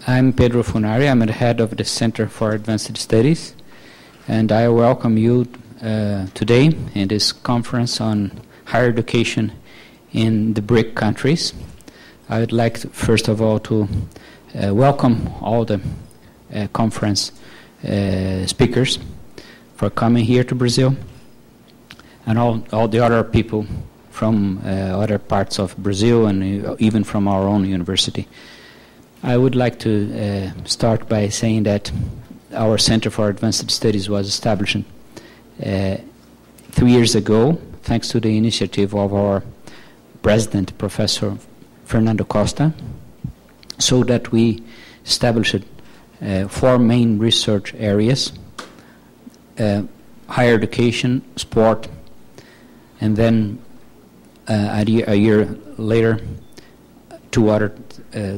I'm Pedro Funari. I'm the head of the Center for Advanced Studies, and I welcome you today in this conference on higher education in the BRIC countries. I would like to, first of all, to welcome all the conference speakers for coming here to Brazil, and all the other people from other parts of Brazil and even from our own university. I would like to start by saying that our Center for Advanced Studies was established 3 years ago, thanks to the initiative of our president, Professor Fernando Costa, so that we established 4 main research areas: higher education, sport, and then a year later, 2 other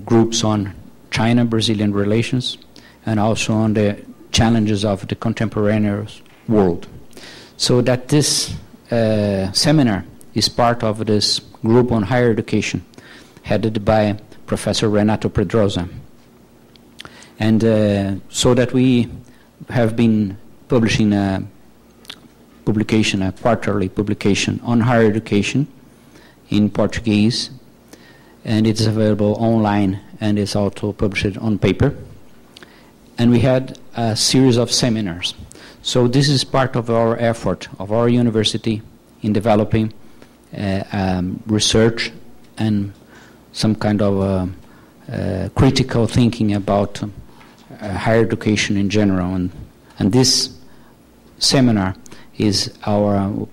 groups on China-Brazilian relations, and also on the challenges of the contemporaneous world. So that this seminar is part of this group on higher education, headed by Professor Renato Pedrosa. And so that we have been publishing a quarterly publication on higher education in Portuguese, and it's available online and is also published on paper. And we had a series of seminars. So this is part of our effort of our university in developing research and some kind of critical thinking about higher education in general. And this seminar is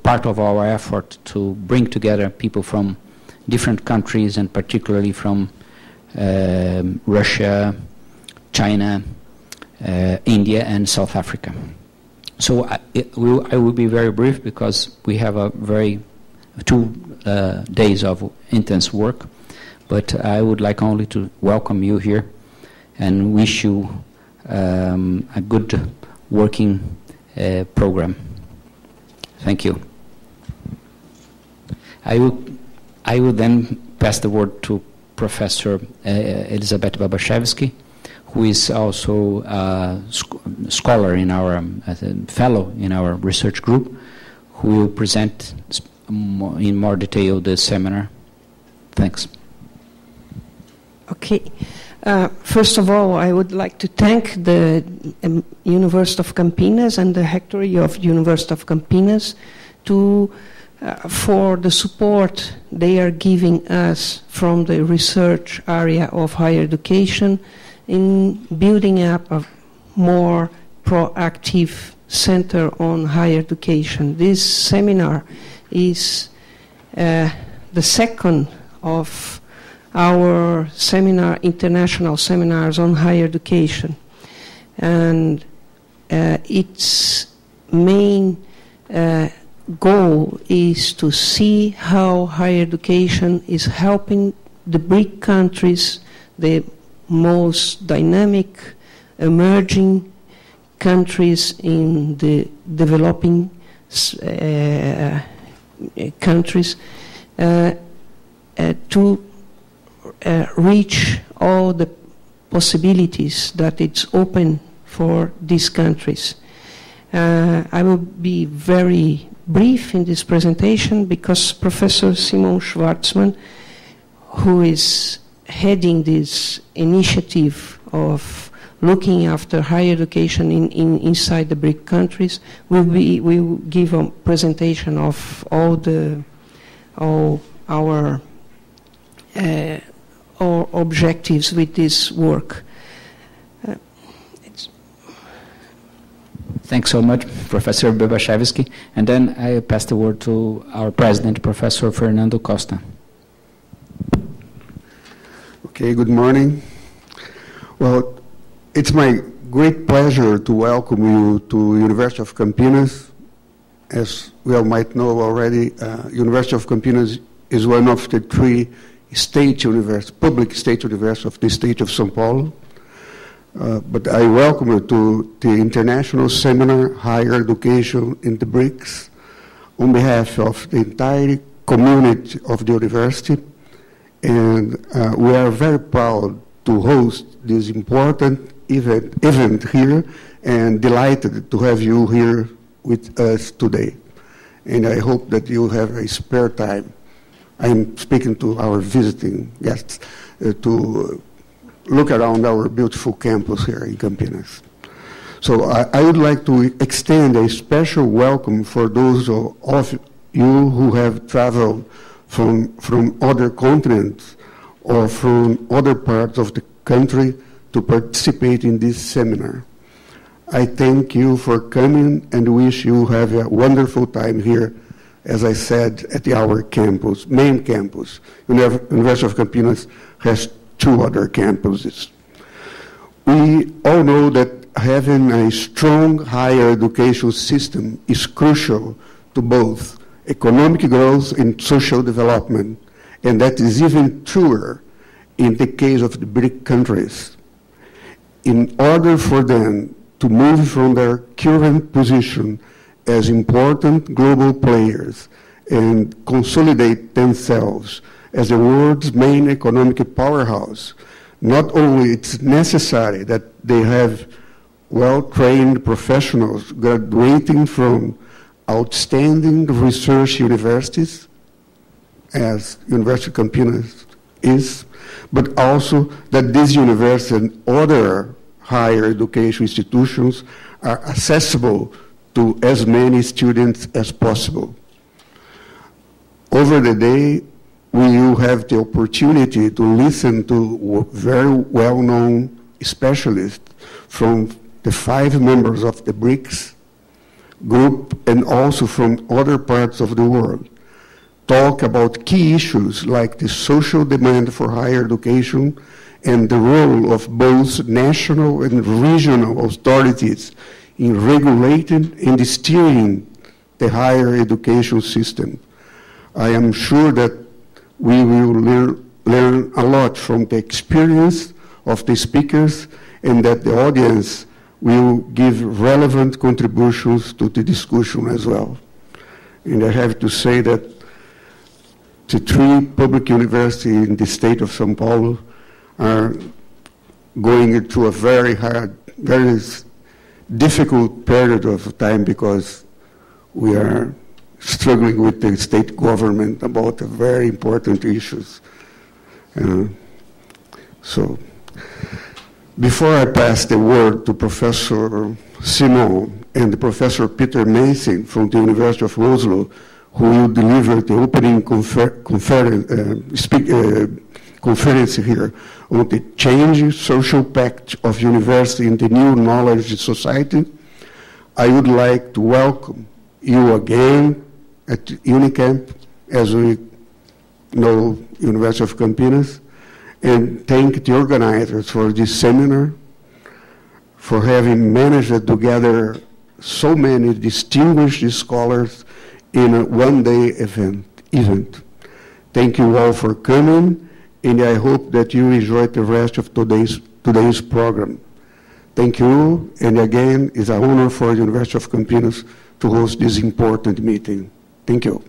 part of our effort to bring together people from different countries, and particularly from Russia, China, India, and South Africa. So I will be very brief because we have a 2 days of intense work, but I would like only to welcome you here and wish you a good working program. Thank you. I will then pass the word to Professor Elizabeth Babaszewski, who is also a scholar in our, as a fellow in our research group, who will present in more detail the seminar. Thanks. Okay. First of all, I would like to thank the University of Campinas and the Rectory of University of Campinas for the support they are giving us from the research area of higher education in building up a more proactive center on higher education. This seminar is the second of our international seminars on higher education, and its main goal is to see how higher education is helping the BRIC countries, the most dynamic, emerging countries in the developing countries, to reach all the possibilities that it's open for these countries. I will be very brief in this presentation because Professor Simon Schwarzman, who is heading this initiative of looking after higher education inside the BRIC countries, will give a presentation of all our objectives with this work. Thanks so much, Professor Babaszewski. And then I pass the word to our president, Professor Fernando Costa. Okay, good morning. Well, it's my great pleasure to welcome you to University of Campinas. As we all might know already, University of Campinas is one of the 3 public state universities of the state of São Paulo. But I welcome you to the International Seminar Higher Education in the BRICS on behalf of the entire community of the university. And we are very proud to host this important event here, and delighted to have you here with us today. And I hope that you have a spare time. I'm speaking to our visiting guests to look around our beautiful campus here in Campinas. So I would like to extend a special welcome for those of you who have traveled from other continents or from other parts of the country to participate in this seminar. I thank you for coming and wish you have a wonderful time here, as I said, at our campus, main campus. University of Campinas has 2 other campuses. We all know that having a strong higher education system is crucial to both economic growth and social development, and that is even truer in the case of the BRIC countries. In order for them to move from their current position as important global players and consolidate themselves as the world's main economic powerhouse, not only it's necessary that they have well-trained professionals graduating from outstanding research universities, as University of Campinas is, but also that this university and other higher education institutions are accessible to as many students as possible. Over the day, we will have the opportunity to listen to very well-known specialists from the 5 members of the BRICS group and also from other parts of the world, talk about key issues like the social demand for higher education and the role of both national and regional authorities in regulating and steering the higher education system. I am sure that we will learn a lot from the experience of the speakers and that the audience will give relevant contributions to the discussion as well. And I have to say that the 3 public universities in the state of São Paulo are going through a very hard, very difficult period of time because we are struggling with the state government about very important issues. So, before I pass the word to Professor Simon and Professor Peter Mason from the University of Oslo, who will deliver the opening conference here on the Change Social Pact of University in the New Knowledge Society, I would like to welcome you again at Unicamp, as we know, University of Campinas, and thank the organizers for this seminar, for having managed to gather so many distinguished scholars in a one-day event. Thank you all for coming, and I hope that you enjoy the rest of today's program. Thank you, and again, it's an honor for the University of Campinas to host this important meeting. Thank you.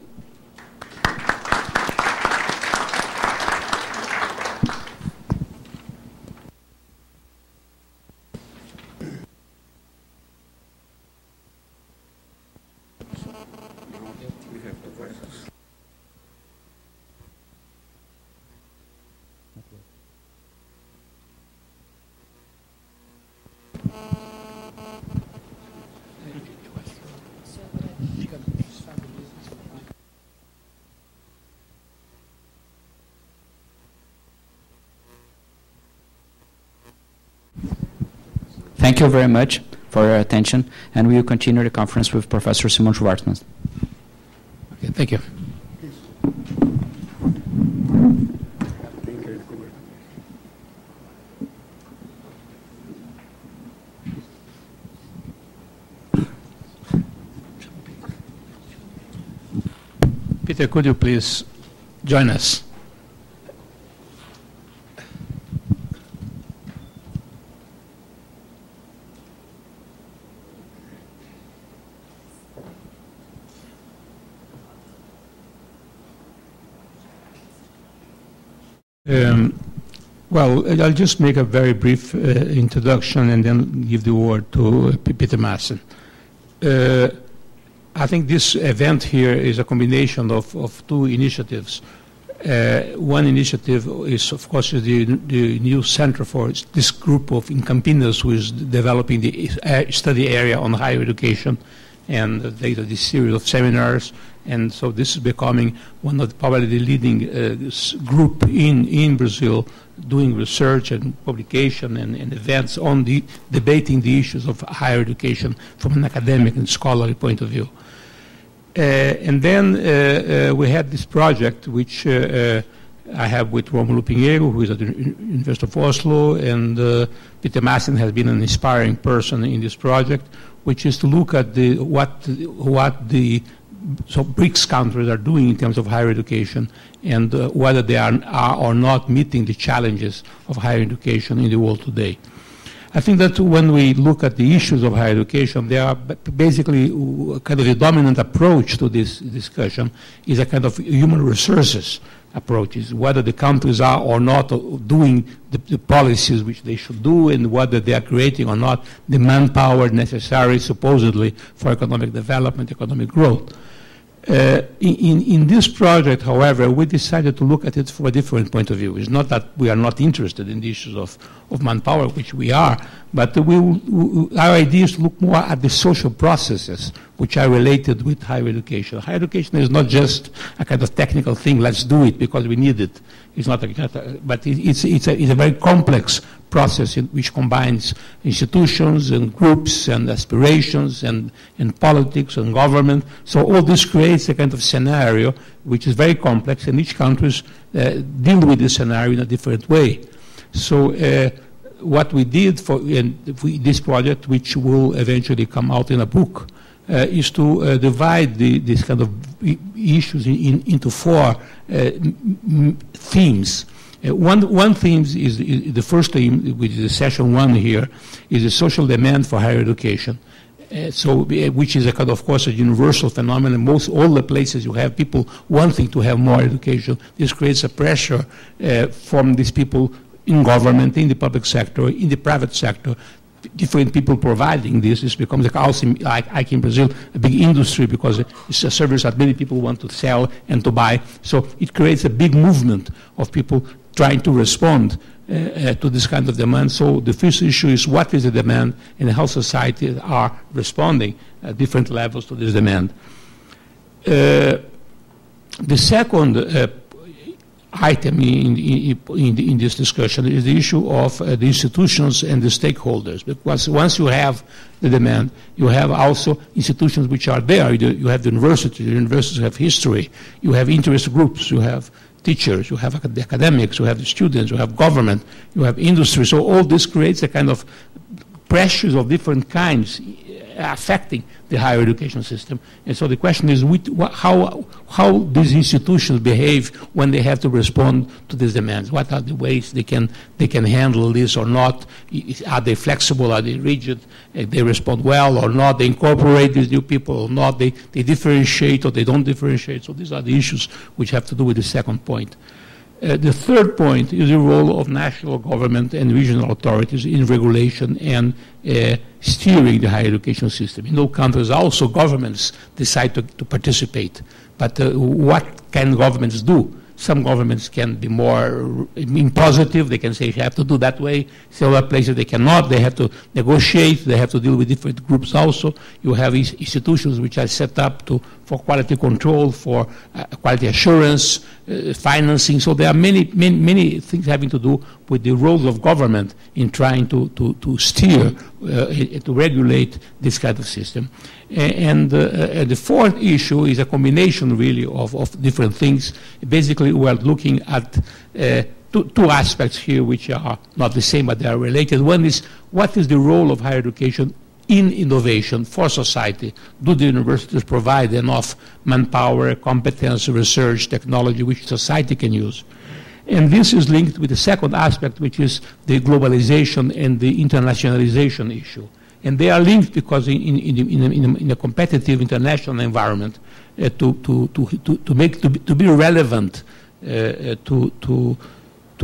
Thank you very much for your attention, and we will continue the conference with Professor Simon Schwartzman. Okay, thank you. Peter, could you please join us? Well, I'll just make a very brief introduction and then give the word to Peter Madsen. I think this event here is a combination of two initiatives. One initiative is, of course, the new center for this group of in Campinas who is developing the study area on higher education, and later this series of seminars. And so this is becoming one of probably the leading group in Brazil doing research and publication and events on debating the issues of higher education from an academic and scholarly point of view. And then we had this project which I have with Romulo Pinheiro, who is at the University of Oslo, and Peter Madsen has been an inspiring person in this project, which is to look at what the BRICS countries are doing in terms of higher education and whether they are or not meeting the challenges of higher education in the world today. I think that when we look at the issues of higher education, they are basically kind of the dominant approach to this discussion is a kind of human resources approaches, whether the countries are or not doing the policies which they should do and whether they are creating or not the manpower necessary supposedly for economic development, economic growth. In this project, however, we decided to look at it from a different point of view. It's not that we are not interested in the issues of manpower, which we are, but our idea is to look more at the social processes which are related with higher education. Higher education is not just a kind of technical thing, let's do it because we need it. It's not but it's a very complex process which combines institutions and groups and aspirations and politics and government. So all this creates a kind of scenario which is very complex, and each country deal with this scenario in a different way. So what we did for this project, which will eventually come out in a book, is to divide these kind of issues into four themes. One theme is the first theme, which is session one here, is the social demand for higher education. Which is a kind of course a universal phenomenon. All the places you have people wanting to have more education, this creates a pressure from these people in government, in the public sector, in the private sector. Different people providing this. This becomes like in Brazil, a big industry because it's a service that many people want to sell and to buy. So it creates a big movement of people trying to respond to this kind of demand. So the first issue is what is the demand and how societies are responding at different levels to this demand. The second item in this discussion is the issue of the institutions and the stakeholders, because once you have the demand, you have also institutions which are there. You have the universities have history, you have interest groups, you have teachers, you have the academics, you have the students, you have government, you have industry. So all this creates a kind of pressures of different kinds affecting the higher education system. And so the question is how these institutions behave when they have to respond to these demands. What are the ways they can handle this or not? Are they flexible? Are they rigid? They respond well or not? They incorporate these new people or not? They differentiate or they don't differentiate? So these are the issues which have to do with the second point. The third point is the role of national government and regional authorities in regulation and steering the higher education system. In all countries, also governments decide to participate. But what can governments do? Some governments can be more positive. They can say you have to do that way. Some other places they cannot. They have to negotiate. They have to deal with different groups also. You have institutions which are set up for quality control, for quality assurance, financing. So there are many things having to do with the role of government in trying to steer, to regulate this kind of system. And the fourth issue is a combination really of different things. Basically, we are looking at two aspects here which are not the same, but they are related. One is, what is the role of higher education in innovation for society? Do the universities provide enough manpower, competence, research, technology which society can use? And this is linked with the second aspect, which is the globalization and the internationalization issue. And they are linked because in a competitive international environment, to be relevant, to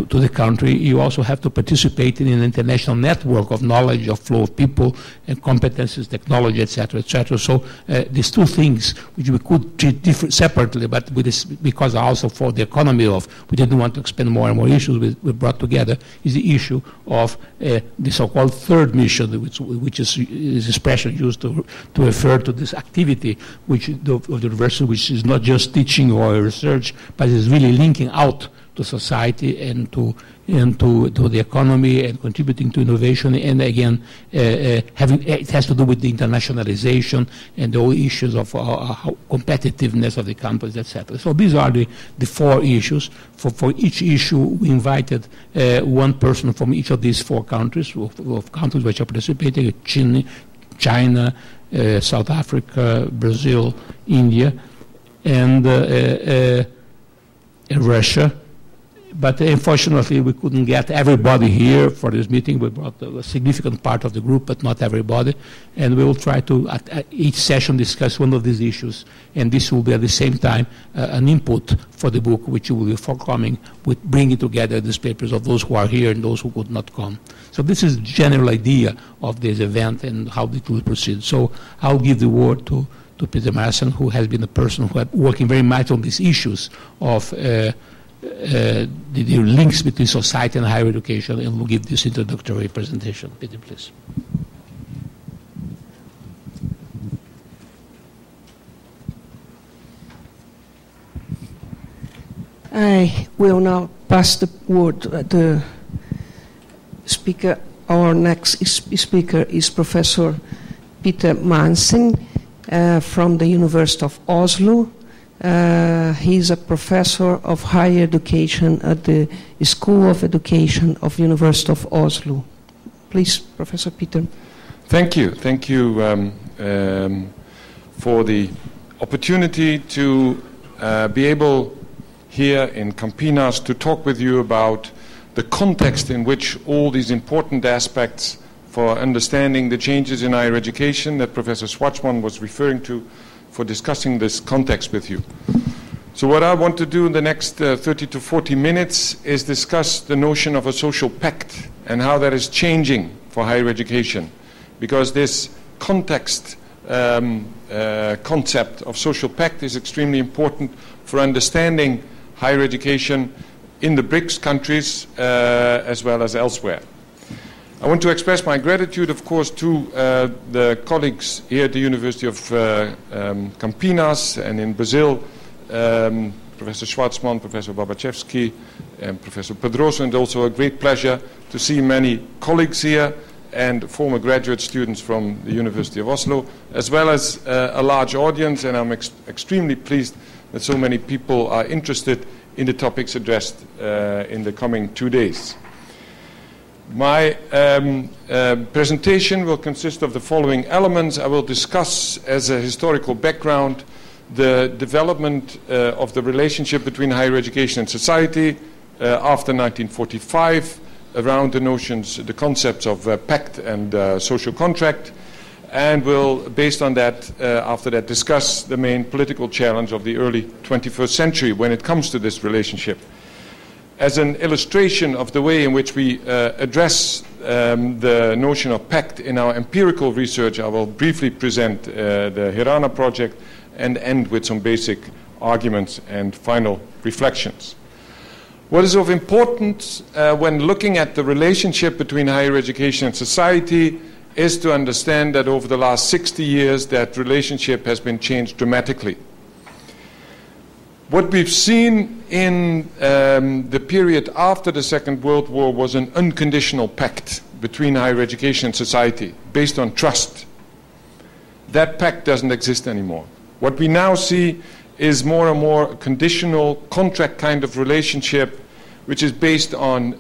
to the country, you also have to participate in an international network of knowledge, of flow of people and competences, technology, etc., etc. So these two things, which we could treat separately, but with this, because also for the economy of, we didn't want to expand more and more issues, we brought together, is the issue of the so-called third mission, which is expression used to refer to this activity of the university, which is not just teaching or research, but is really linking out to society and to the economy and contributing to innovation, and again it has to do with the internationalization and the whole issues of how competitiveness of the campus, etc. So these are the four issues. For each issue, we invited one person from each of these four countries, of countries which are participating: China, South Africa, Brazil, India, and Russia. But unfortunately, we couldn't get everybody here for this meeting. We brought a significant part of the group, but not everybody. And we will try to, at each session, discuss one of these issues. And this will be, at the same time, an input for the book, which will be forthcoming, with bringing together these papers of those who are here and those who could not come. So this is the general idea of this event and how it will proceed. So I'll give the word to Peter Marson, who has been a person who has working very much on these issues of the links between society and higher education, and will give this introductory presentation. Peter, please. I will now pass the word to the speaker. Our next speaker is Professor Peter Marson from the University of Oslo. He's a professor of higher education at the School of Education of University of Oslo. Please, Professor Peter. Thank you. Thank you for the opportunity to be able here in Campinas to talk with you about the context in which all these important aspects for understanding the changes in higher education that Professor Schwarzman was referring to, for discussing this context with you. So what I want to do in the next 30 to 40 minutes is discuss the notion of a social pact and how that is changing for higher education, because this context concept of social pact is extremely important for understanding higher education in the BRICS countries as well as elsewhere. I want to express my gratitude, of course, to the colleagues here at the University of Campinas and in Brazil, Professor Schwarzman, Professor Babachevsky, and Professor Pedroso, and also a great pleasure to see many colleagues here and former graduate students from the University of Oslo, as well as a large audience, and I'm extremely pleased that so many people are interested in the topics addressed in the coming 2 days. My presentation will consist of the following elements. I will discuss, as a historical background, the development of the relationship between higher education and society after 1945, around the notions, the concepts of pact and social contract, and will, based on that, after that, discuss the main political challenge of the early 21st century when it comes to this relationship. As an illustration of the way in which we address the notion of pact in our empirical research, I will briefly present the Hirana project and end with some basic arguments and final reflections. What is of importance when looking at the relationship between higher education and society is to understand that over the last 60 years that relationship has been changed dramatically. What we've seen in the period after the Second World War was an unconditional pact between higher education and society based on trust. That pact doesn't exist anymore. What we now see is more and more a conditional contract kind of relationship, which is based on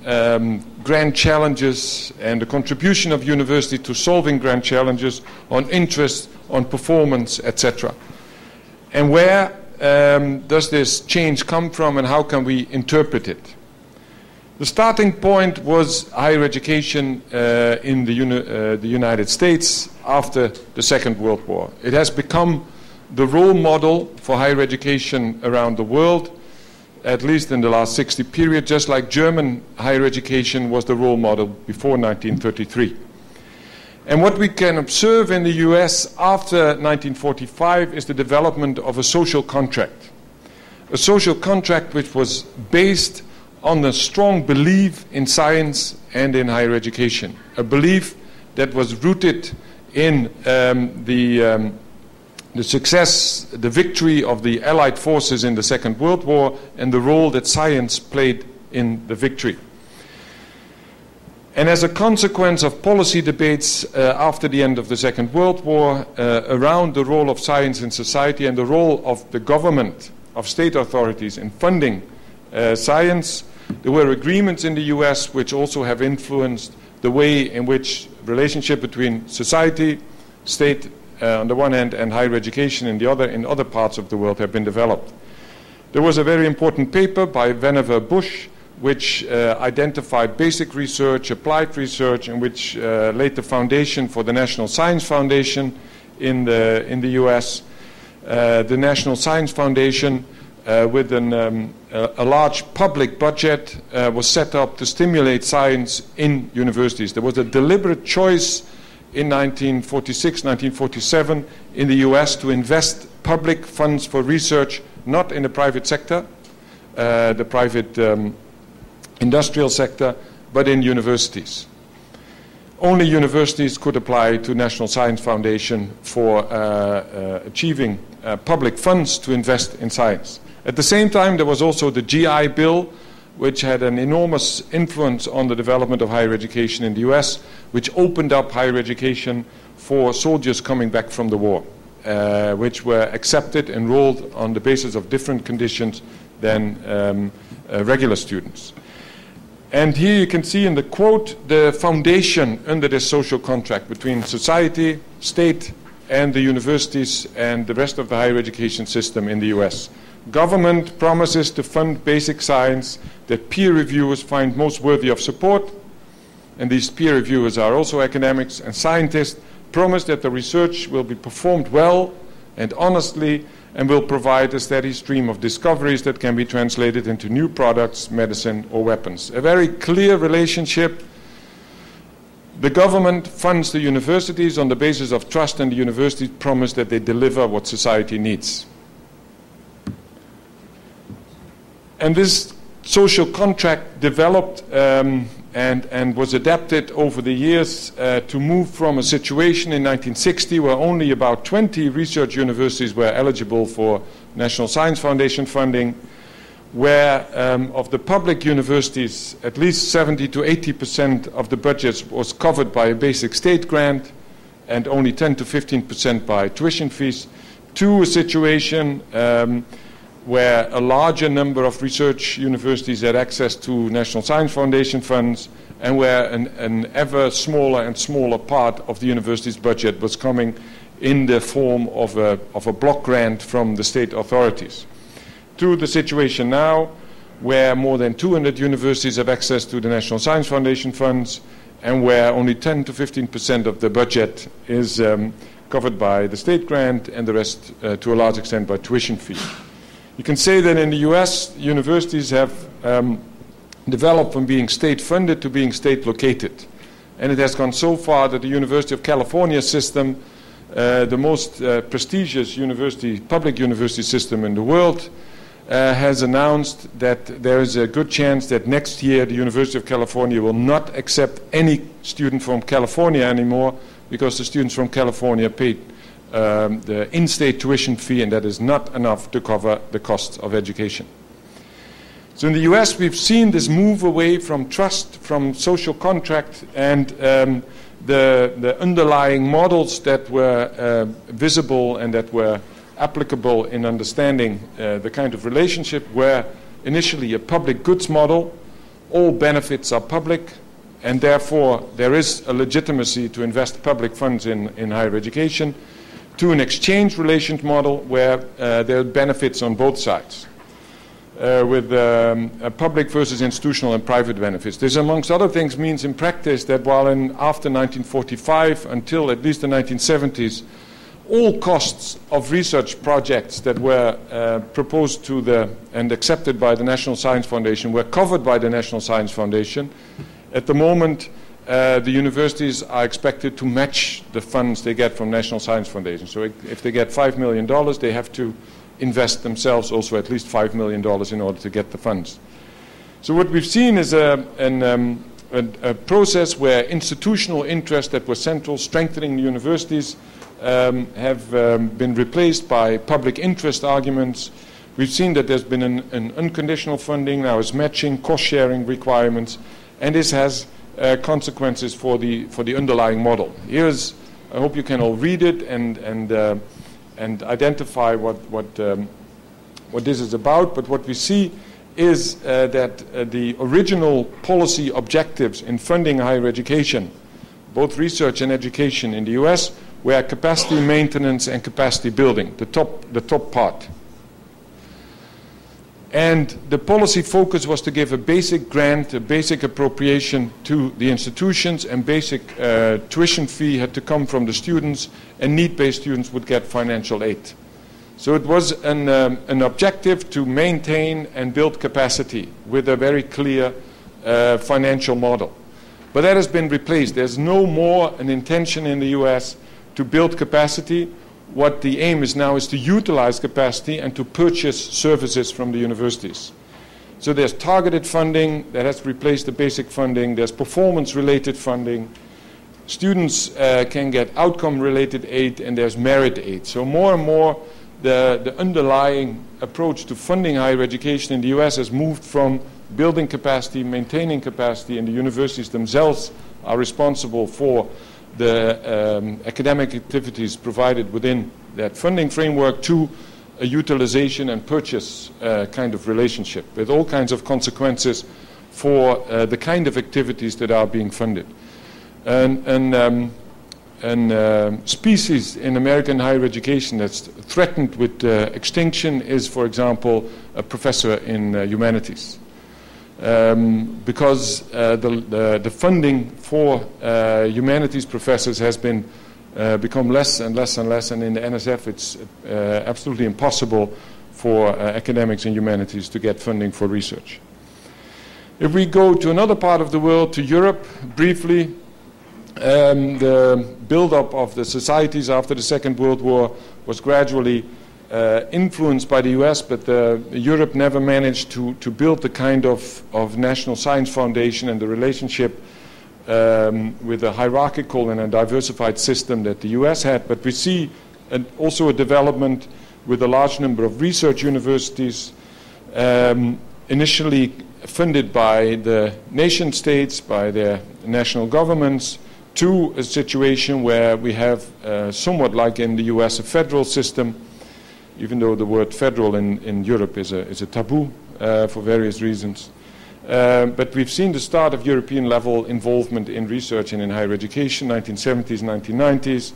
grand challenges and the contribution of university to solving grand challenges, on interest, on performance, etc. And where does this change come from, and how can we interpret it? The starting point was higher education in the United States after the Second World War. It has become the role model for higher education around the world. at least in the last 60 period, just like German higher education was the role model before 1933. And what we can observe in the US after 1945 is the development of a social contract. A social contract which was based on the strong belief in science and in higher education. A belief that was rooted in the success, the victory of the Allied forces in the Second World War and the role that science played in the victory. And as a consequence of policy debates after the end of the Second World War around the role of science in society and the role of the government, of state authorities in funding science, there were agreements in the US which also have influenced the way in which relationship between society, state on the one hand and higher education in the other, in other parts of the world have been developed. There was a very important paper by Vannevar Bush which identified basic research, applied research, and which laid the foundation for the National Science Foundation in the US. The National Science Foundation, with a large public budget, was set up to stimulate science in universities. There was a deliberate choice in 1946, 1947 in the US to invest public funds for research, not in the private sector, the private industrial sector, but in universities. Only universities could apply to National Science Foundation for achieving public funds to invest in science. At the same time, there was also the GI Bill, which had an enormous influence on the development of higher education in the US, which opened up higher education for soldiers coming back from the war, which were accepted, enrolled on the basis of different conditions than regular students. And here you can see in the quote the foundation under this social contract between society, state, and the universities and the rest of the higher education system in the US. Government promises to fund basic science that peer reviewers find most worthy of support, and these peer reviewers are also academics and scientists, promise that the research will be performed well and honestly and will provide a steady stream of discoveries that can be translated into new products, medicine, or weapons. A very clear relationship. The government funds the universities on the basis of trust, and the universities promise that they deliver what society needs. And this social contract developed and was adapted over the years to move from a situation in 1960 where only about 20 research universities were eligible for National Science Foundation funding, where of the public universities, at least 70 to 80% of the budgets was covered by a basic state grant and only 10 to 15% by tuition fees, to a situation where a larger number of research universities had access to National Science Foundation funds, and where an ever smaller and smaller part of the university's budget was coming in the form of a block grant from the state authorities. To the situation now where more than 200 universities have access to the National Science Foundation funds, and where only 10 to 15% of the budget is covered by the state grant, and the rest to a large extent by tuition fee. You can say that in the US, universities have developed from being state-funded to being state-located. And it has gone so far that the University of California system, the most prestigious public university system in the world, has announced that there is a good chance that next year the University of California will not accept any student from California anymore, because the students from California paid the in-state tuition fee, and that is not enough to cover the costs of education. So in the US, we've seen this move away from trust, from social contract, and the underlying models that were visible and that were applicable in understanding the kind of relationship were initially a public goods model. All benefits are public, and therefore there is a legitimacy to invest public funds in higher education, to an exchange relations model where there are benefits on both sides, with public versus institutional and private benefits. This, amongst other things, means in practice that while after 1945 until at least the 1970s, all costs of research projects that were proposed to and accepted by the National Science Foundation were covered by the National Science Foundation. At the moment, the universities are expected to match the funds they get from National Science Foundation. So if they get $5 million, they have to invest themselves also at least $5 million in order to get the funds. So what we've seen is a process where institutional interests that were central, strengthening the universities, have been replaced by public interest arguments. We've seen that there's been an unconditional funding, now is matching, cost-sharing requirements, and this has consequences for the underlying model. I hope you can all read it and identify what this is about. But what we see is that the original policy objectives in funding higher education, both research and education in the US, were capacity maintenance and capacity building, the top part. And the policy focus was to give a basic grant, a basic appropriation to the institutions, and basic tuition fee had to come from the students, and need-based students would get financial aid. So it was an objective to maintain and build capacity with a very clear financial model. But that has been replaced. There's no more an intention in the US to build capacity. What the aim is now is to utilize capacity and to purchase services from the universities. So there's targeted funding that has replaced the basic funding. There's performance-related funding. Students can get outcome-related aid, and there's merit aid. So more and more, the underlying approach to funding higher education in the US has moved from building capacity, maintaining capacity, and the universities themselves are responsible for the academic activities provided within that funding framework, to a utilization and purchase kind of relationship with all kinds of consequences for the kind of activities that are being funded. And species in American higher education that's threatened with extinction is, for example, a professor in humanities. Because the funding for humanities professors has become less and less and less, and in the NSF it's absolutely impossible for academics in humanities to get funding for research. If we go to another part of the world, to Europe, briefly, the build-up of the societies after the Second World War was gradually influenced by the US, but Europe never managed to build the kind of national science foundation and the relationship with a hierarchical and a diversified system that the US had. But we see also a development with a large number of research universities, initially funded by the nation states, by their national governments, to a situation where we have, somewhat like in the US, a federal system, even though the word federal in Europe is a taboo for various reasons. But we've seen the start of European-level involvement in research and in higher education, 1970s, 1990s,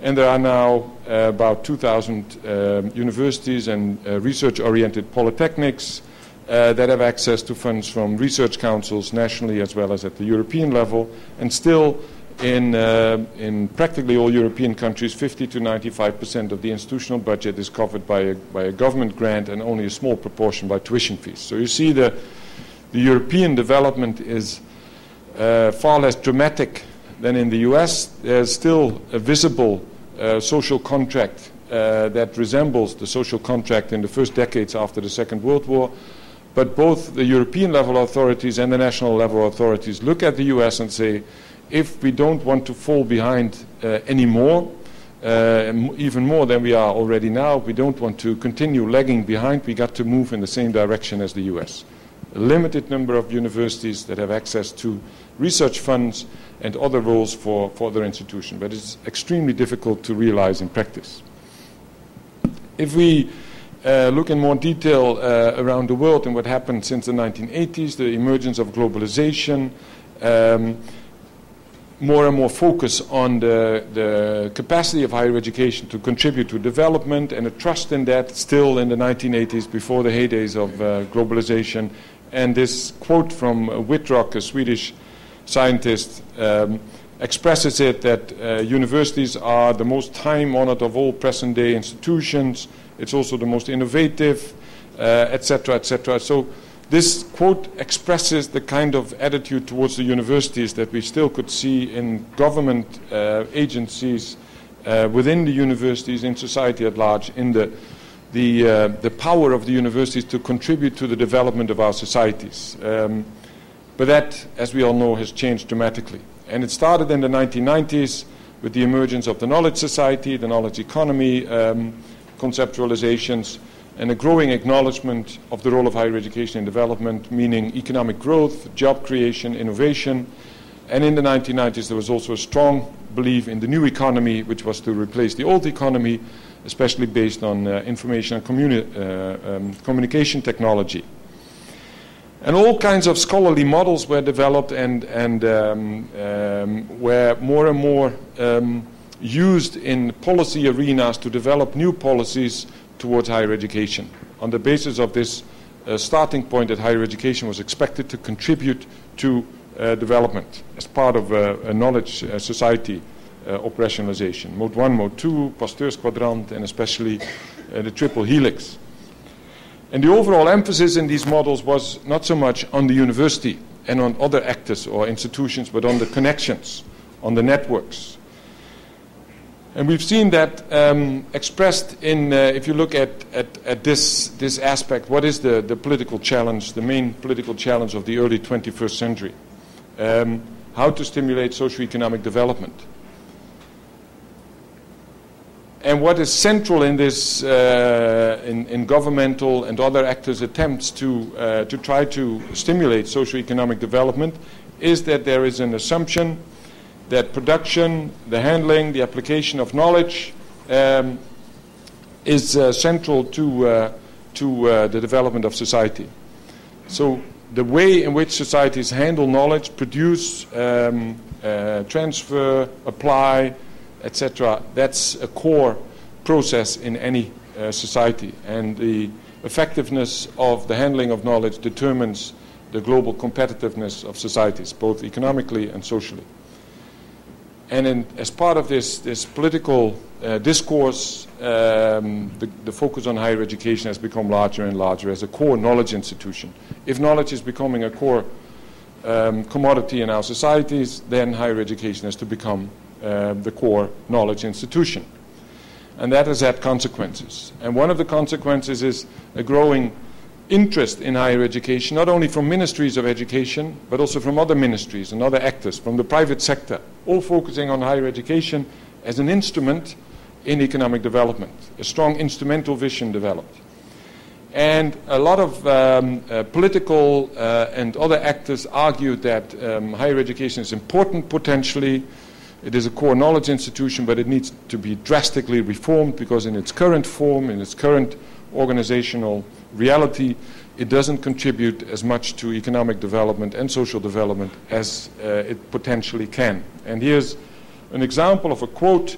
and there are now about 2,000 universities and research-oriented polytechnics that have access to funds from research councils nationally as well as at the European level, and still in practically all European countries, 50 to 95% of the institutional budget is covered by a government grant, and only a small proportion by tuition fees. So you see the European development is far less dramatic than in the US. There's still a visible social contract that resembles the social contract in the first decades after the Second World War. But both the European level authorities and the national level authorities look at the US and say, if we don't want to fall behind anymore, even more than we are already now, we don't want to continue lagging behind, we got to move in the same direction as the US. A limited number of universities that have access to research funds and other roles for their institution, but it's extremely difficult to realize in practice. If we look in more detail around the world and what happened since the 1980s, the emergence of globalization, more and more focus on the capacity of higher education to contribute to development, and a trust in that still in the 1980s, before the heydays of globalization. And this quote from Whitrock, a Swedish scientist, expresses it that universities are the most time-honored of all present-day institutions. It's also the most innovative, etc., etc. So this quote expresses the kind of attitude towards the universities that we still could see in government agencies, within the universities, in society at large, in the power of the universities to contribute to the development of our societies. But that, as we all know, has changed dramatically. And it started in the 1990s with the emergence of the knowledge society, the knowledge economy conceptualizations, and a growing acknowledgement of the role of higher education in development, meaning economic growth, job creation, innovation. And in the 1990s, there was also a strong belief in the new economy, which was to replace the old economy, especially based on information and communication technology. And all kinds of scholarly models were developed and were more and more used in policy arenas to develop new policies towards higher education. On the basis of this starting point that higher education was expected to contribute to development as part of a knowledge society operationalization. Mode 1, Mode 2, Pasteur's quadrant, and especially the triple helix. And the overall emphasis in these models was not so much on the university and on other actors or institutions, but on the connections, on the networks. And we've seen that expressed in, if you look at this aspect, what is the political challenge, the main political challenge of the early 21st century? How to stimulate socio-economic development. And what is central in this, in governmental and other actors' attempts to try to stimulate socio-economic development, is that there is an assumption that production, the handling, the application of knowledge is central to the development of society. So the way in which societies handle knowledge, produce, transfer, apply, etc., that's a core process in any society. And the effectiveness of the handling of knowledge determines the global competitiveness of societies, both economically and socially. And as part of this political discourse, the focus on higher education has become larger and larger as a core knowledge institution. If knowledge is becoming a core commodity in our societies, then higher education has to become the core knowledge institution. And that has had consequences. And one of the consequences is a growing interest in higher education, not only from ministries of education, but also from other ministries and other actors, from the private sector, all focusing on higher education as an instrument in economic development, a strong instrumental vision developed. And a lot of political and other actors argued that higher education is important potentially. It is a core knowledge institution, but it needs to be drastically reformed because in its current form, in its current organizational reality, it doesn't contribute as much to economic development and social development as it potentially can. And here's an example of a quote,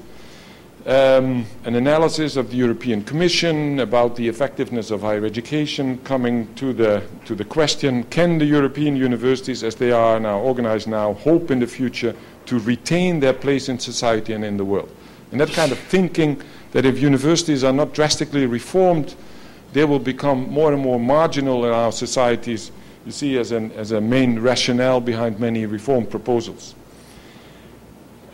an analysis of the European Commission about the effectiveness of higher education, coming to the question, can the European universities, as they are now organized now, hope in the future to retain their place in society and in the world? And that kind of thinking that if universities are not drastically reformed, they will become more and more marginal in our societies, you see, as a main rationale behind many reform proposals.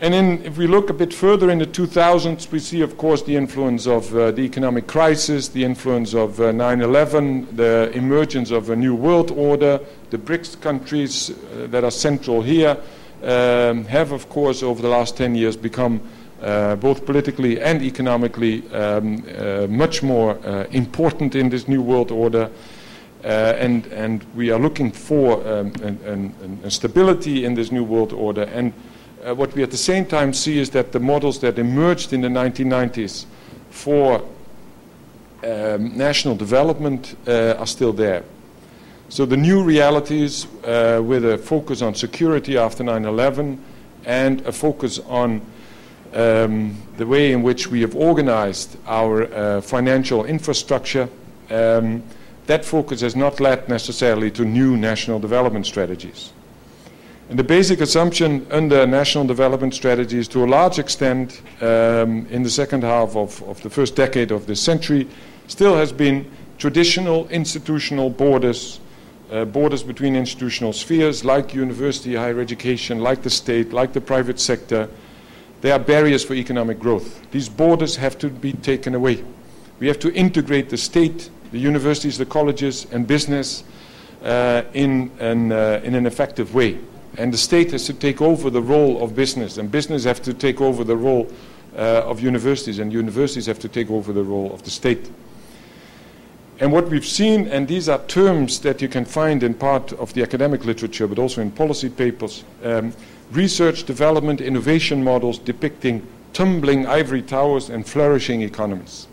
And then if we look a bit further in the 2000s, we see, of course, the influence of the economic crisis, the influence of 9/11, the emergence of a new world order. The BRICS countries that are central here have, of course, over the last 10 years become both politically and economically much more important in this new world order. And we are looking for a stability in this new world order. And what we at the same time see is that the models that emerged in the 1990s for national development are still there. So the new realities with a focus on security after 9/11 and a focus on the way in which we have organized our financial infrastructure, that focus has not led necessarily to new national development strategies. And the basic assumption under national development strategies, to a large extent, in the second half of the first decade of this century, still has been traditional institutional borders, borders between institutional spheres like university, higher education, like the state, like the private sector. They are barriers for economic growth. These borders have to be taken away. We have to integrate the state, the universities, the colleges, and business in an effective way. And the state has to take over the role of business, and business have to take over the role of universities, and universities have to take over the role of the state. And what we've seen, and these are terms that you can find in part of the academic literature, but also in policy papers, research, development, innovation models depicting tumbling ivory towers and flourishing economies.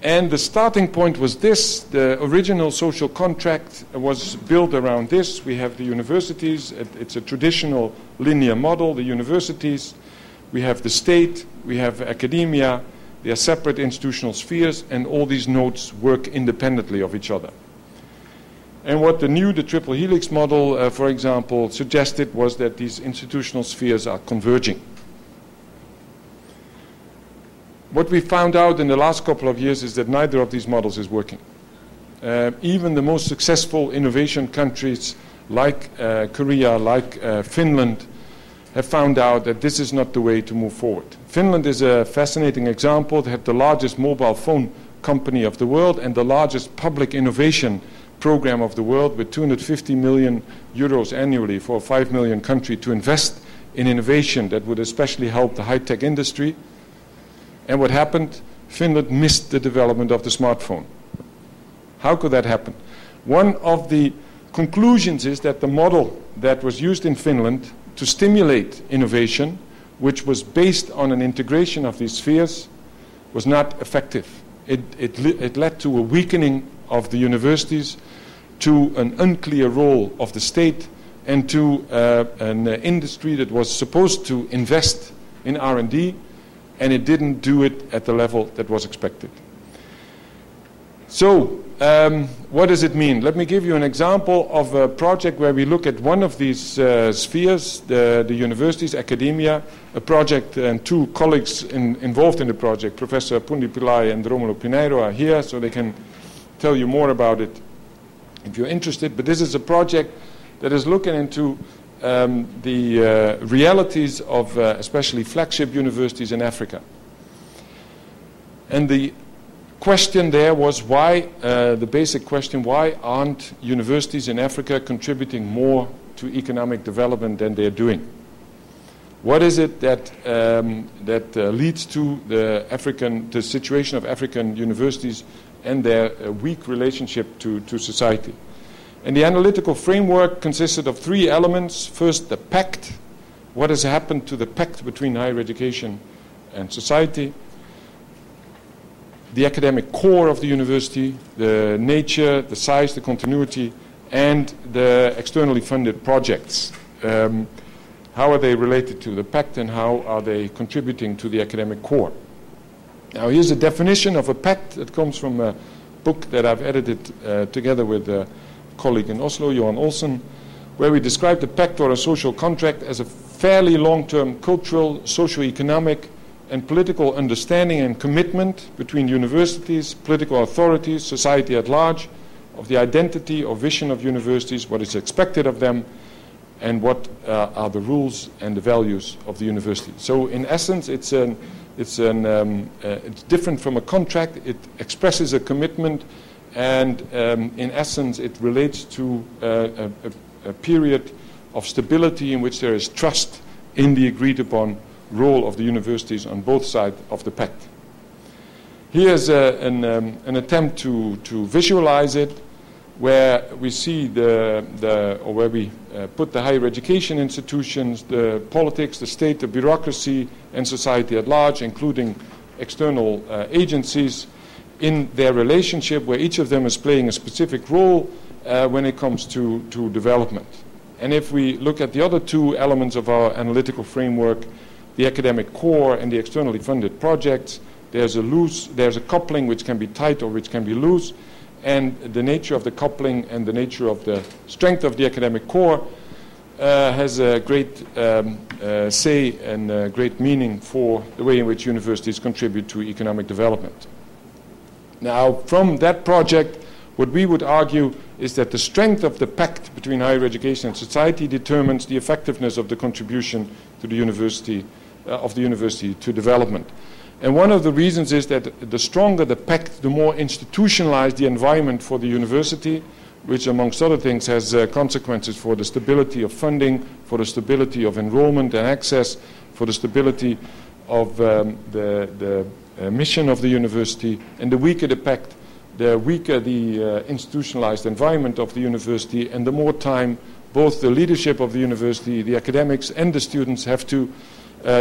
And the starting point was this. The original social contract was built around this. We have the universities. It's a traditional linear model, the universities. We have the state. We have academia. They are separate institutional spheres, and all these nodes work independently of each other. And what the triple helix model, for example, suggested was that these institutional spheres are converging. What we found out in the last couple of years is that neither of these models is working. Even the most successful innovation countries like Korea, like Finland, have found out that this is not the way to move forward. Finland is a fascinating example. They have the largest mobile phone company of the world and the largest public innovation program of the world, with 250 million euros annually for a 5 million country to invest in innovation that would especially help the high-tech industry. And what happened? Finland missed the development of the smartphone. How could that happen? One of the conclusions is that the model that was used in Finland to stimulate innovation, which was based on an integration of these spheres, was not effective. It led to a weakening of the universities, to an unclear role of the state, and to an industry that was supposed to invest in R&D, and it didn't do it at the level that was expected. So, what does it mean? Let me give you an example of a project where we look at one of these spheres, the universities, academia, a project, and two colleagues involved in the project, Professor Pundi Pillai and Romulo Pineiro, are here, so they can tell you more about it if you're interested. But this is a project that is looking into the realities of especially flagship universities in Africa. And the question there was why, the basic question, why aren't universities in Africa contributing more to economic development than they're doing? What is it that leads to the situation of African universities and their weak relationship to society? And the analytical framework consisted of three elements. First, the pact. What has happened to the pact between higher education and society? The academic core of the university, the nature, the size, the continuity, and the externally funded projects. How are they related to the pact, and how are they contributing to the academic core? Now, here's a definition of a pact that comes from a book that I've edited together with a colleague in Oslo, Johan Olsen, where we describe the pact or a social contract as a fairly long-term cultural, socio-economic, and political understanding and commitment between universities, political authorities, society at large, of the identity or vision of universities, what is expected of them, and what are the rules and the values of the university. So in essence, it's different from a contract. It expresses a commitment, and in essence, it relates to a period of stability in which there is trust in the agreed-upon role of the universities on both sides of the pact. Here's an attempt to visualize it, where we see where we put the higher education institutions, the politics, the state, the bureaucracy, and society at large, including external agencies, in their relationship, where each of them is playing a specific role when it comes to development. And if we look at the other two elements of our analytical framework, the academic core and the externally funded projects, there's a coupling which can be tight or which can be loose, and the nature of the coupling and the nature of the strength of the academic core has a great say and great meaning for the way in which universities contribute to economic development. Now, from that project, what we would argue is that the strength of the pact between higher education and society determines the effectiveness of the contribution to the university, to development. And one of the reasons is that the stronger the pact, the more institutionalized the environment for the university, which amongst other things has consequences for the stability of funding, for the stability of enrollment and access, for the stability of the mission of the university. And the weaker the pact, the weaker the institutionalized environment of the university, and the more time both the leadership of the university, the academics, and the students have to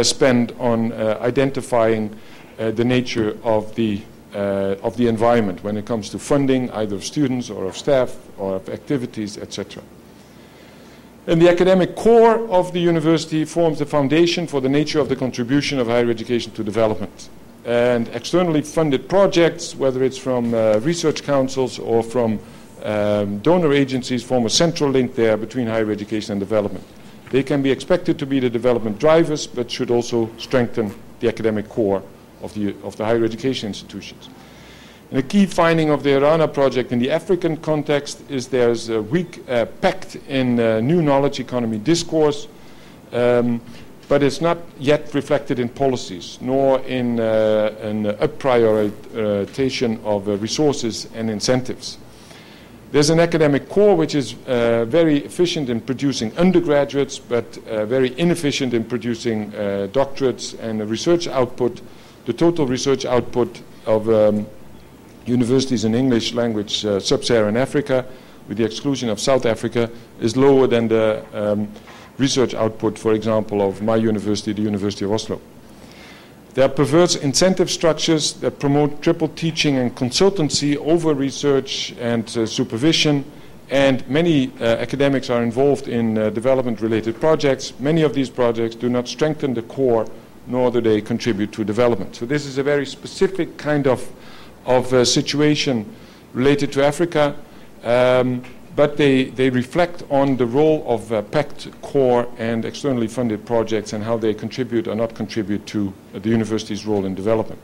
spend on identifying the nature of the environment when it comes to funding, either of students or of staff or of activities, etc. And the academic core of the university forms the foundation for the nature of the contribution of higher education to development. And externally funded projects, whether it's from research councils or from donor agencies, form a central link there between higher education and development. They can be expected to be the development drivers, but should also strengthen the academic core of the higher education institutions. And a key finding of the ERANA project in the African context is there's a weak pact in new knowledge economy discourse, but it's not yet reflected in policies, nor in an up-prioritization of resources and incentives. There's an academic core which is very efficient in producing undergraduates, but very inefficient in producing doctorates and research output. The total research output of universities in English language sub-Saharan Africa, with the exclusion of South Africa, is lower than the research output, for example, of my university, the University of Oslo. There are perverse incentive structures that promote triple teaching and consultancy over research and supervision, and many academics are involved in development-related projects. Many of these projects do not strengthen the core, nor do they contribute to development. So this is a very specific kind of situation related to Africa, but they reflect on the role of pact core and externally funded projects and how they contribute or not contribute to the university's role in development.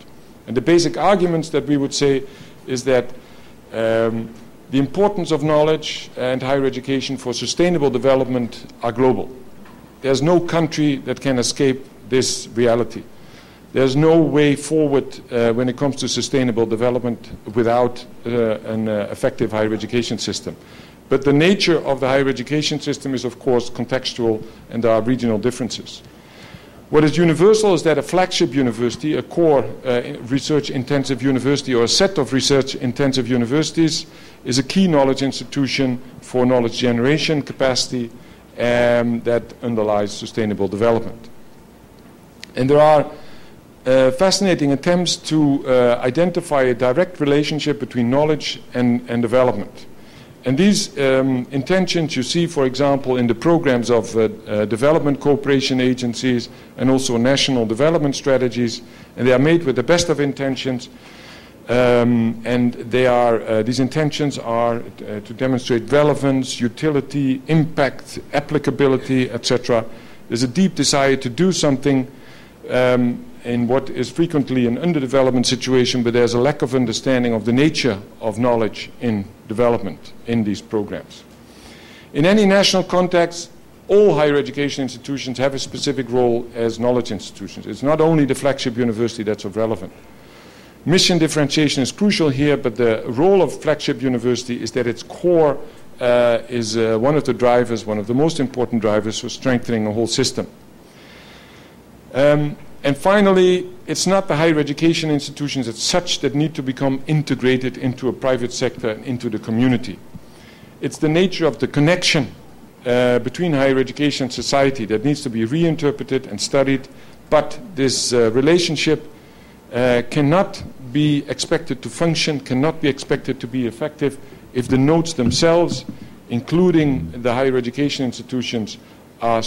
And the basic arguments that we would say is that the importance of knowledge and higher education for sustainable development are global. There's no country that can escape this reality. There's no way forward when it comes to sustainable development without an effective higher education system. But the nature of the higher education system is, of course, contextual, and there are regional differences. What is universal is that a flagship university, a core research-intensive university, or a set of research-intensive universities, is a key knowledge institution for knowledge generation capacity that underlies sustainable development. And there are fascinating attempts to identify a direct relationship between knowledge and development. And these intentions you see, for example, in the programs of development cooperation agencies and also national development strategies, and they are made with the best of intentions, and they are, these intentions are to demonstrate relevance, utility, impact, applicability, etc. There's a deep desire to do something in what is frequently an underdevelopment situation, but there's a lack of understanding of the nature of knowledge in development in these programs. In any national context, all higher education institutions have a specific role as knowledge institutions. It's not only the flagship university that's of relevance. Mission differentiation is crucial here, but the role of flagship university is that its core is one of the drivers, one of the most important drivers for strengthening a whole system. And finally, it's not the higher education institutions as such that need to become integrated into a private sector and into the community. It's the nature of the connection between higher education and society that needs to be reinterpreted and studied, but this relationship cannot be expected to function, cannot be expected to be effective if the nodes themselves, including the higher education institutions, are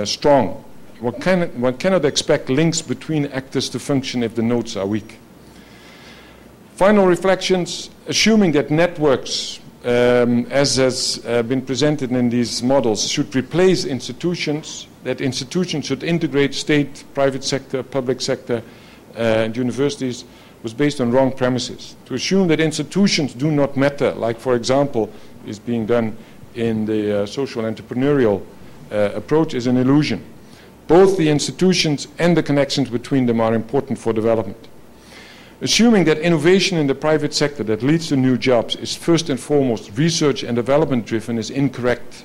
strong. One cannot expect links between actors to function if the nodes are weak. Final reflections, assuming that networks, as has been presented in these models, should replace institutions, that institutions should integrate state, private sector, public sector, and universities, was based on wrong premises. To assume that institutions do not matter, like, for example, is being done in the social entrepreneurial approach, is an illusion. Both the institutions and the connections between them are important for development. Assuming that innovation in the private sector that leads to new jobs is first and foremost research and development driven is incorrect.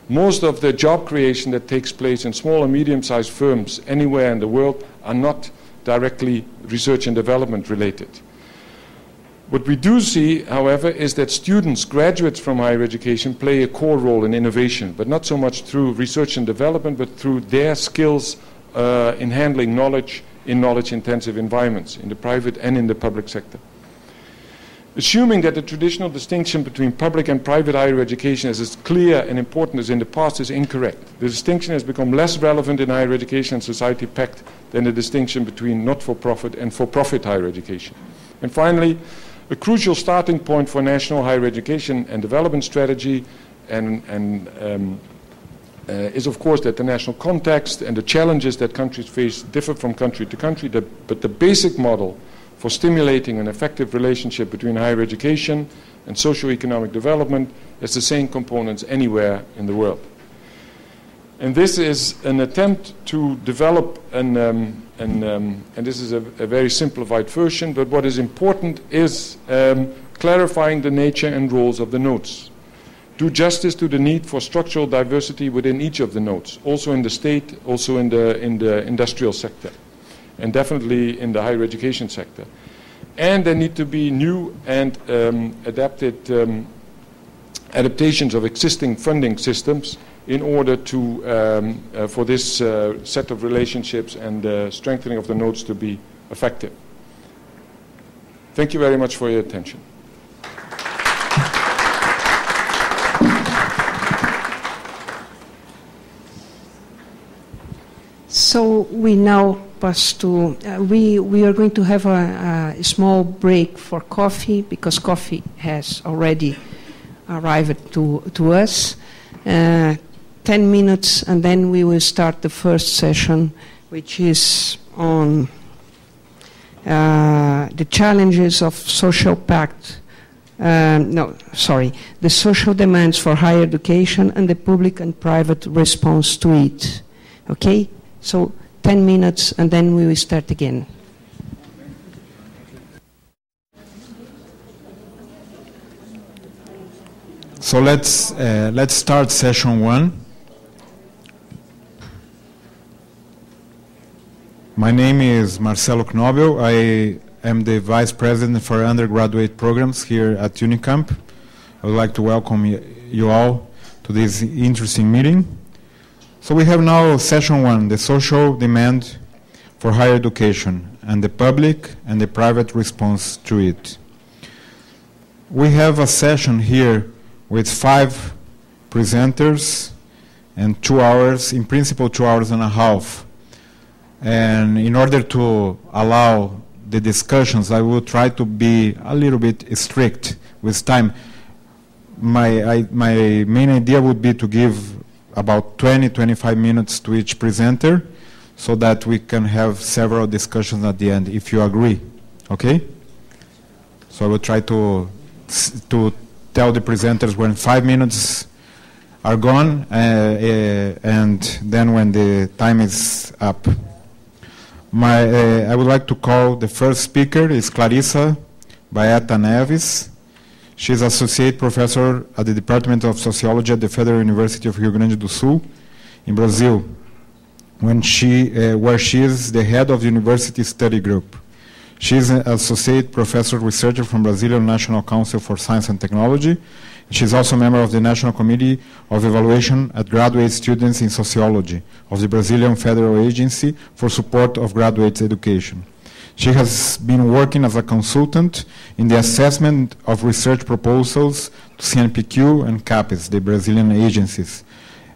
Most of the job creation that takes place in small and medium-sized firms anywhere in the world are not directly research and development related. What we do see, however, is that students, graduates from higher education, play a core role in innovation, but not so much through research and development, but through their skills in handling knowledge in knowledge-intensive environments, in the private and in the public sector. Assuming that the traditional distinction between public and private higher education is as clear and important as in the past is incorrect. The distinction has become less relevant in higher education and society pact than the distinction between not-for-profit and for-profit higher education. And finally, a crucial starting point for national higher education and development strategy is, of course, that the national context and the challenges that countries face differ from country to country, but the basic model for stimulating an effective relationship between higher education and socio-economic development has the same components anywhere in the world. And this is an attempt to develop and this is a very simplified version, but what is important is clarifying the nature and roles of the nodes. Do justice to the need for structural diversity within each of the nodes, also in the state, also in the industrial sector, and definitely in the higher education sector. And there need to be new and adaptations of existing funding systems in order to for this set of relationships and strengthening of the nodes to be effective. Thank you very much for your attention. So we now pass to, we are going to have a small break for coffee, because coffee has already arrived to us. 10 minutes, and then we will start the first session, which is on the challenges of social pact. The social demands for higher education and the public and private response to it. Okay? So 10 minutes, and then we will start again. So let's start session 1. My name is Marcelo Knobel. I am the Vice President for undergraduate programs here at Unicamp. I would like to welcome you all to this interesting meeting. So we have now session 1, the social demand for higher education and the public and the private response to it. We have a session here with 5 presenters and 2 hours, in principle 2 hours and a half. And in order to allow the discussions, I will try to be a little bit strict with time. My main idea would be to give about 20-25 minutes to each presenter so that we can have several discussions at the end, if you agree. Okay? So I will try to tell the presenters when 5 minutes are gone, and then when the time is up. I would like to call the first speaker is Clarissa Baeta Neves. She is Associate Professor at the Department of Sociology at the Federal University of Rio Grande do Sul in Brazil, where she is the head of the University Study Group. She is an Associate Professor Researcher from Brazilian National Council for Science and Technology. She is also a member of the National Committee of Evaluation at Graduate Students in Sociology of the Brazilian Federal Agency for Support of Graduate Education. She has been working as a consultant in the assessment of research proposals to CNPq and CAPES, the Brazilian agencies.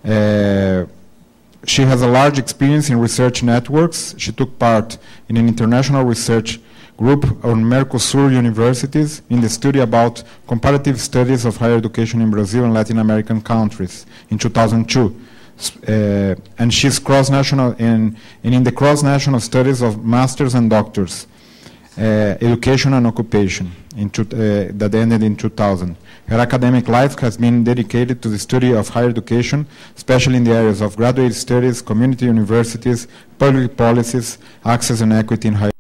She has a large experience in research networks. She took part in an international research group on Mercosur universities in the study about comparative studies of higher education in Brazil and Latin American countries in 2002. And she's cross-national, and in the cross-national studies of masters and doctors, education and occupation, that ended in 2000. Her academic life has been dedicated to the study of higher education, especially in the areas of graduate studies, community universities, public policies, access and equity in higher.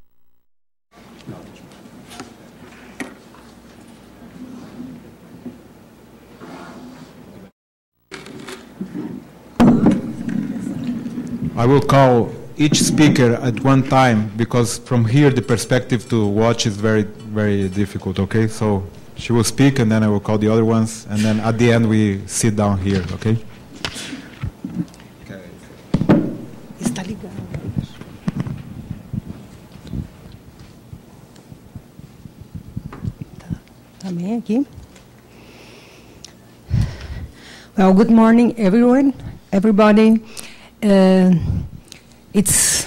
I will call each speaker at one time, because from here the perspective to watch is very, very difficult, okay? So she will speak, and then I will call the other ones, and then at the end we sit down here, okay? Está ligado. Também aqui. Well, good morning, everybody. It's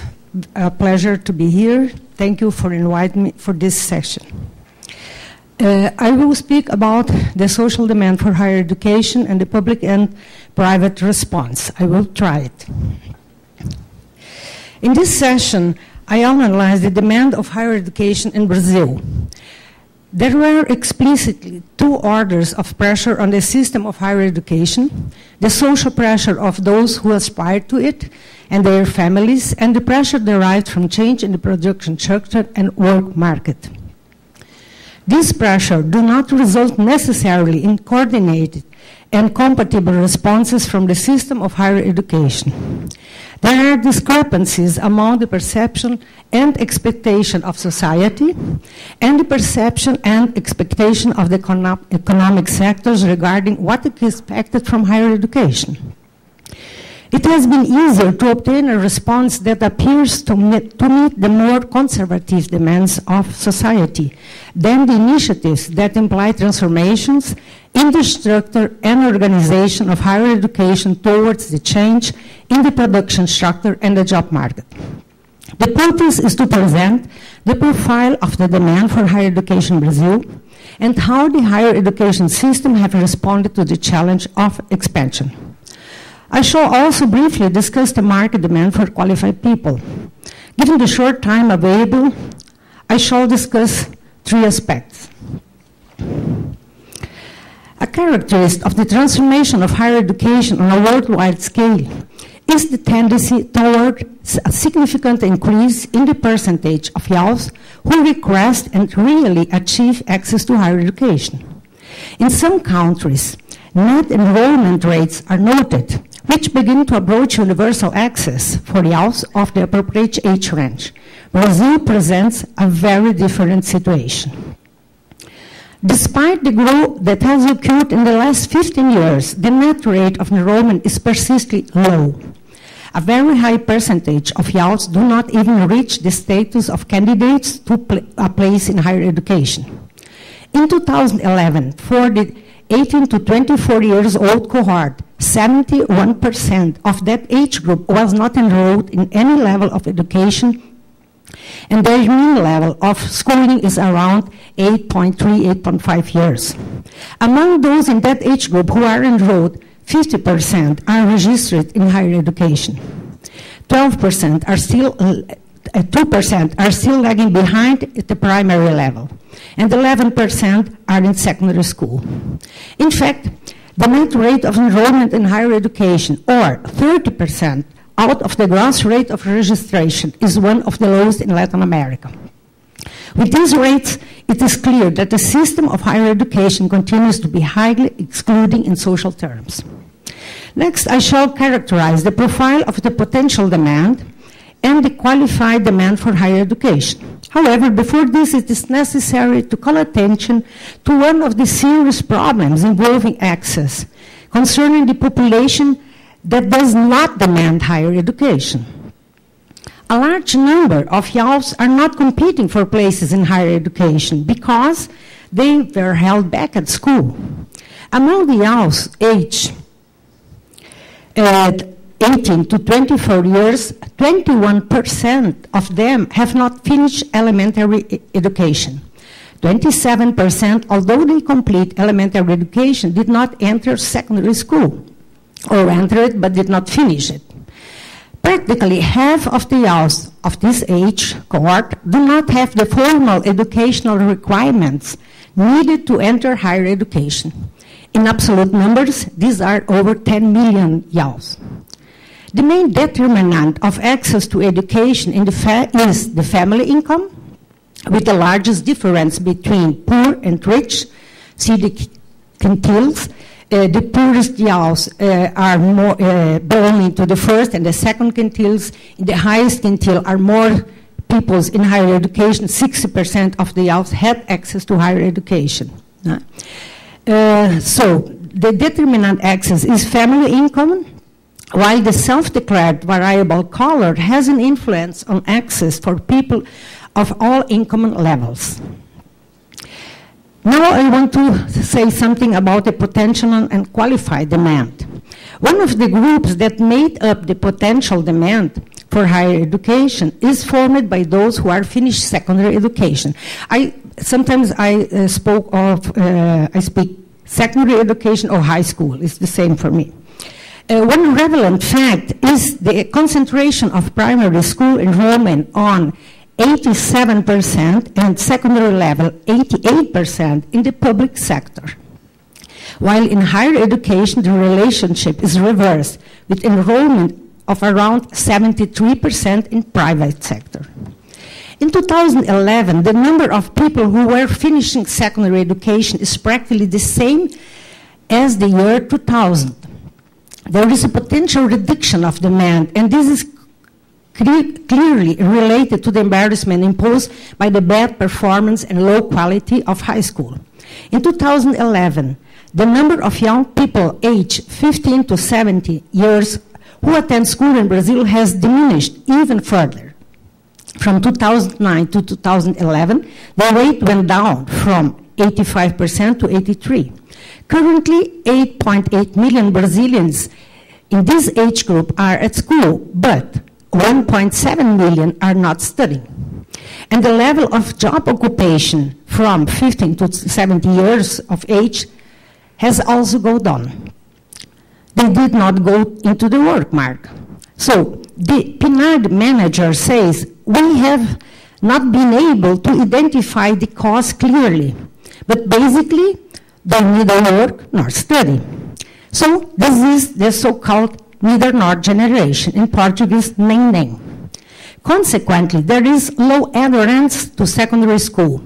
a pleasure to be here. Thank you for inviting me for this session. I will speak about the social demand for higher education and the public and private response. I will try it. In this session, I analyze the demand of higher education in Brazil. There were explicitly two orders of pressure on the system of higher education: the social pressure of those who aspire to it and their families, and the pressure derived from change in the production structure and work market. This pressure do not result necessarily in coordinated and compatible responses from the system of higher education. There are discrepancies among the perception and expectation of society and the perception and expectation of the economic sectors regarding what is expected from higher education. It has been easier to obtain a response that appears to meet the more conservative demands of society than the initiatives that imply transformations in the structure and organization of higher education towards the change in the production structure and the job market. The purpose is to present the profile of the demand for higher education in Brazil and how the higher education system have responded to the challenge of expansion. I shall also briefly discuss the market demand for qualified people. Given the short time available, I shall discuss three aspects. A characteristic of the transformation of higher education on a worldwide scale is the tendency toward a significant increase in the percentage of youths who request and really achieve access to higher education. In some countries, net enrollment rates are noted, which begin to approach universal access for youths of the appropriate age range. Brazil presents a very different situation. Despite the growth that has occurred in the last 15 years, the net rate of enrollment is persistently low. A very high percentage of youths do not even reach the status of candidates to a place in higher education. In 2011, for the 18 to 24 years old cohort, 71% of that age group was not enrolled in any level of education, and their mean level of schooling is around 8.3, 8.5 years. Among those in that age group who are enrolled, 50% are registered in higher education. 12% are still, 2% are still lagging behind at the primary level, and 11% are in secondary school. In fact, the net rate of enrollment in higher education, or 30% out of the gross rate of registration, is one of the lowest in Latin America. With these rates, it is clear that the system of higher education continues to be highly excluding in social terms. Next, I shall characterize the profile of the potential demand and the qualified demand for higher education. However, before this, it is necessary to call attention to one of the serious problems involving access concerning the population that does not demand higher education. A large number of youths are not competing for places in higher education because they were held back at school. Among the youths aged 18 to 24 years, 21% of them have not finished elementary education. 27%, although they complete elementary education, did not enter secondary school, or entered but did not finish it. Practically half of the youth of this age cohort do not have the formal educational requirements needed to enter higher education. In absolute numbers, these are over 10 million youth. The main determinant of access to education is the family income, with the largest difference between poor and rich. See the quintiles. The poorest youth are more belonging to the first and the second quintiles. In the highest quintile are more people in higher education. 60% of the youth had access to higher education. So the determinant access is family income, while the self-declared variable color has an influence on access for people of all income levels. Now I want to say something about the potential and qualified demand. One of the groups that made up the potential demand for higher education is formed by those who are finished secondary education. Sometimes I speak secondary education or high school. It's the same for me. One relevant fact is the concentration of primary school enrollment on 87% and secondary level 88% in the public sector. While in higher education, the relationship is reversed, with enrollment of around 73% in private sector. In 2011, the number of people who were finishing secondary education is practically the same as the year 2000. There is a potential reduction of demand, and this is clearly related to the embarrassment imposed by the bad performance and low quality of high school. In 2011, the number of young people aged 15 to 70 years who attend school in Brazil has diminished even further. From 2009 to 2011, the rate went down from 85% to 83%. Currently, 8.8 million Brazilians in this age group are at school, but 1.7 million are not studying. And the level of job occupation from 15 to 70 years of age has also gone down. They did not go into the work market. So the PNAD manager says, we have not been able to identify the cause clearly, but basically they neither work nor study. So this is the so-called neither nor generation, in Portuguese, nem nem. Consequently, there is low adherence to secondary school.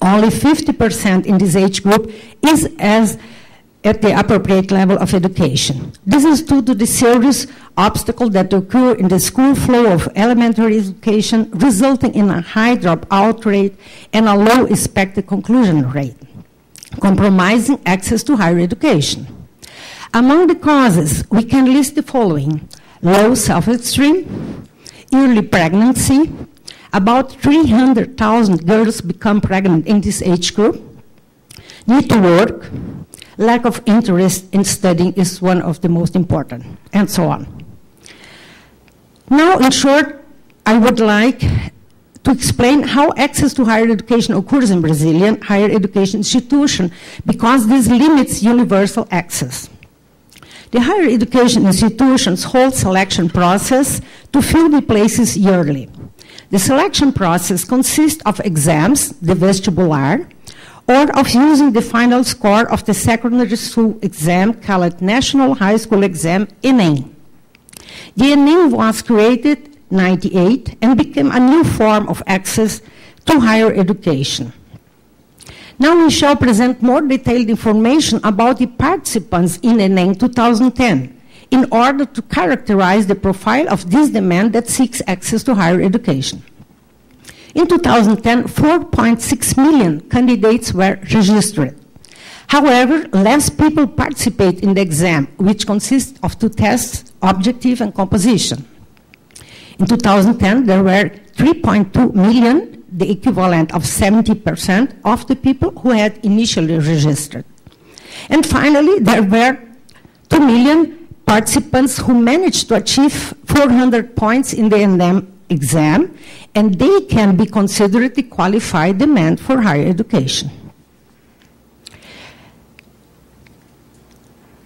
Only 50% in this age group is at the appropriate level of education. This is due to the serious obstacles that occur in the school flow of elementary education, resulting in a high dropout rate and a low expected conclusion rate, compromising access to higher education. Among the causes, we can list the following: low self-esteem, early pregnancy. About 300,000 girls become pregnant in this age group. Need to work. Lack of interest in studying is one of the most important, and so on. Now, in short, I would like to explain how access to higher education occurs in Brazilian higher education institutions, because this limits universal access. The higher education institutions hold selection process to fill the places yearly. The selection process consists of exams, the vestibular, or of using the final score of the secondary school exam called National High School Exam, ENEM. The ENEM was created in 1998 and became a new form of access to higher education. Now we shall present more detailed information about the participants in ENEM 2010 in order to characterize the profile of this demand that seeks access to higher education. In 2010, 4.6 million candidates were registered. However, less people participate in the exam, which consists of two tests, objective and composition. In 2010, there were 3.2 million, the equivalent of 70% of the people who had initially registered. And finally, there were 2 million participants who managed to achieve 400 points in the NM exam, and they can be considered the qualified demand for higher education.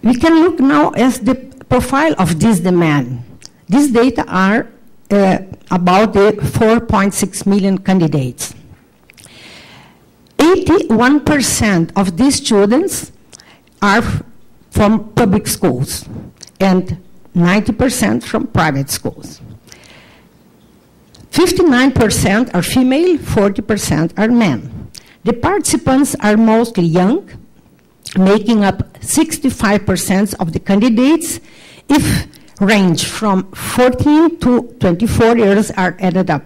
We can look now at the profile of this demand. These data are about the 4.6 million candidates. 81% of these students are from public schools and 90% from private schools. 59% are female, 40% are men. The participants are mostly young, making up 65% of the candidates, if range from 14 to 24 years are added up.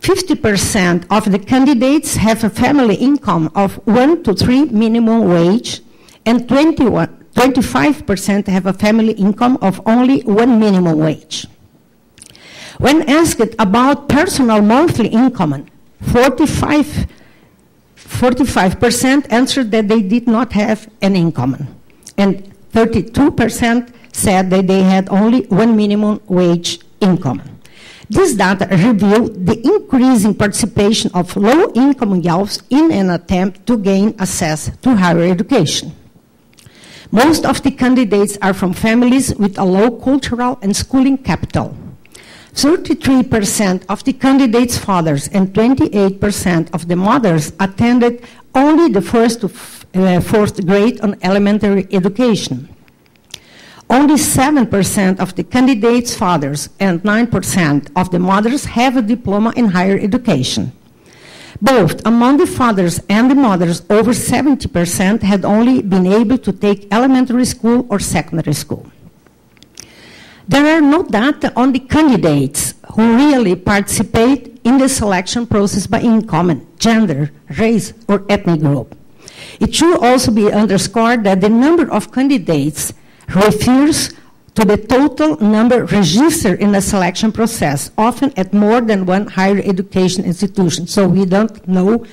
50% of the candidates have a family income of 1 to 3 minimum wage, and 25% have a family income of only 1 minimum wage. When asked about personal monthly income, 45% answered that they did not have an income, and 32% said that they had only 1 minimum wage income. This data reveal the increasing participation of low-income youths in an attempt to gain access to higher education. Most of the candidates are from families with a low cultural and schooling capital. 33% of the candidates' fathers and 28% of the mothers attended only the first to fourth grade on elementary education. Only 7% of the candidates' fathers and 9% of the mothers have a diploma in higher education. Both among the fathers and the mothers, over 70% had only been able to take elementary school or secondary school. There are no data on the candidates who really participate in the selection process by income, gender, race, or ethnic group. It should also be underscored that the number of candidates refers to the total number registered in the selection process, often at more than one higher education institution. So we don't know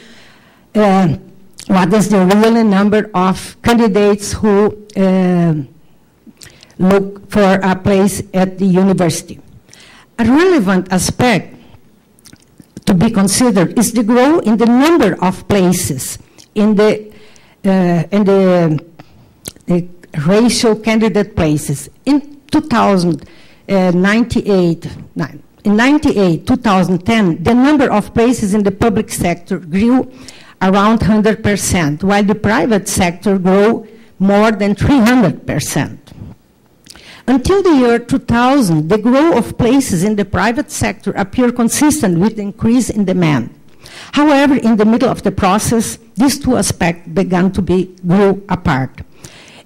what is the real number of candidates who look for a place at the university. A relevant aspect to be considered is the growth in the number of places in the ratio candidate places. In 2010, the number of places in the public sector grew around 100%, while the private sector grew more than 300%. Until the year 2000, the growth of places in the private sector appeared consistent with the increase in demand. However, in the middle of the process, these two aspects began to grow apart.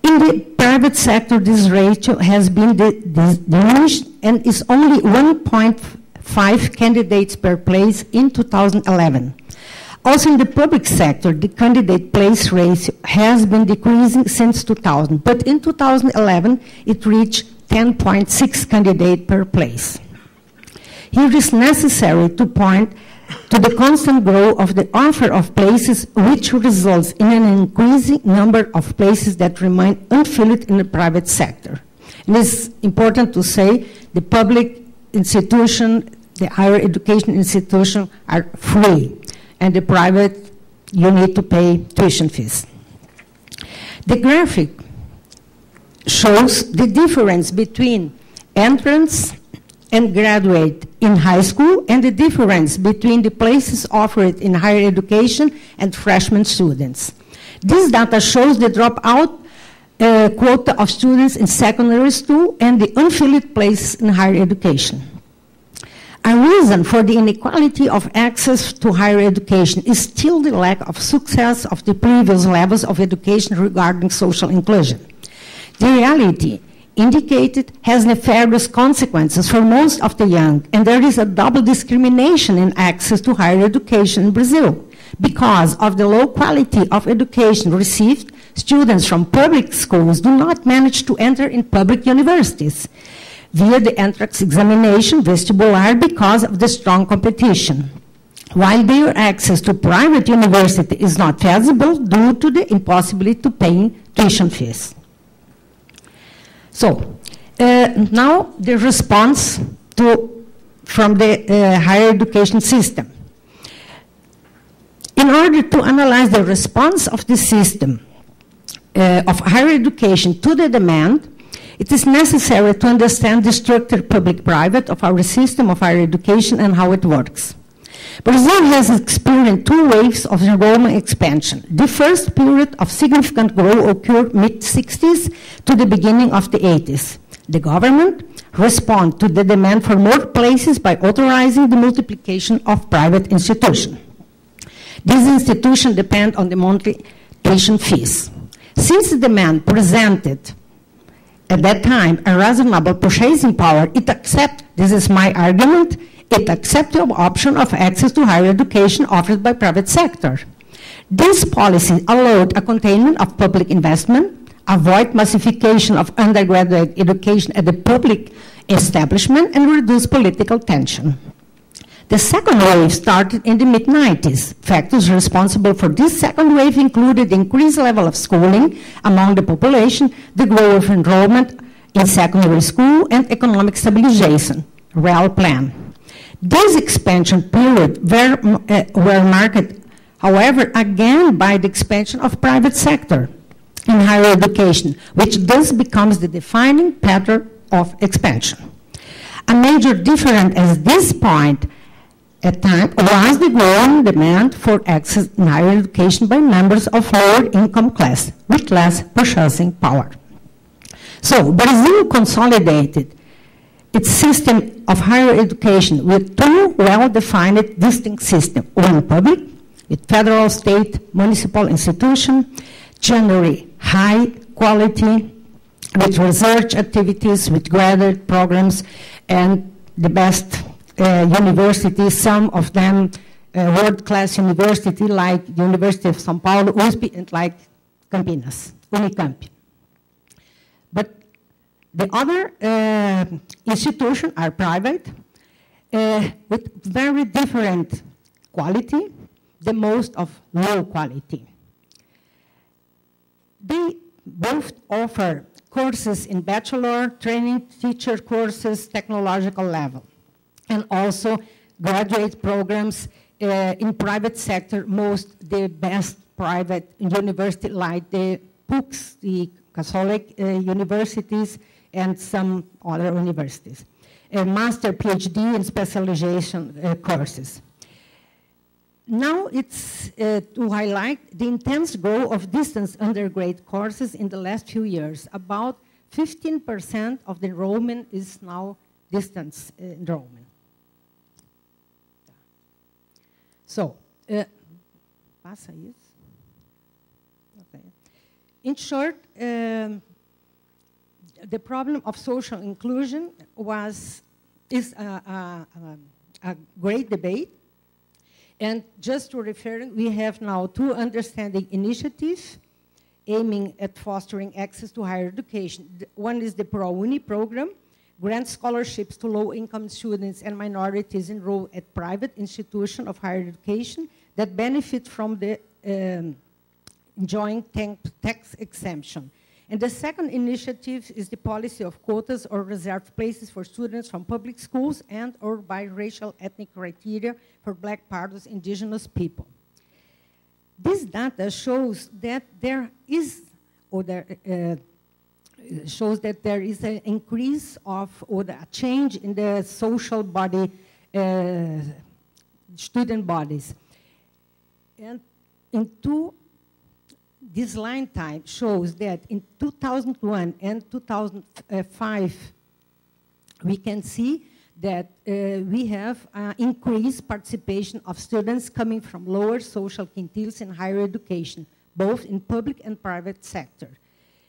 In the private sector, this ratio has been diminished and is only 1.5 candidates per place in 2011. Also in the public sector, the candidate place ratio has been decreasing since 2000, but in 2011, it reached 10.6 candidates per place. Here it is necessary to point to the constant growth of the offer of places, which results in an increasing number of places that remain unfilled in the private sector. And it's important to say the public institution, the higher education institution are free, and the private, you need to pay tuition fees. The graphic shows the difference between entrance and graduate in high school, and the difference between the places offered in higher education and freshman students. This data shows the dropout quota of students in secondary school and the unfilled places in higher education. A reason for the inequality of access to higher education is still the lack of success of the previous levels of education regarding social inclusion. The reality indicated has nefarious consequences for most of the young, and there is a double discrimination in access to higher education in Brazil. Because of the low quality of education received, students from public schools do not manage to enter in public universities via the entrance examination vestibular because of the strong competition, while their access to private university is not feasible due to the impossibility to pay tuition fees. So, now the response from the higher education system. In order to analyze the response of the system of higher education to the demand, it is necessary to understand the structure public-private of our system of higher education and how it works. Brazil has experienced two waves of enrollment expansion. The first period of significant growth occurred mid-60s to the beginning of the 80s. The government responded to the demand for more places by authorizing the multiplication of private institutions. These institutions depend on the monthly tuition fees. Since the demand presented at that time a reasonable purchasing power, it accepts, this is my argument, it accepts the option of access to higher education offered by private sector. This policy allowed a containment of public investment, avoid massification of undergraduate education at the public establishment, and reduce political tension. The second wave started in the mid-90s. Factors responsible for this second wave included the increased level of schooling among the population, the growth of enrollment in secondary school, and economic stabilization, real plan. This expansion period were marked, however, again by the expansion of private sector in higher education, which thus becomes the defining pattern of expansion. A major difference at this point at time was the growing demand for access in higher education by members of lower income class with less purchasing power. So Brazil consolidated its system of higher education with two well-defined distinct systems, one public, with federal, state, municipal institution, generally high quality, with research activities, with graduate programs, and the best universities, some of them world-class university like the University of São Paulo, USP, and like Campinas, Unicamp. But the other institutions are private with very different quality, the most of low quality. They both offer courses in bachelor, training, teacher courses, technological level, and also graduate programs in private sector, most the best private university like the PUCs, the Catholic universities, and some other universities. Master, PhD, and specialization courses. Now it's to highlight the intense growth of distance undergrad courses in the last few years. About 15% of the enrollment is now distance enrollment. So, passa isso. Okay. In short, the problem of social inclusion is a great debate. And just to refer, we have now two understanding initiatives aiming at fostering access to higher education. One is the ProUni program, grants scholarships to low-income students and minorities enrolled at private institutions of higher education that benefit from the enjoying tax exemption. And the second initiative is the policy of quotas or reserved places for students from public schools and or by racial ethnic criteria for Black, Pardos, indigenous people. This data shows that there is, shows that there is an increase of, or a change in the social body, student bodies. And this line type shows that in 2001 and 2005, we can see that we have increased participation of students coming from lower social quintiles in higher education, both in public and private sector.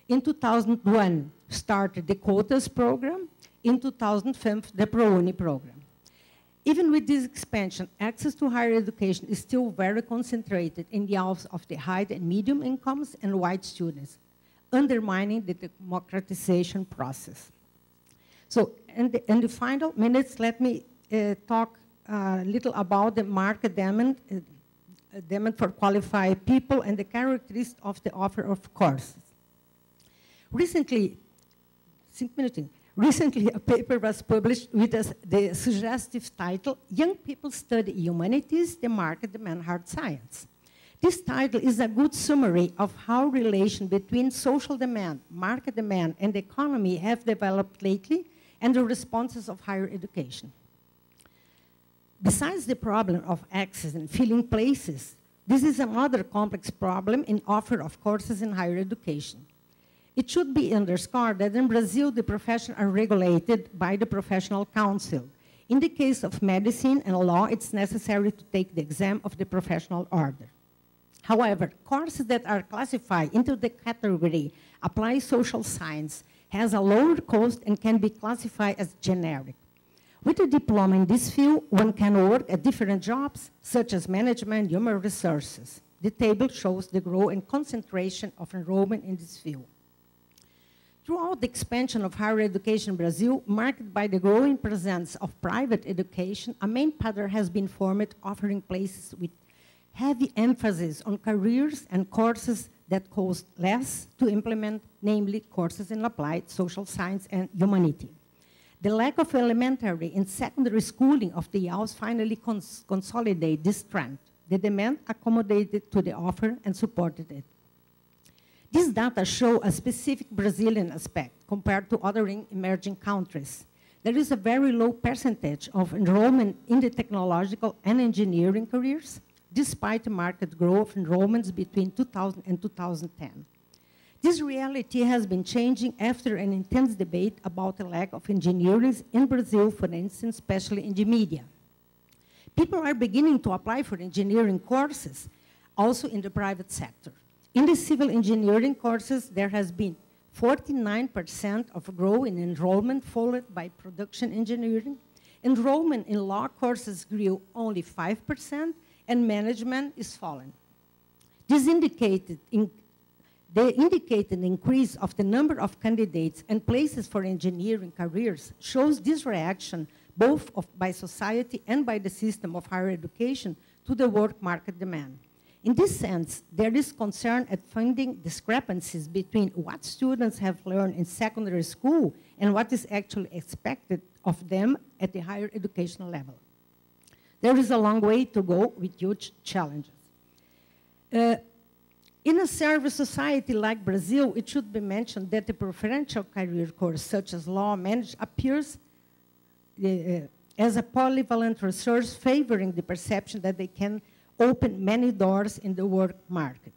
In 2001, started the quotas program. In 2005, the ProUni program. Even with this expansion, access to higher education is still very concentrated in the hands of the high and medium incomes and white students, undermining the democratization process. So in the final minutes, let me talk a little about the market demand for qualified people and the characteristics of the offer of courses. Recently, Recently, a paper was published with the suggestive title, Young People Study Humanities, the Market Demand Hard Science. This title is a good summary of how relation between social demand, market demand, and the economy have developed lately and the responses of higher education. Besides the problem of access and filling places, this is another complex problem in offer of courses in higher education. It should be underscored that in Brazil, the professions are regulated by the Professional Council. In the case of medicine and law, it's necessary to take the exam of the professional order. However, courses that are classified into the category Applied Social Science has a lower cost and can be classified as generic. With a diploma in this field, one can work at different jobs, such as management, human resources. The table shows the growth and concentration of enrollment in this field. Throughout the expansion of higher education in Brazil, marked by the growing presence of private education, a main pattern has been formed offering places with heavy emphasis on careers and courses that cost less to implement, namely courses in applied social science and humanity. The lack of elementary and secondary schooling of the youth finally consolidate this trend. The demand accommodated to the offer and supported it. These data show a specific Brazilian aspect compared to other emerging countries. There is a very low percentage of enrollment in the technological and engineering careers, despite the market growth of enrollments between 2000 and 2010. This reality has been changing after an intense debate about the lack of engineering in Brazil, for instance, especially in the media. People are beginning to apply for engineering courses, also in the private sector. In the civil engineering courses, there has been 49% of growth in enrollment, followed by production engineering. Enrollment in law courses grew only 5%, and management is fallen. This indicated increase of the number of candidates and places for engineering careers shows this reaction both by society and by the system of higher education to the work market demand. In this sense, there is concern at finding discrepancies between what students have learned in secondary school and what is actually expected of them at the higher educational level. There is a long way to go with huge challenges. In a service society like Brazil, it should be mentioned that the preferential career course, such as law management, appears as a polyvalent resource favoring the perception that they can open many doors in the work market.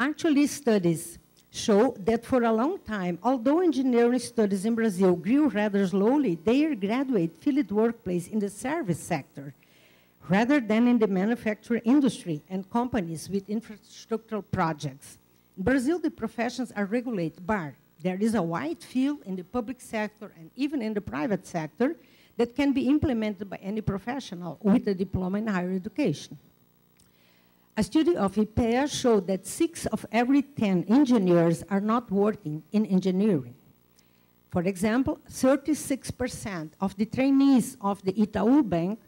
Actually, studies show that for a long time, although engineering studies in Brazil grew rather slowly, their graduate filled workplace in the service sector rather than in the manufacturing industry and companies with infrastructural projects. In Brazil, the professions are regulated, but there is a wide field in the public sector and even in the private sector that can be implemented by any professional with a diploma in higher education. A study of IPEA showed that 6 of every 10 engineers are not working in engineering. For example, 36% of the trainees of the Itaú Bank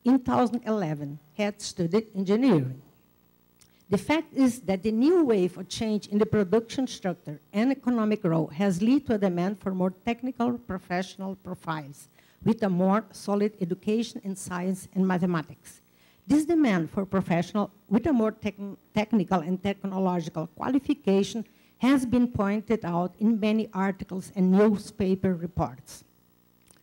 in 2011 had studied engineering. The fact is that the new wave of change in the production structure and economic growth has led to a demand for more technical professional profiles with a more solid education in science and mathematics. This demand for professionals with a more technical and technological qualification has been pointed out in many articles and newspaper reports.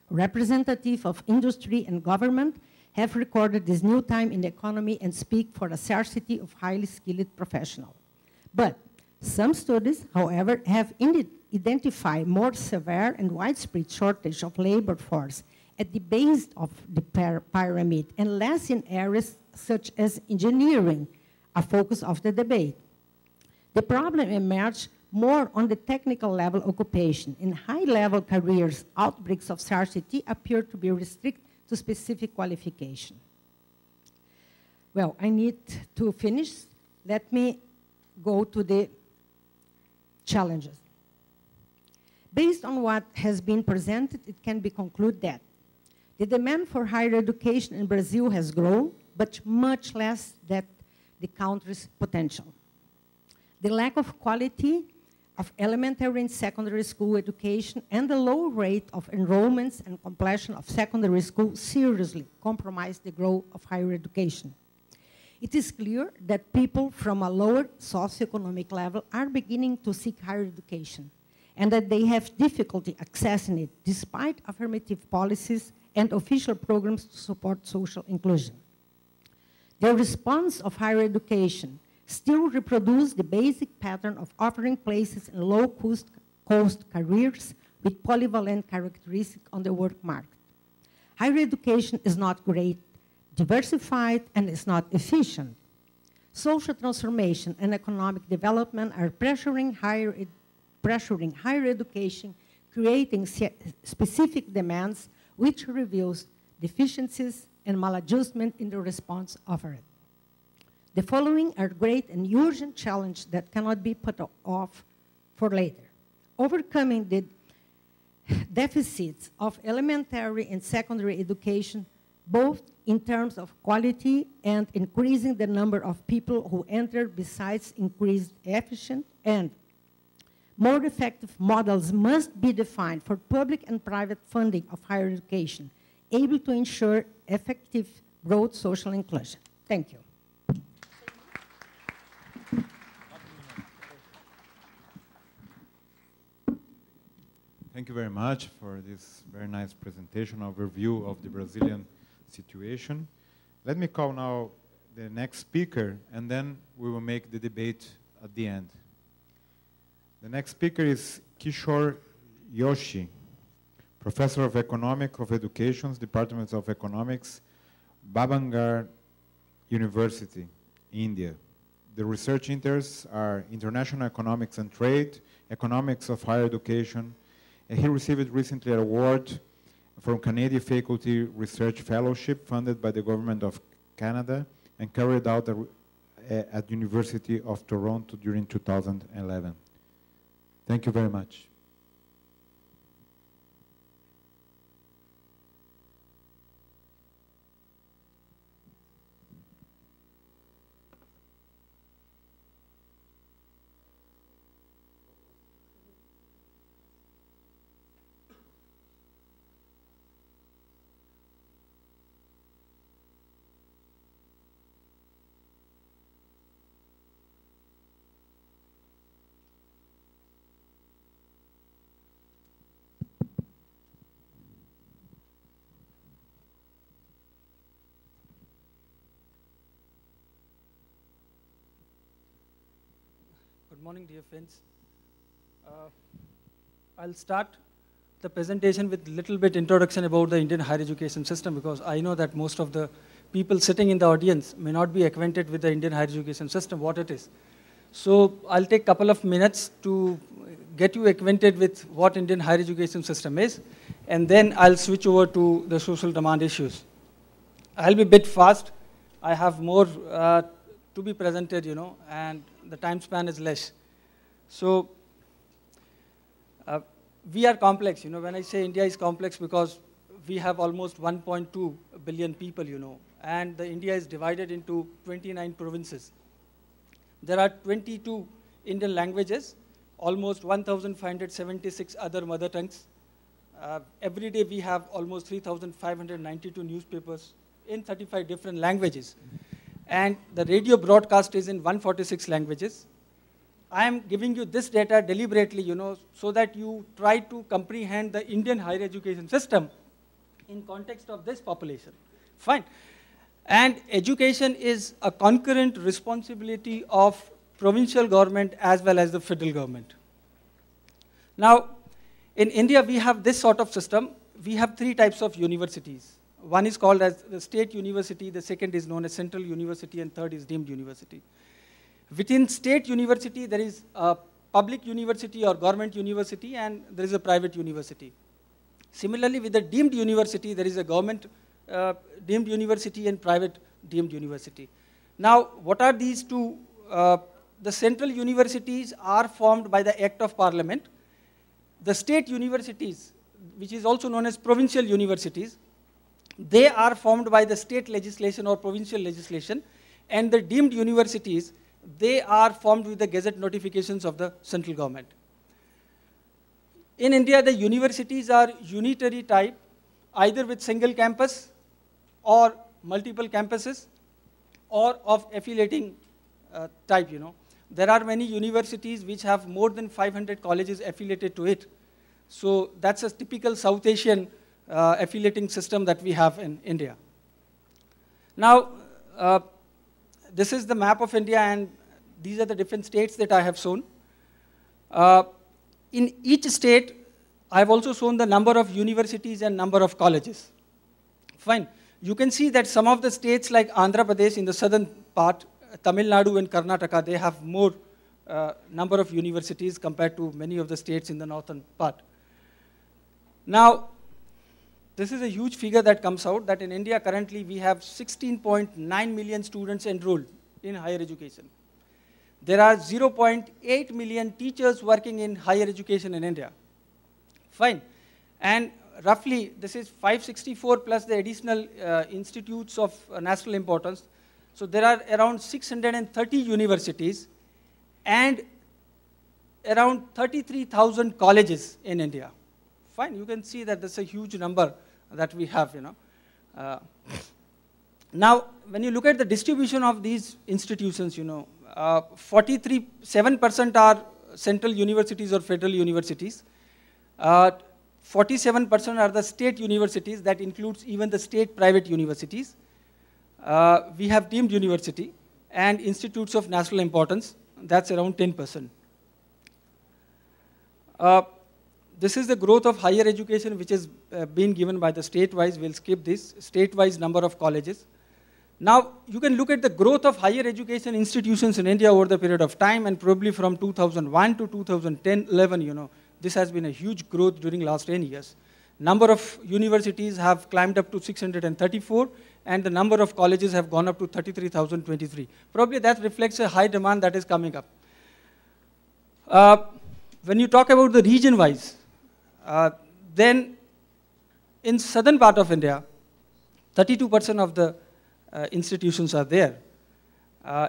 Representatives of industry and government have recorded this new time in the economy and speak for a scarcity of highly skilled professionals. But some studies, however, have identified more severe and widespread shortage of labor force at the base of the pyramid and less in areas such as engineering, a focus of the debate. The problem emerged more on the technical level occupation. In high-level careers, outbreaks of scarcity appear to be restricted to specific qualification. Well, I need to finish. Let me go to the challenges. Based on what has been presented, it can be concluded that the demand for higher education in Brazil has grown, but much less than the country's potential. The lack of quality of elementary and secondary school education and the low rate of enrollments and completion of secondary school seriously compromise the growth of higher education. It is clear that people from a lower socioeconomic level are beginning to seek higher education and that they have difficulty accessing it despite affirmative policies and official programs to support social inclusion. The response of higher education still reproduce the basic pattern of offering places in low-cost careers with polyvalent characteristics on the work market. Higher education is not great, diversified, and is not efficient. Social transformation and economic development are pressuring higher education, creating specific demands which reveals deficiencies and maladjustment in the response offered. The following are great and urgent challenges that cannot be put off for later. Overcoming the deficits of elementary and secondary education, both in terms of quality and increasing the number of people who enter, besides increased efficient and more effective models must be defined for public and private funding of higher education, able to ensure effective broad social inclusion. Thank you. Thank you very much for this very nice presentation, overview of the Brazilian situation. Let me call now the next speaker, and then we will make the debate at the end. The next speaker is Kishore Yoshi, Professor of Economics of Education, Department of Economics, Babangar University, India. The research interests are international economics and trade, economics of higher education, and he received recently an award from Canadian Faculty Research Fellowship funded by the Government of Canada and carried out at University of Toronto during 2011. Thank you very much. Good morning, dear friends. I'll start the presentation with a little bit introduction about the Indian higher education system, because I know that most of the people sitting in the audience may not be acquainted with the Indian higher education system, what it is. So I'll take a couple of minutes to get you acquainted with what Indian higher education system is, and then I'll switch over to the social demand issues. I'll be a bit fast. I have more to be presented, and the time span is less. So we are complex, when I say India is complex, because we have almost 1.2 billion people, and the India is divided into 29 provinces. There are 22 Indian languages, almost 1,576 other mother tongues. Every day we have almost 3,592 newspapers in 35 different languages. And the radio broadcast is in 146 languages. I am giving you this data deliberately, so that you try to comprehend the Indian higher education system in context of this population. Fine. And education is a concurrent responsibility of provincial government as well as the federal government. Now, in India, we have this sort of system. We have three types of universities. One is called as the state university, the second is known as central university, and third is deemed university. Within state university, there is a public university or government university, and there is a private university. Similarly, with the deemed university, there is a government deemed university and private deemed university. Now, what are these two? The central universities are formed by the Act of Parliament. The state universities, which is also known as provincial universities, they are formed by the state legislation or provincial legislation, and the deemed universities, they are formed with the gazette notifications of the central government. In India, the universities are unitary type, either with single campus or multiple campuses, or of affiliating type, There are many universities which have more than 500 colleges affiliated to it. So that's a typical South Asian affiliating system that we have in India. Now, this is the map of India, and these are the different states that I have shown. In each state, I have also shown the number of universities and number of colleges. Fine. You can see that some of the states like Andhra Pradesh in the southern part, Tamil Nadu and Karnataka, they have more number of universities compared to many of the states in the northern part. Now, this is a huge figure that comes out that in India currently we have 16.9 million students enrolled in higher education. There are 0.8 million teachers working in higher education in India. Fine. And roughly, this is 564 plus the additional institutes of national importance. So there are around 630 universities and around 33,000 colleges in India. Fine, you can see that that's a huge number that we have, Now, when you look at the distribution of these institutions, 7% are central universities or federal universities. 47% are the state universities, that includes even the state private universities. We have deemed university and institutes of national importance, that's around 10%. This is the growth of higher education which is being given by the state-wise. We'll skip this, state-wise number of colleges. Now, you can look at the growth of higher education institutions in India over the period of time, and probably from 2001 to 2010-11, this has been a huge growth during last 10 years. Number of universities have climbed up to 634, and the number of colleges have gone up to 33,023. Probably that reflects a high demand that is coming up. When you talk about the region-wise, then in southern part of India, 32% of the institutions are there.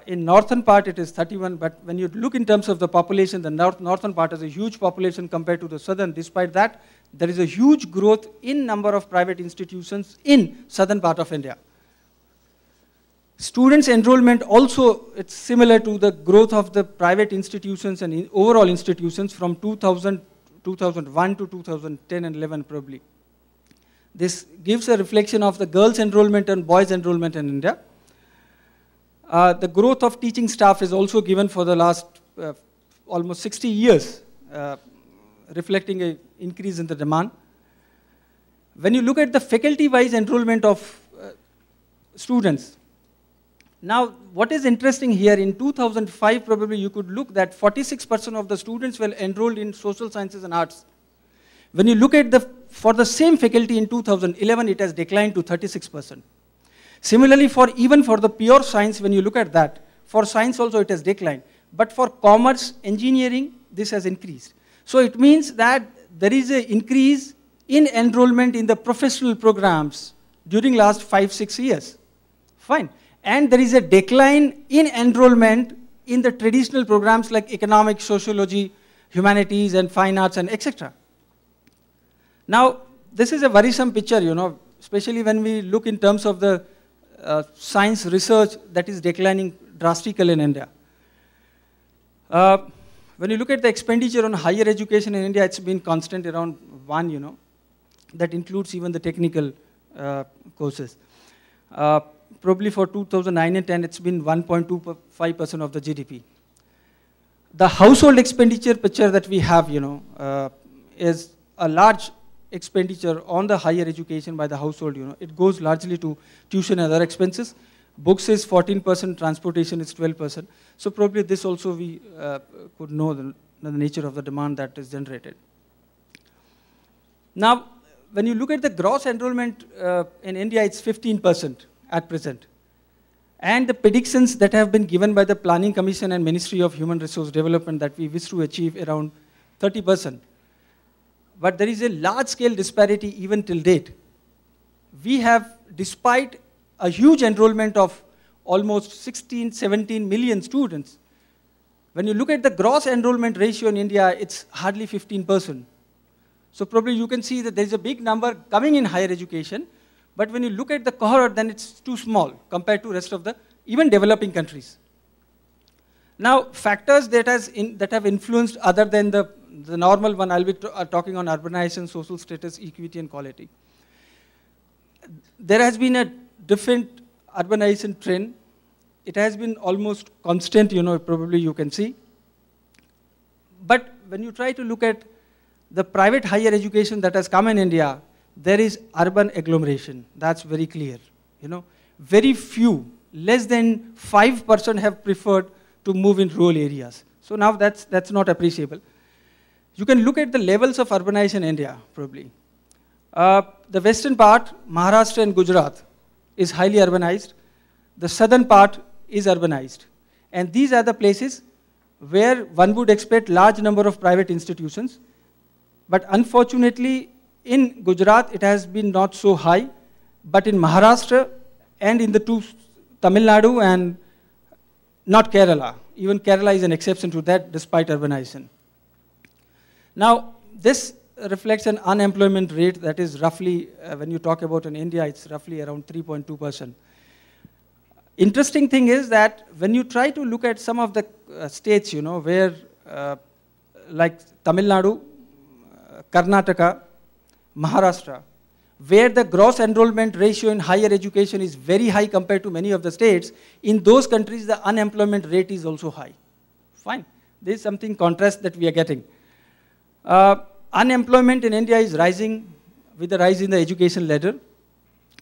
In northern part, it is 31, but when you look in terms of the population, the northern part has a huge population compared to the southern. Despite that, there is a huge growth in number of private institutions in southern part of India. Students' enrollment also, it's similar to the growth of the private institutions and overall institutions from 2001 to 2010 and 11 probably. This gives a reflection of the girls' enrollment and boys' enrollment in India. The growth of teaching staff is also given for the last almost 60 years, reflecting an increase in the demand. When you look at the faculty-wise enrollment of students, now what is interesting here, in 2005 probably you could look that 46% of the students were enrolled in social sciences and arts. When you look at for the same faculty in 2011, it has declined to 36%. Similarly, even for the pure science, when you look at that, for science also it has declined. But for commerce, engineering, this has increased. So it means that there is an increase in enrollment in the professional programs during last 5-6 years. Fine. And there is a decline in enrollment in the traditional programs like economics, sociology, humanities, and fine arts, and etc. Now, this is a worrisome picture, especially when we look in terms of the science research that is declining drastically in India. When you look at the expenditure on higher education in India, it's been constant around 1, that includes even the technical courses. Probably for 2009 and 10, it's been 1.25% of the GDP. The household expenditure picture that we have, is a large expenditure on the higher education by the household. It goes largely to tuition and other expenses. Books is 14%, transportation is 12%. So probably this also we could know the nature of the demand that is generated. Now, when you look at the gross enrollment in India, it's 15% at present. And the predictions that have been given by the Planning Commission and Ministry of Human Resource Development that we wish to achieve around 30%. But there is a large-scale disparity even till date. We have, despite a huge enrollment of almost 17 million students, when you look at the gross enrollment ratio in India, it's hardly 15%. So probably you can see that there is a big number coming in higher education, but when you look at the cohort, then it's too small compared to rest of the even developing countries. Now, factors that have influenced other than the normal one, I'll be talking on urbanization, social status, equity, and quality. There has been a different urbanization trend. It has been almost constant, probably you can see. But when you try to look at the private higher education that has come in India, there is urban agglomeration. That's very clear. Very few, less than 5% have preferred to move in rural areas. So now that's not appreciable. You can look at the levels of urbanization in India, probably. The western part, Maharashtra and Gujarat, is highly urbanized. The southern part is urbanized. And these are the places where one would expect large number of private institutions. But unfortunately, in Gujarat, it has been not so high. But in Maharashtra and in the two, Tamil Nadu and not Kerala. Even Kerala is an exception to that, despite urbanization. Now, this reflects an unemployment rate that is roughly, when you talk about in India, it's roughly around 3.2%. Interesting thing is that when you try to look at some of the states, where like Tamil Nadu, Karnataka, Maharashtra, where the gross enrollment ratio in higher education is very high compared to many of the states, in those countries the unemployment rate is also high. Fine. There is something contrast that we are getting. Unemployment in India is rising with the rise in the education ladder.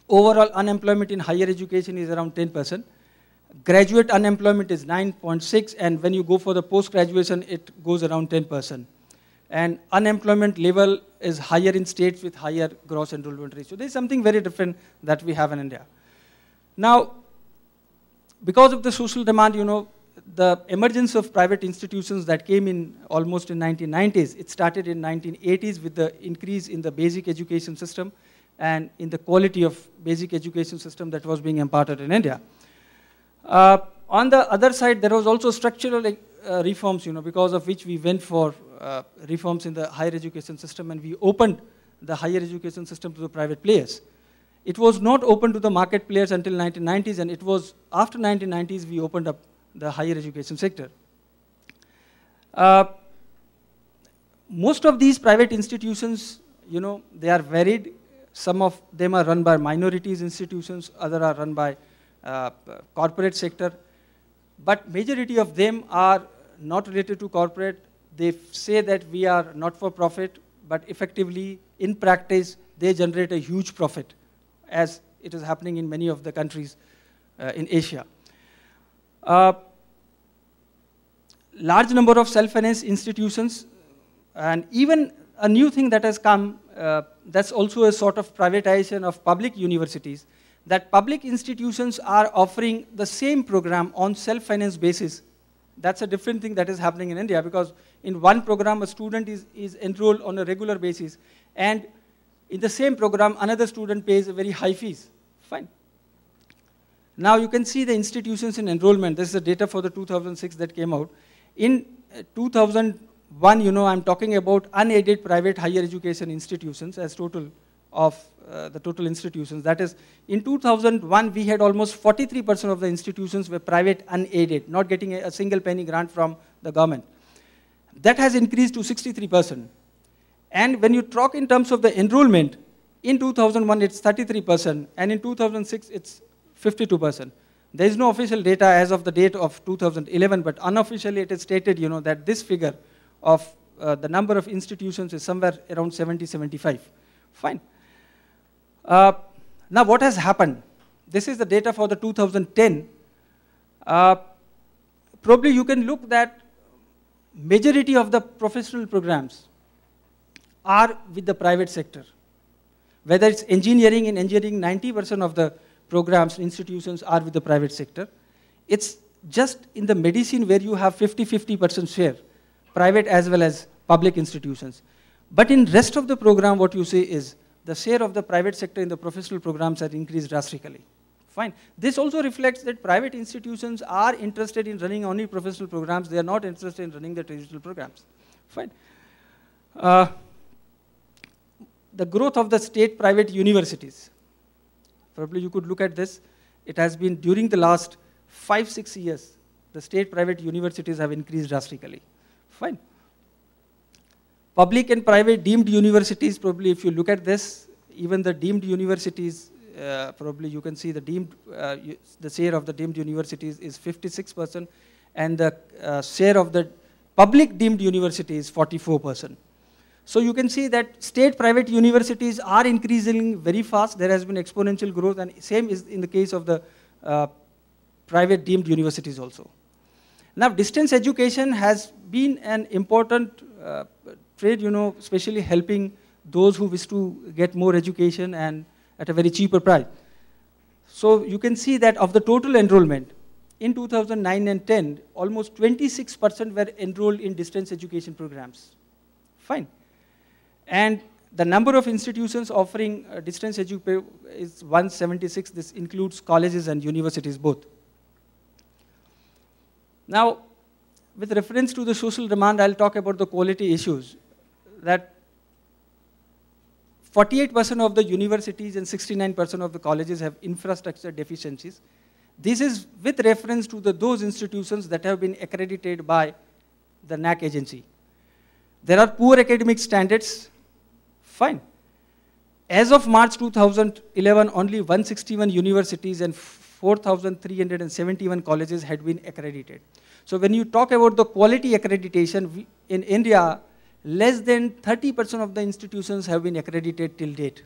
Overall unemployment in higher education is around 10%. Graduate unemployment is 9.6%, and when you go for the post-graduation, it goes around 10%. And unemployment level is higher in states with higher gross enrollment ratio. There is something very different that we have in India. Now, because of the social demand, the emergence of private institutions that came in almost in 1990s, it started in 1980s with the increase in the basic education system and in the quality of basic education system that was being imparted in India. On the other side, there was also structural reforms, because of which we went for reforms in the higher education system, and we opened the higher education system to the private players. It was not open to the market players until 1990s, and it was after 1990s we opened up the higher education sector. Most of these private institutions, they are varied. Some of them are run by minorities institutions, others are run by corporate sector. But majority of them are not related to corporate. They say that we are not for profit, but effectively, in practice, they generate a huge profit, as it is happening in many of the countries in Asia. Large number of self-financed institutions, and even a new thing that has come, that's also a sort of privatization of public universities, that public institutions are offering the same program on self-finance basis. That's a different thing that is happening in India, because in one program, a student is enrolled on a regular basis, and in the same program, another student pays a very high fees. Fine. Now you can see the institutions in enrollment. This is the data for the 2006 that came out. In 2001, I'm talking about unaided private higher education institutions as total of the total institutions. That is, in 2001, we had almost 43% of the institutions were private unaided, not getting a single penny grant from the government. That has increased to 63%. And when you talk in terms of the enrollment, in 2001 it's 33%, and in 2006 it's 52%. There is no official data as of the date of 2011, but unofficially it is stated, that this figure of the number of institutions is somewhere around 70, 75. Fine. Now what has happened? This is the data for the 2010. Probably you can look that majority of the professional programs are with the private sector. Whether it's engineering, in engineering 90% of the programs, institutions are with the private sector. It's just in the medicine where you have 50-50% share, private as well as public institutions. But in rest of the program, what you say is the share of the private sector in the professional programs has increased drastically. Fine. This also reflects that private institutions are interested in running only professional programs. They are not interested in running the traditional programs. Fine. the growth of the state-private universities. Probably you could look at this. It has been during the last 5-6 years, the state-private universities have increased drastically. Fine. Public and private deemed universities, probably if you look at this, even the deemed universities, probably you can see the share of the deemed universities is 56%, and the share of the public deemed universities is 44%. So you can see that state-private universities are increasing very fast. There has been exponential growth, and same is in the case of the private deemed universities also. Now, distance education has been an important trade, especially helping those who wish to get more education and at a very cheaper price. So you can see that of the total enrollment, in 2009 and 10, almost 26% were enrolled in distance education programs. Fine. And the number of institutions offering distance education is 176. This includes colleges and universities both. Now, with reference to the social demand, I'll talk about the quality issues. That 48% of the universities and 69% of the colleges have infrastructure deficiencies. This is with reference to those institutions that have been accredited by the NAC agency. There are poor academic standards. Fine. As of March 2011, only 161 universities and 4,371 colleges had been accredited. So when you talk about the quality accreditation, in India, less than 30% of the institutions have been accredited till date,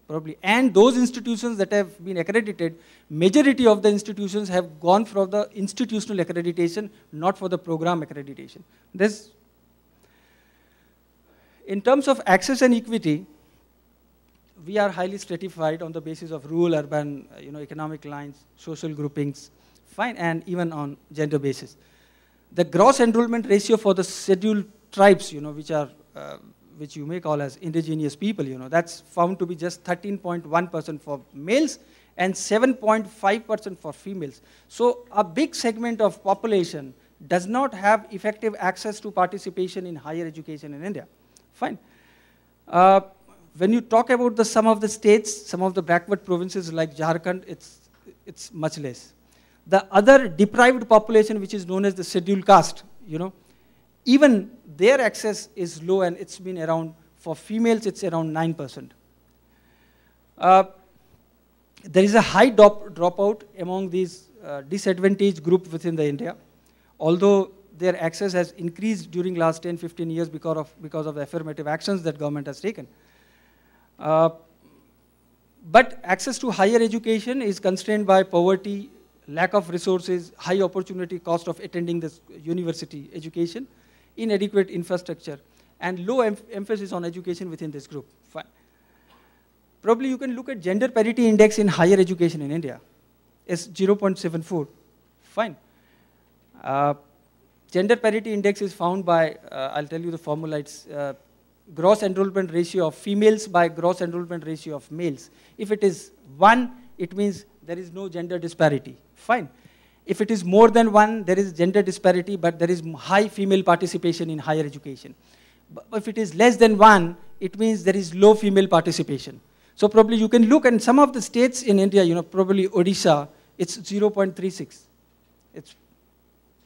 probably. And those institutions that have been accredited, majority of the institutions have gone for the institutional accreditation, not for the program accreditation. In terms of access and equity, we are highly stratified on the basis of rural, urban, economic lines, social groupings, fine, and even on gender basis. The gross enrollment ratio for the scheduled tribes, which you may call as indigenous people, that's found to be just 13.1% for males and 7.5% for females. So a big segment of population does not have effective access to participation in higher education in India. Fine. When you talk about some of the states, some of the backward provinces like Jharkhand, it's much less. The other deprived population, which is known as the scheduled caste, even their access is low, and it's been around, for females, it's around 9%. There is a high dropout among these disadvantaged group within the India, although their access has increased during last 10-15 years because of the affirmative actions that government has taken. But access to higher education is constrained by poverty, lack of resources, high opportunity cost of attending this university education, inadequate infrastructure, and low emphasis on education within this group. Fine. Probably you can look at gender parity index in higher education in India. It's 0.74. Fine. Gender parity index is found by, I'll tell you the formula, it's gross enrollment ratio of females by gross enrollment ratio of males. If it is 1, it means there is no gender disparity. Fine. If it is more than 1, there is gender disparity, but there is high female participation in higher education. But if it is less than 1, it means there is low female participation. So probably you can look at some of the states in India, probably Odisha, it's 0.36. It's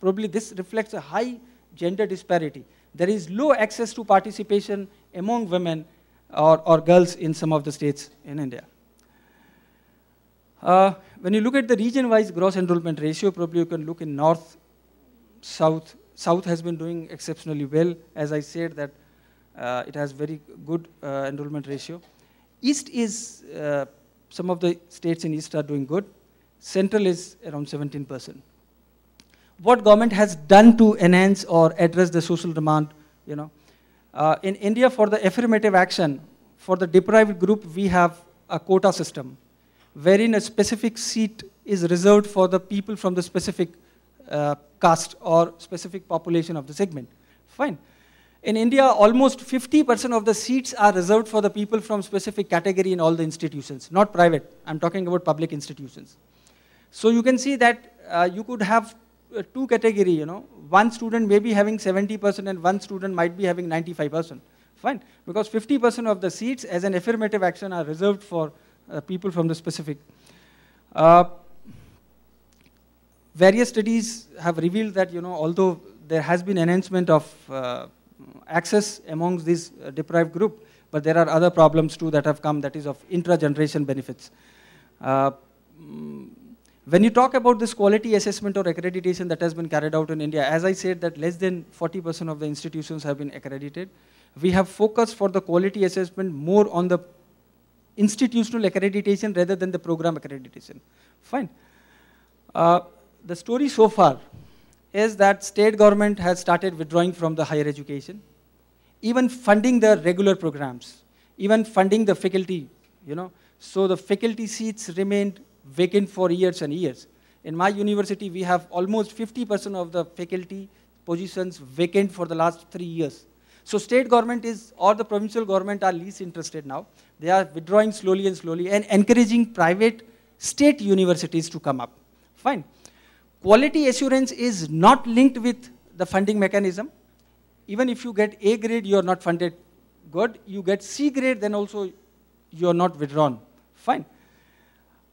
probably this reflects a high gender disparity. There is low access to participation among women or girls in some of the states in India. When you look at the region-wise gross enrollment ratio, probably you can look in north, south. South has been doing exceptionally well. As I said, that it has very good enrollment ratio. East is, some of the states in East are doing good. Central is around 17%. What government has done to enhance or address the social demand, in India, for the affirmative action, for the deprived group, we have a quota system, wherein a specific seat is reserved for the people from the specific caste or specific population of the segment. Fine. In India, almost 50% of the seats are reserved for the people from specific category in all the institutions, not private. I'm talking about public institutions. So you can see that you could have two category, one student may be having 70% and one student might be having 95%. Fine, because 50% of the seats as an affirmative action are reserved for people from the specific. Various studies have revealed that, although there has been enhancement of access amongst this deprived group, but there are other problems too that have come, that is of intra-generation benefits. When you talk about this quality assessment or accreditation that has been carried out in India, as I said that less than 40% of the institutions have been accredited. We have focused for the quality assessment more on the institutional accreditation rather than the program accreditation. Fine. The story so far is that state government has started withdrawing from the higher education, even funding the regular programs, even funding the faculty, So the faculty seats remained vacant for years and years. In my university, we have almost 50% of the faculty positions vacant for the last 3 years. So state government or the provincial government are least interested now. They are withdrawing slowly and slowly and encouraging private state universities to come up. Fine. Quality assurance is not linked with the funding mechanism. Even if you get A grade, you are not funded good. You get C grade, then also you are not withdrawn. Fine.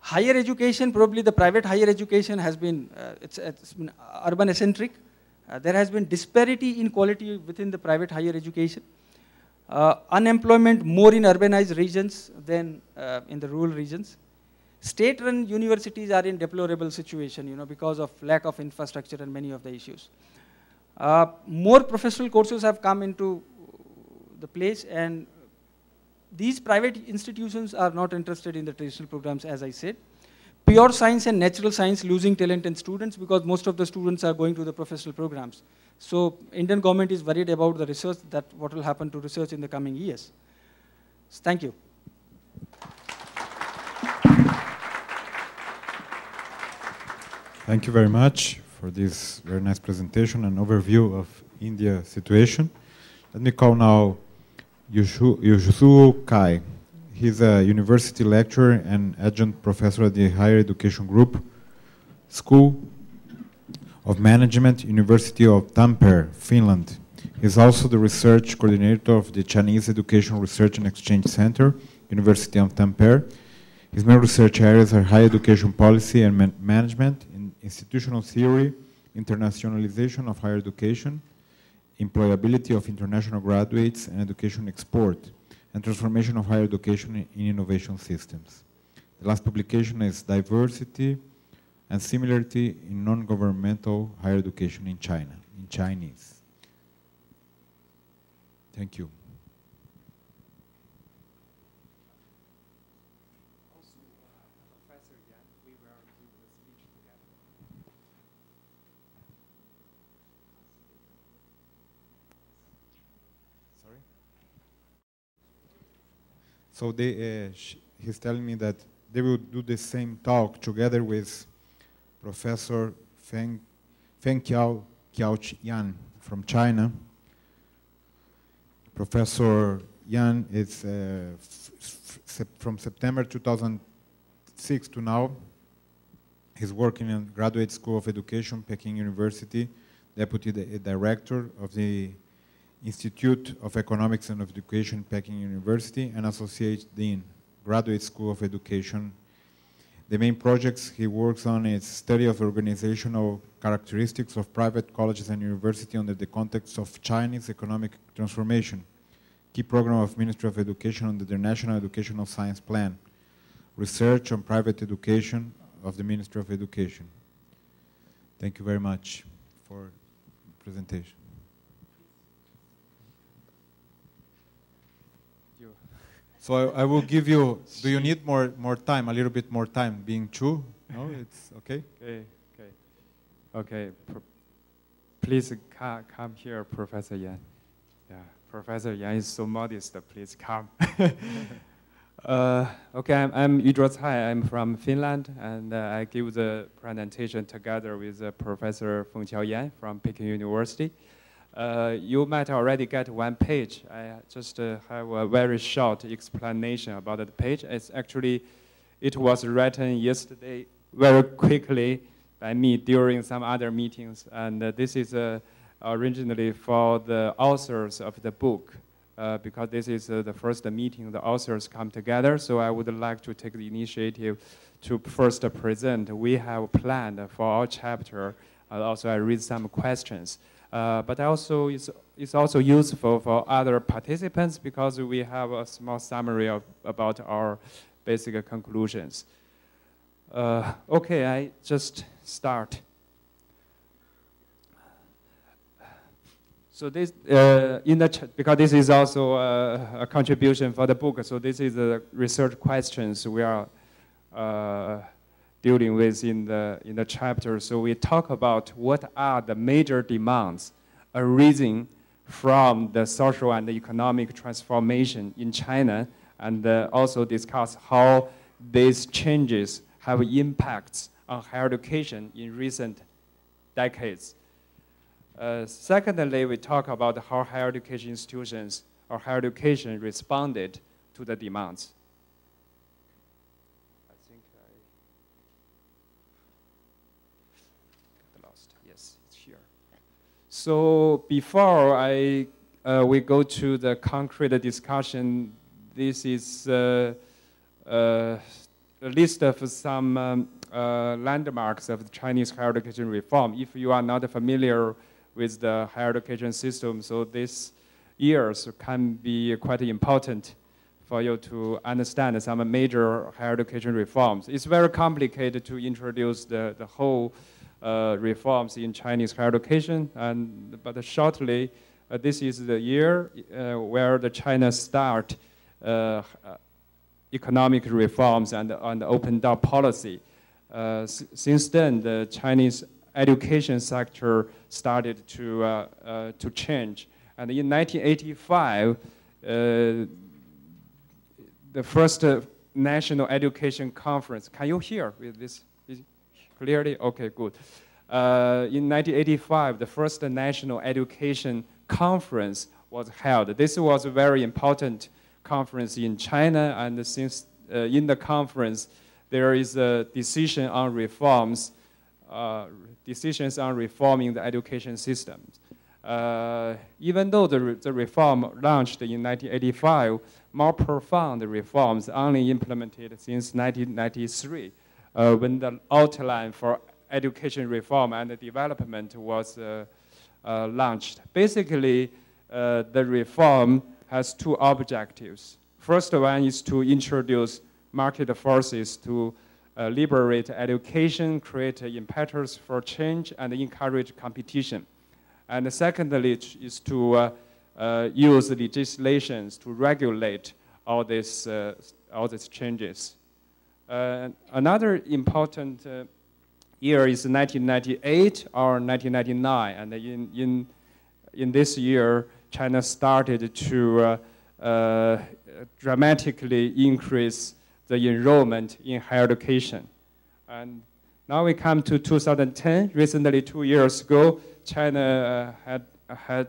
Higher education, probably the private higher education has been, it's been urban-centric. There has been disparity in quality within the private higher education. Unemployment more in urbanized regions than in the rural regions. State-run universities are in deplorable situation, because of lack of infrastructure and many of the issues. More professional courses have come into the place, and these private institutions are not interested in the traditional programs, as I said. Pure science and natural science losing talent in students because most of the students are going to the professional programs. So Indian government is worried about the research, that what will happen to research in the coming years. So, thank you. Thank you very much for this very nice presentation and overview of India's situation. Let me call now Yushu Kai. He's a university lecturer and adjunct professor at the Higher Education Group, School of Management, University of Tampere, Finland. He's also the research coordinator of the Chinese Education Research and Exchange Center, University of Tampere. His main research areas are higher education policy and management, institutional theory, internationalization of higher education, employability of international graduates and education export, and transformation of higher education in innovation systems. The last publication is Diversity and Similarity in Non-Governmental Higher Education in China, in Chinese. Thank you. So he's telling me that they will do the same talk together with Professor Feng Yan from China. Professor Yan is from September 2006 to now. He's working in Graduate School of Education, Peking University, Deputy Director of the Institute of Economics and Education, Peking University, and Associate Dean, Graduate School of Education. The main projects he works on is study of organizational characteristics of private colleges and universities under the context of Chinese economic transformation, key program of Ministry of Education under the National Educational Science Plan, research on private education of the Ministry of Education. Thank you very much for the presentation. So I will give you, do you need more time, a little bit more time, being 2? No, it's okay? Okay. Please come here, Professor Yan. Yeah, Professor Yan is so modest, please come. Okay, I'm Yudro Cai, I'm from Finland, and I give the presentation together with Professor Fengqiao Yan from Peking University. You might already get one page. I just have a very short explanation about the page. It was written yesterday very quickly by me during some other meetings. And this is originally for the authors of the book, because this is the first meeting the authors come together. So I would like to take the initiative to first present. We have planned for our chapter. Also, I read some questions. But also, it's also useful for other participants because we have a small summary about our basic conclusions. Okay, I just start. So this, because this is also a contribution for the book, so this is the research questions we are dealing with in the chapter. So we talk about what are the major demands arising from the social and economic transformation in China, and also discuss how these changes have impacts on higher education in recent decades. Secondly, we talk about how higher education institutions or higher education responded to the demands. I think I got lost. Yes, it's here. So before we go to the concrete discussion, this is a list of some landmarks of the Chinese higher education reform. If you are not familiar with the higher education system, so these years can be quite important for you to understand some major higher education reforms. It's very complicated to introduce the whole reforms in Chinese higher education, but shortly, this is the year where the China start economic reforms and open door policy. Since then, the Chinese education sector started to change. And in 1985, the first National Education Conference, can you hear with this clearly? Okay, good. In 1985, the first National Education Conference was held. This was a very important conference in China, and since in the conference, there is a decision on reforms, decisions on reforming the education system. Even though the reform launched in 1985, more profound reforms only implemented since 1993, when the outline for education reform and development was launched. Basically, the reform has two objectives. First one is to introduce market forces to liberate education, create impetus for change, and encourage competition. And secondly, is to use legislations to regulate all these changes. Another important year is 1998 or 1999, and in this year, China started to dramatically increase the enrollment in higher education. And now we come to 2010. Recently, 2 years ago, China had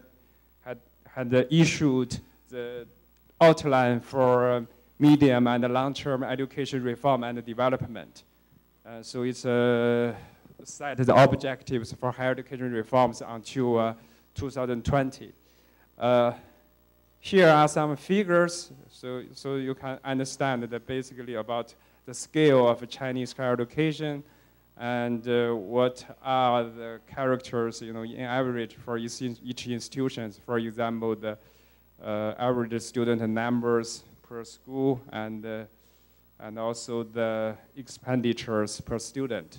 issued the outline for medium and long-term education reform and development. So it's set the objectives for higher education reforms until 2020. Here are some figures, so you can understand that basically about the scale of Chinese higher education and what are the characters, in average for each institution. For example, the average student numbers per school and also the expenditures per student.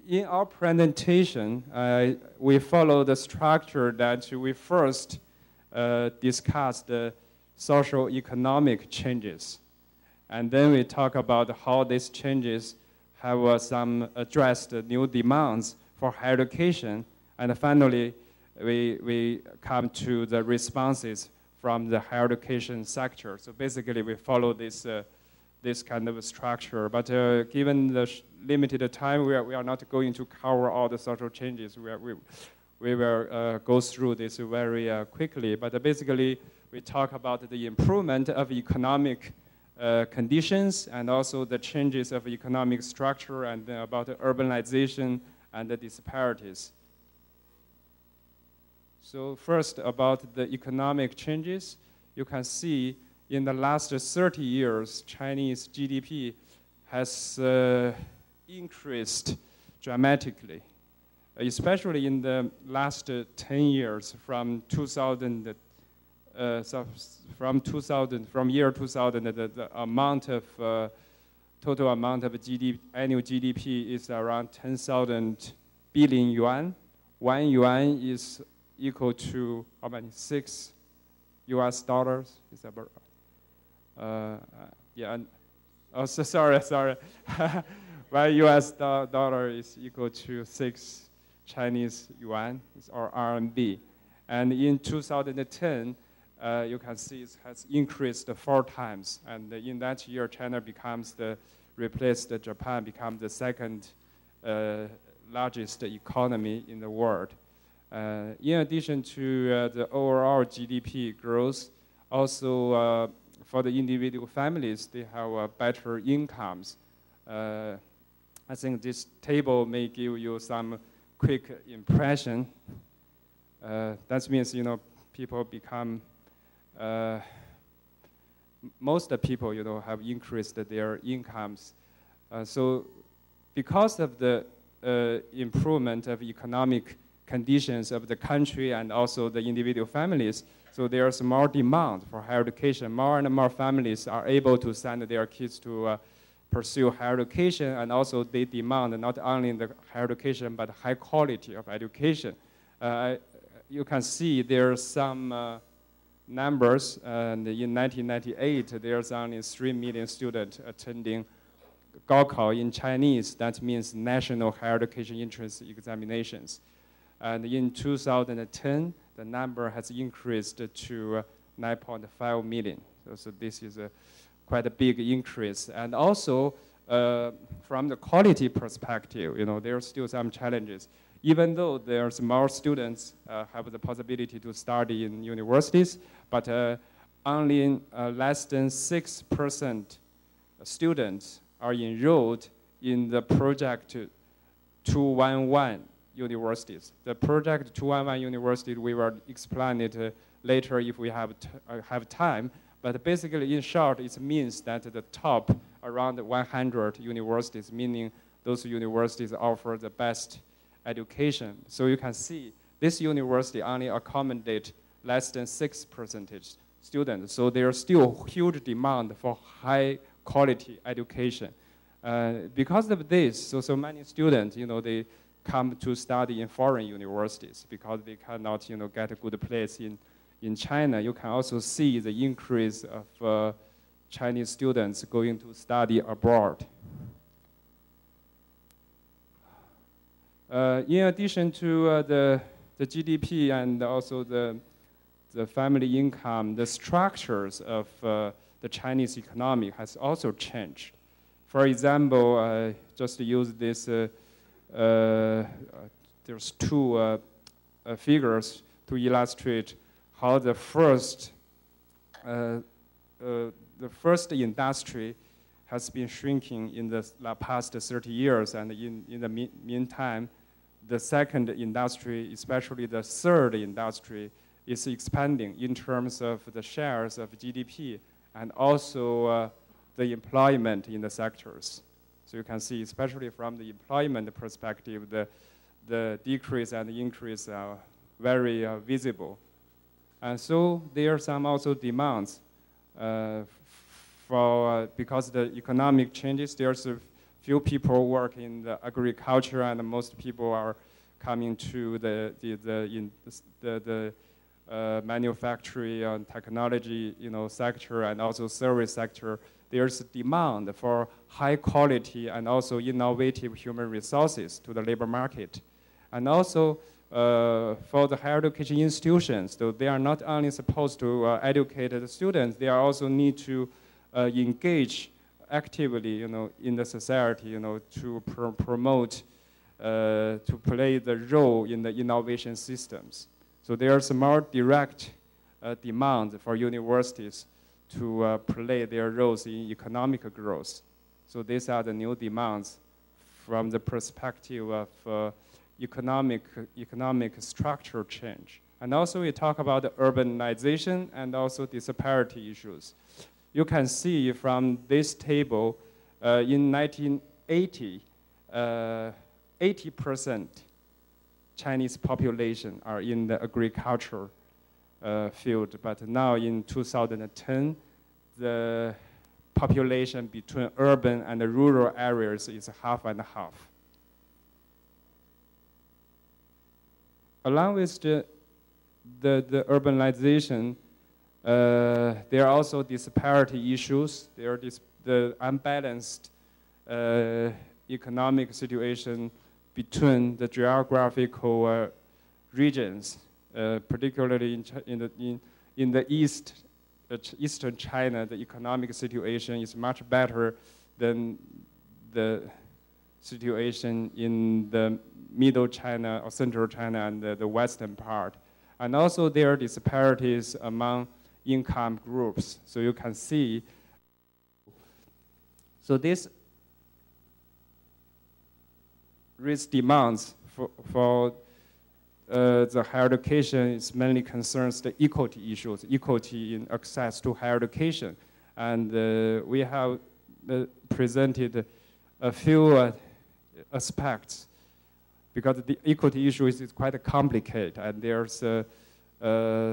In our presentation, we follow the structure that we first discuss the social economic changes. And then we talk about how these changes have some addressed new demands for higher education. And finally, we come to the responses from the higher education sector. So basically, we follow this kind of a structure. But given the limited time, we are not going to cover all the social changes. We will go through this very quickly. But basically, we talk about the improvement of economic conditions and also the changes of economic structure and about urbanization and the disparities. So first, about the economic changes, you can see in the last 30 years, Chinese GDP has increased dramatically, especially in the last 10 years from 2000. From year 2000, the amount of total amount of annual GDP is around 10,000 billion yuan. 1 yuan is equal to how many? $6 US. Is that yeah. Oh, so sorry. 1 US dollar is equal to 6 Chinese yuan or RMB. And in 2010, you can see it has increased 4 times. And in that year, China replaced Japan, become the second largest economy in the world. In addition to the overall GDP growth, also for the individual families, they have better incomes. I think this table may give you some quick impression. That means, people become, most people, have increased their incomes. So because of the improvement of economic conditions of the country and also the individual families, so there's more demand for higher education. More and more families are able to send their kids to pursue higher education, and also they demand not only the higher education, but high quality of education. You can see there's some numbers, and in 1998, there's only 3 million students attending Gaokao in Chinese. That means National Higher Education Entrance Examinations. And in 2010, the number has increased to 9.5 million. So this is quite a big increase. And also, from the quality perspective, there are still some challenges. Even though there's more students have the possibility to study in universities, but only less than 6% students are enrolled in the Project 211 universities. The Project 211 university, we will explain it later if we have time. But basically, in short, it means that the top around 100 universities, meaning those universities offer the best education. So you can see this university only accommodate less than 6% students. So there's still huge demand for high quality education. Because of this, so many students, they come to study in foreign universities because they cannot, get a good place in China. You can also see the increase of Chinese students going to study abroad. In addition to the GDP and also the family income, the structures of the Chinese economy has also changed. For example, just to use this, there's 2 figures to illustrate how the first industry has been shrinking in the past 30 years, and in the meantime, the second industry, especially the third industry, is expanding in terms of the shares of GDP and also the employment in the sectors. So you can see, especially from the employment perspective, the decrease and the increase are very visible. And so there are some also demands because the economic changes. There's a few people work in the agriculture, and most people are coming to the manufacturing and technology, sector, and also service sector. There's a demand for high quality and also innovative human resources to the labor market. And also for the higher education institutions, so they are not only supposed to educate the students, they are also need to engage actively, in the society, to promote, to play the role in the innovation systems. So there's a more direct demand for universities to play their roles in economic growth. So these are the new demands from the perspective of economic structure change. And also we talk about the urbanization and also disparity issues. You can see from this table, in 1980, 80% Chinese population are in the agriculture field, but now in 2010, the population between urban and the rural areas is half and half. Along with the urbanization, there are also disparity issues. There are the unbalanced economic situation between the geographical regions, particularly in the eastern China. The economic situation is much better than the situation in the middle China or central China and the western part. And also there are disparities among income groups. So you can see, so this raise demands for the higher education is mainly concerns the equity issues, equity in access to higher education. And we have presented a few aspects because the equity issue is quite complicated, and there's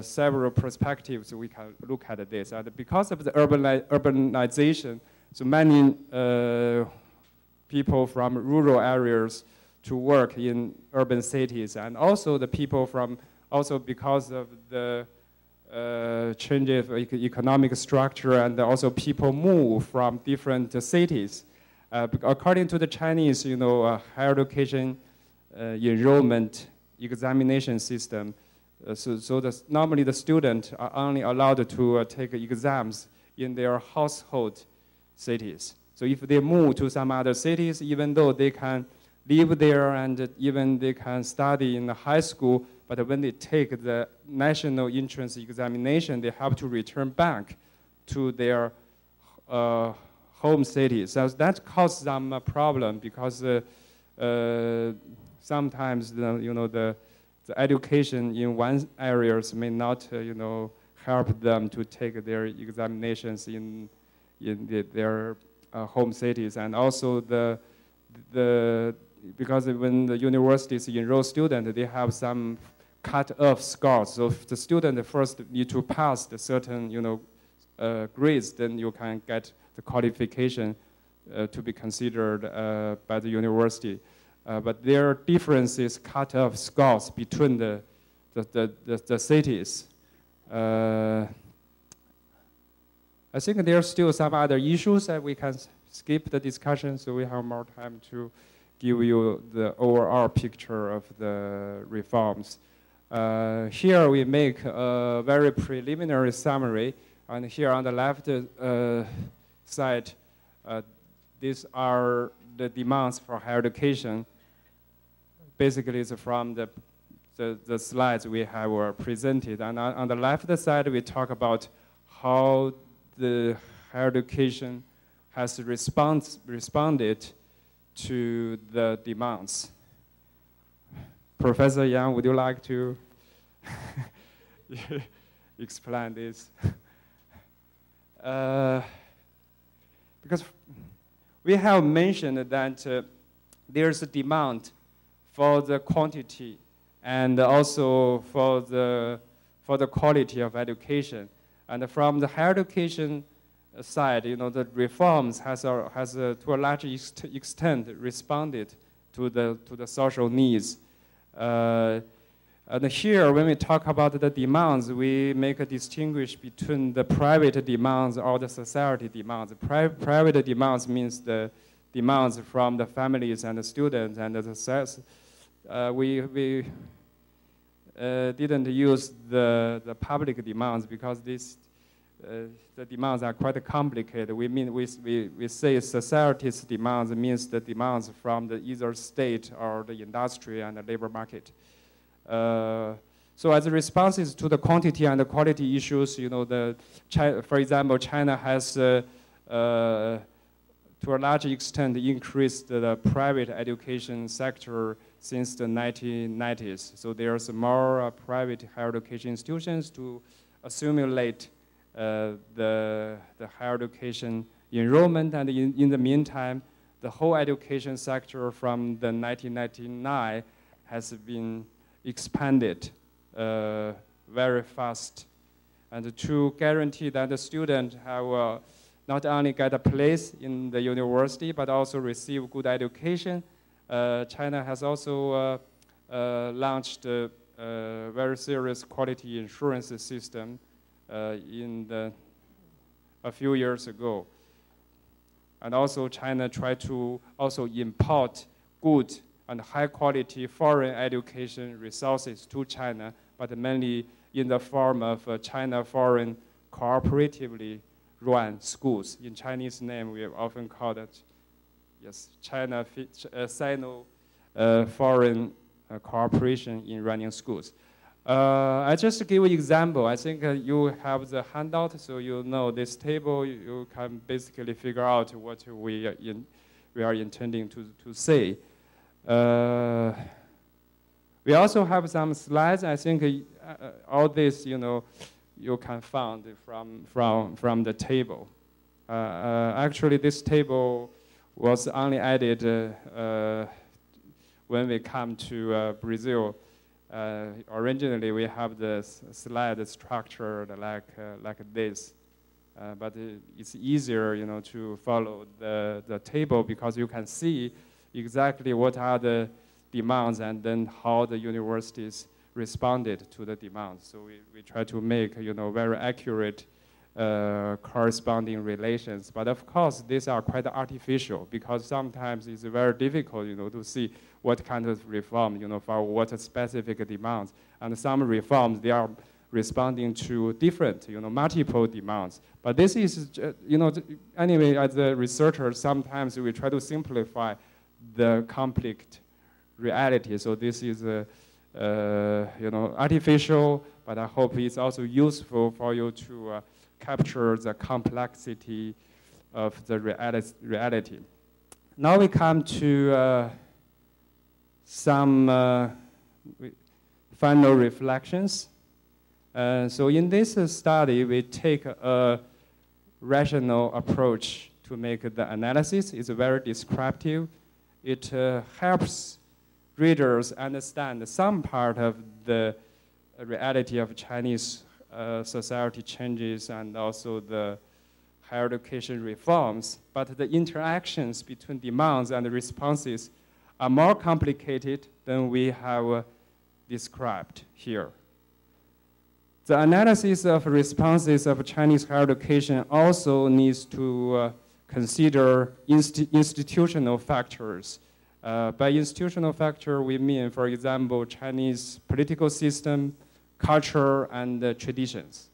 several perspectives we can look at this. And because of the urbanization, so many people from rural areas to work in urban cities, and also the people from, also because of the change of economic structure, and also people move from different cities. According to the Chinese, higher education enrollment examination system, normally the students are only allowed to take exams in their household cities. So if they move to some other cities, even though they can live there and even they can study in the high school, but when they take the national entrance examination, they have to return back to their home cities. So that causes some problem because sometimes the education in one areas may not help them to take their examinations in their home cities, and also because when the universities enroll students, they have some cut-off scores. So if the student first need to pass the certain grades, then you can get the qualification to be considered by the university. But there are differences, cut-off scores between the cities. I think there are still some other issues that we can skip the discussion, so we have more time to give you the overall picture of the reforms. Here we make a very preliminary summary, and here on the left side, these are the demands for higher education. Basically, it's from the slides we have presented. And on the left side, we talk about how the higher education has responded to the demands. Professor Yang, would you like to explain this? Because we have mentioned that there's a demand for the quantity and also for the quality of education. And from the higher education side, the reforms has to a large extent responded to the social needs. And here, when we talk about the demands, we make a distinguish between the private demands or the society demands. Private demands means the demands from the families and the students, and we didn't use the public demands because the demands are quite complicated. We say society's demands means the demands from the either state or the industry and the labor market. So as a responses to the quantity and the quality issues, for example, China has to to a large extent increased the private education sector since the 1990s. So there's more private higher education institutions to assimilate the higher education enrollment, and in the meantime, the whole education sector from the 1999 has been expanded very fast. And to guarantee that the student have not only get a place in the university, but also receive good education, China has also launched a very serious quality insurance system a few years ago. And also China tried to also import good and high quality foreign education resources to China, but mainly in the form of China foreign cooperatively run schools. In Chinese name, we often call it, yes, China Sino foreign cooperation in running schools. I just give you an example. I think you have the handout, so you know this table. You can basically figure out what we are intending to say. We also have some slides. I think all this, you can find from the table. Actually, this table was only added when we come to Brazil. Originally, we have the slide structured like this, but it's easier, to follow the table because you can see exactly what are the demands and then how the universities responded to the demands. So we try to make, very accurate corresponding relations. But of course, these are quite artificial because sometimes it's very difficult, to see what kind of reform, for what specific demands. And some reforms, they are responding to different, multiple demands. But this is, anyway, as a researcher, sometimes we try to simplify the conflict reality. So this is, artificial, but I hope it's also useful for you to capture the complexity of the reality. Now we come to some final reflections. So in this study, we take a rational approach to make the analysis. It's very descriptive. It helps readers understand some part of the reality of Chinese society changes and also the higher education reforms, but the interactions between demands and responses are more complicated than we have described here. The analysis of responses of Chinese higher education also needs to consider institutional factors. By institutional factor, we mean, for example, Chinese political system, culture, and traditions.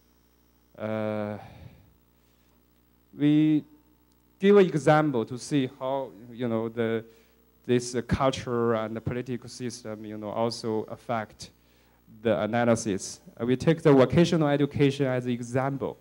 We give an example to see how, this culture and the political system, also affect the analysis. We take the vocational education as an example.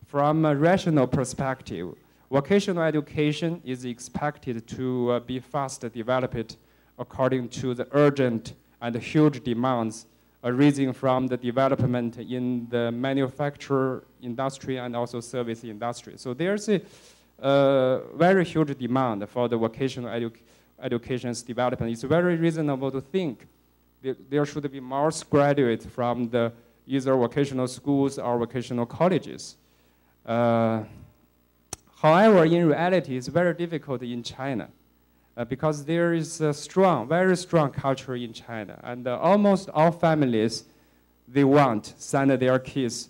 From a rational perspective, vocational education is expected to be fast developed according to the urgent and huge demands arising from the development in the manufacturing industry and also service industry. So there's a very huge demand for the vocational education's development. It's very reasonable to think that there should be more graduates from the either vocational schools or vocational colleges. However, in reality, it's very difficult in China because there is a very strong culture in China. And almost all families, they want send their kids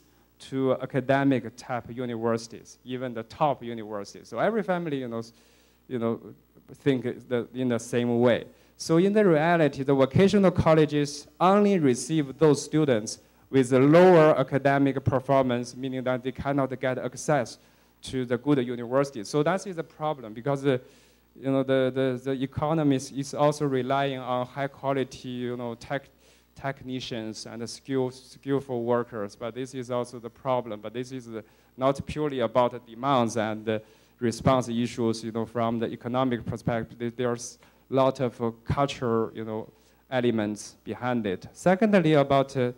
to academic type universities, even the top universities. So every family, think in the same way. So in the reality, the vocational colleges only receive those students with a lower academic performance, meaning that they cannot get access to the good universities. So that is a problem because the economy is also relying on high quality, technicians and skillful workers. But this is also the problem. But this is not purely about the demands and response issues, from the economic perspective. There's a lot of cultural, elements behind it. Secondly, about the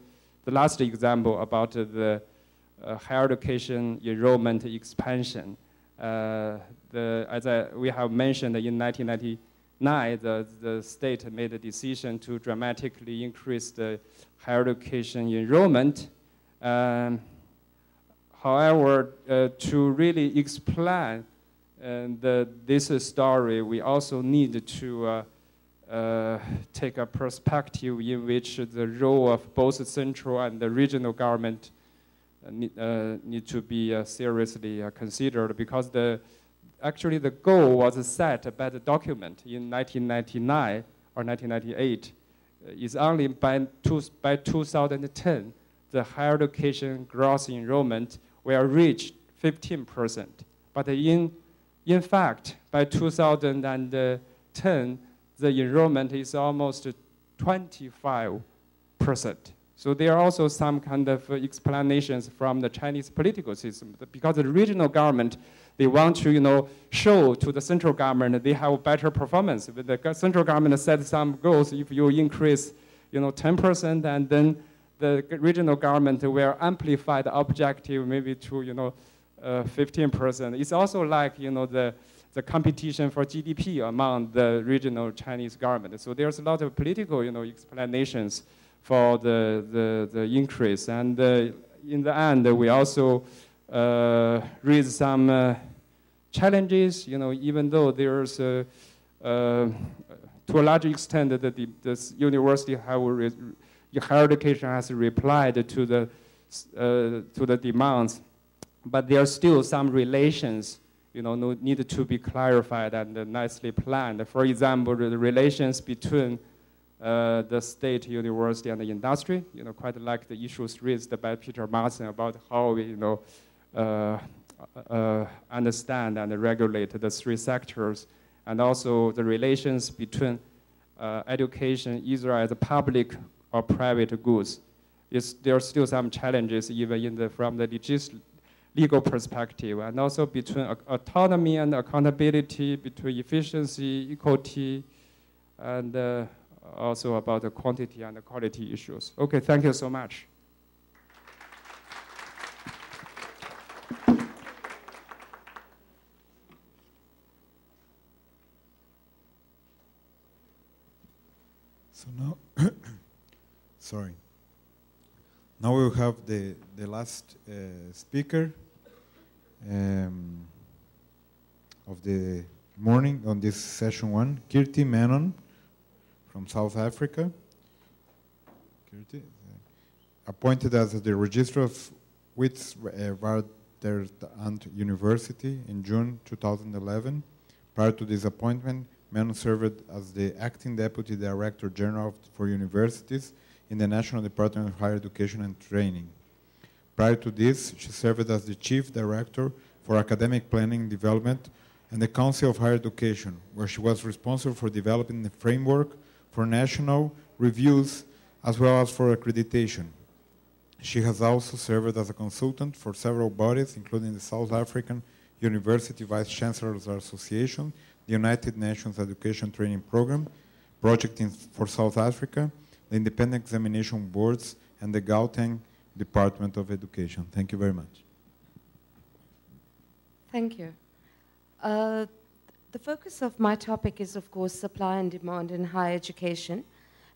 last example about the higher education enrollment expansion. As we have mentioned, in 1999, the state made a decision to dramatically increase the higher education enrollment. However, to really explain this story, we also need to take a perspective in which the role of both the central and the regional government need to be seriously considered, because actually the goal was set by the document in 1999 or 1998. Is only by 2010 the higher education gross enrollment will reach 15%. But in fact, by 2010, the enrollment is almost 25%. So there are also some kind of explanations from the Chinese political system, because the regional government, they want to, show to the central government that they have better performance. But the central government set some goals. If you increase, 10%, and then the regional government will amplify the objective maybe to, 15%. It's also like, the competition for GDP among the regional Chinese government. So there's a lot of political, explanations for the increase. And in the end, we also raise some challenges, even though there's, to a large extent, that this university higher education has replied to the demands, but there are still some relations, need to be clarified and nicely planned. For example, the relations between the state university and the industry, quite like the issues raised by Peter Martin about how we, understand and regulate the three sectors, and also the relations between education either as a public or private goods. There are still some challenges even from the legal perspective, and also between autonomy and accountability, between efficiency, equity, and also about the quantity and the quality issues. Okay, thank you so much. So now, sorry. Now we will have the last speaker of the morning on this session one, Kirti Menon from South Africa. Kirti, appointed as the Registrar of Witwatersrand University in June 2011. Prior to this appointment, Menon served as the Acting Deputy Director General for Universities in the National Department of Higher Education and Training. Prior to this, she served as the Chief Director for Academic Planning and Development and the Council of Higher Education, where she was responsible for developing the framework for national reviews as well as for accreditation. She has also served as a consultant for several bodies, including the South African University Vice Chancellors Association, the United Nations Education Training Program, Project for South Africa, the Independent Examination Boards, and the Gauteng Department of Education. Thank you very much. Thank you. The focus of my topic is, of course, supply and demand in higher education.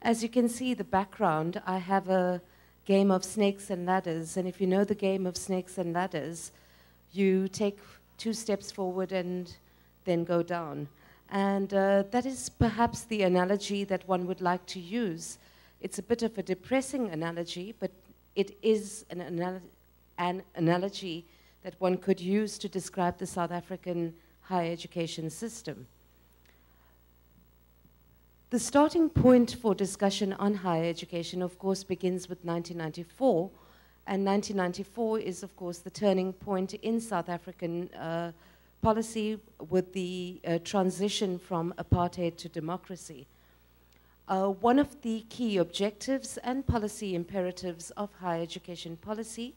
As you can see, the background, I have a game of snakes and ladders, and if you know the game of snakes and ladders, you take 2 steps forward and then go down. And that is perhaps the analogy that one would like to use. It's a bit of a depressing analogy, but it is an analogy that one could use to describe the South African higher education system. The starting point for discussion on higher education, of course, begins with 1994, and 1994 is, of course, the turning point in South African policy with the transition from apartheid to democracy. One of the key objectives and policy imperatives of higher education policy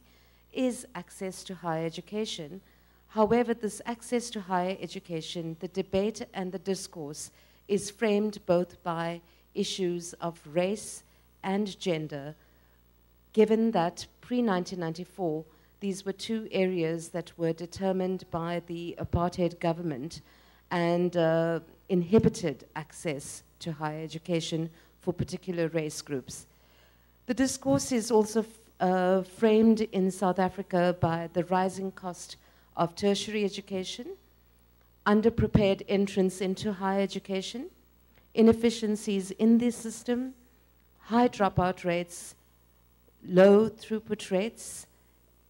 is access to higher education. However, this access to higher education, the debate and the discourse is framed both by issues of race and gender, given that pre-1994, these were two areas that were determined by the apartheid government and inhibited access to higher education for particular race groups. The discourse is also framed in South Africa by the rising cost of tertiary education, underprepared entrance into higher education, inefficiencies in the system, high dropout rates, low throughput rates,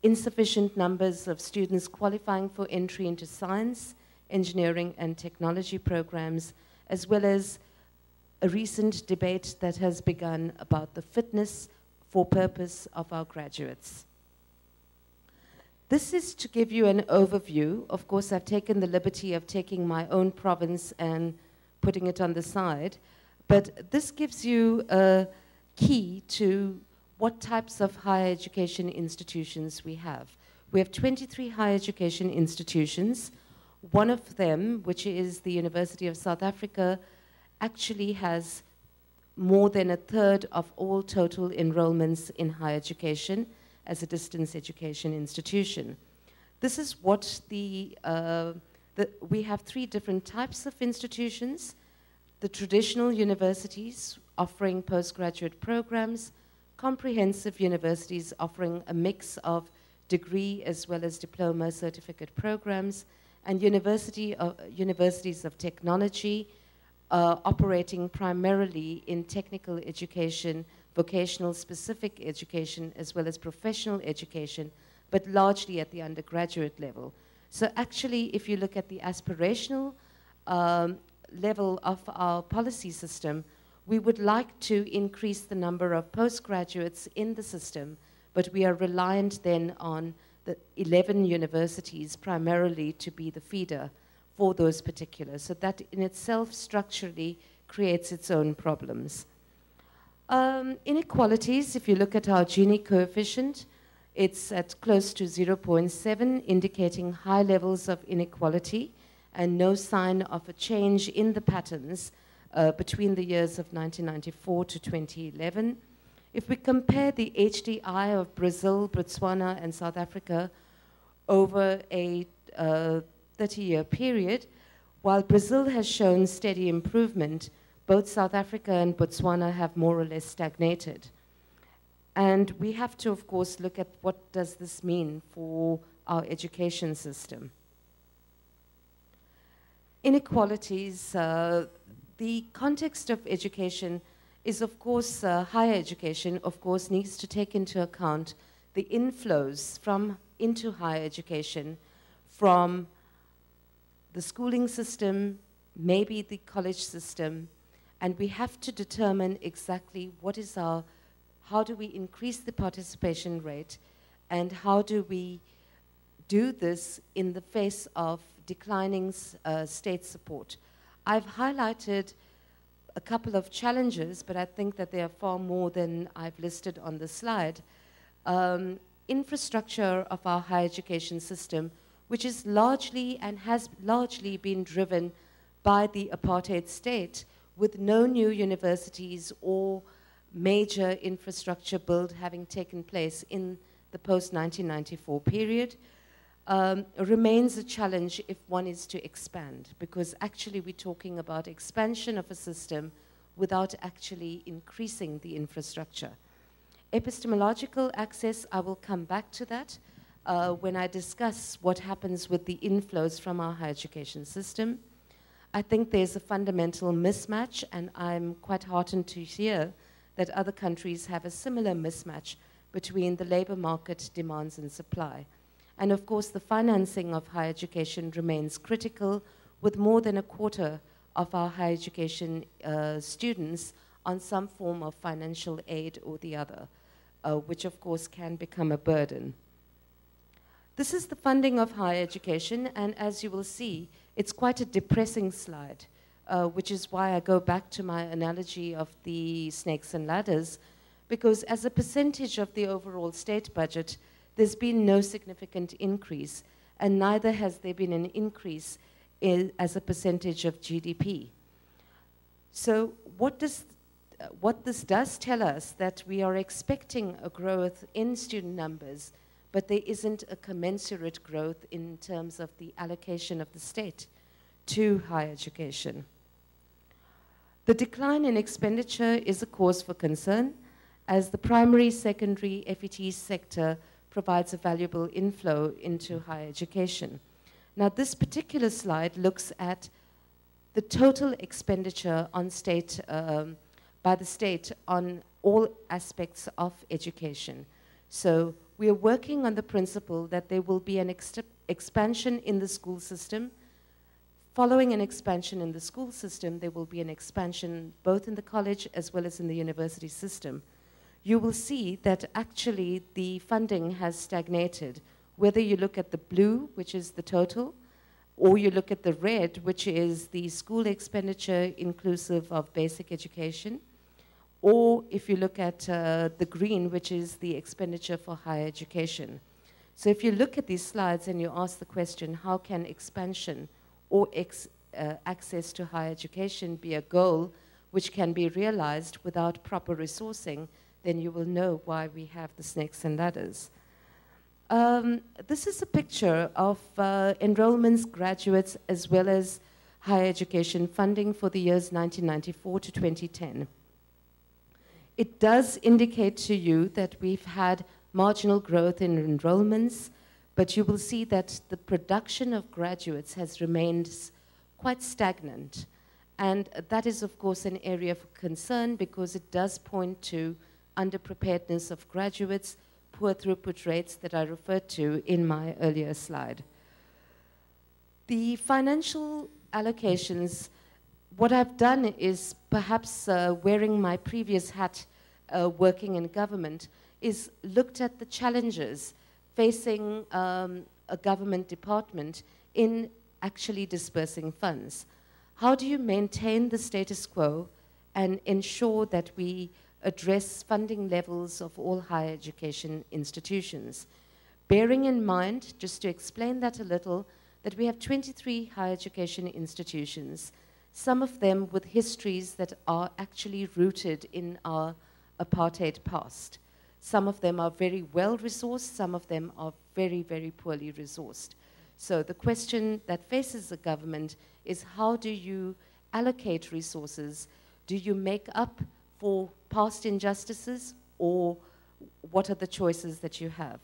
insufficient numbers of students qualifying for entry into science, engineering, and technology programs, as well as a recent debate that has begun about the fitness for purpose of our graduates. This is to give you an overview. Of course, I've taken the liberty of taking my own province and putting it on the side, but this gives you a key to what types of higher education institutions we have. We have 23 higher education institutions. One of them, which is the University of South Africa, actually has more than a third of all total enrollments in higher education as a distance education institution. This is what we have three different types of institutions: the traditional universities offering postgraduate programs, comprehensive universities offering a mix of degree as well as diploma certificate programs, and universities of technology operating primarily in technical education, vocational specific education, as well as professional education, but largely at the undergraduate level. So actually, if you look at the aspirational level of our policy system, we would like to increase the number of postgraduates in the system, but we are reliant then on the 11 universities primarily to be the feeder for those particulars. So that in itself structurally creates its own problems. Inequalities, if you look at our Gini coefficient, it's at close to 0.7, indicating high levels of inequality and no sign of a change in the patterns between the years of 1994 to 2011. If we compare the HDI of Brazil, Botswana, and South Africa over a 30-year period, while Brazil has shown steady improvement, both South Africa and Botswana have more or less stagnated. And we have to, of course, look at what does this mean for our education system. Inequalities, the context of education is, of course, higher education, of course, needs to take into account the inflows into higher education from the schooling system, maybe the college system, and we have to determine exactly how do we increase the participation rate, and how do we do this in the face of declining state support. I've highlighted a couple of challenges, but I think that there are far more than I've listed on the slide. Infrastructure of our higher education system, which is largely and has largely been driven by the apartheid state, with no new universities or major infrastructure build having taken place in the post-1994 period, remains a challenge if one is to expand, because actually we're talking about expansion of a system without actually increasing the infrastructure. Epistemological access, I will come back to that when I discuss what happens with the inflows from our higher education system. I think there's a fundamental mismatch, and I'm quite heartened to hear that other countries have a similar mismatch between the labor market demands and supply. And of course, the financing of higher education remains critical, with more than a quarter of our higher education students on some form of financial aid or the other, which of course can become a burden. This is the funding of higher education, and as you will see, it's quite a depressing slide, which is why I go back to my analogy of the snakes and ladders, because as a percentage of the overall state budget, there's been no significant increase. and neither has there been an increase as a percentage of GDP. So what this does tell us that we are expecting a growth in student numbers, but there isn't a commensurate growth in terms of the allocation of the state to higher education. The decline in expenditure is a cause for concern, as the primary, secondary, FET sector provides a valuable inflow into higher education. Now, this particular slide looks at the total expenditure on by the state on all aspects of education. So we are working on the principle that there will be an expansion in the school system. Following an expansion in the school system, there will be an expansion both in the college as well as in the university system. You will see that actually the funding has stagnated. Whether you look at the blue, which is the total, or you look at the red, which is the school expenditure inclusive of basic education, or if you look at the green, which is the expenditure for higher education. So if you look at these slides and you ask the question, how can expansion or access to higher education be a goal which can be realized without proper resourcing, then you will know why we have the snakes and ladders. This is a picture of enrollments, graduates, as well as higher education funding for the years 1994 to 2010. It does indicate to you that we've had marginal growth in enrollments, but you will see that the production of graduates has remained quite stagnant. And that is, of course, an area of concern because it does point to underpreparedness of graduates, poor throughput rates that I referred to in my earlier slide. The financial allocations, what I've done is perhaps wearing my previous hat working in government, is looked at the challenges facing a government department in actually dispersing funds. How do you maintain the status quo and ensure that we address funding levels of all higher education institutions? Bearing in mind, just to explain that a little, that we have 23 higher education institutions, some of them with histories that are actually rooted in our apartheid past. Some of them are very well resourced, some of them are very, very poorly resourced. So the question that faces the government is, how do you allocate resources? Do you make up for past injustices, or what are the choices that you have?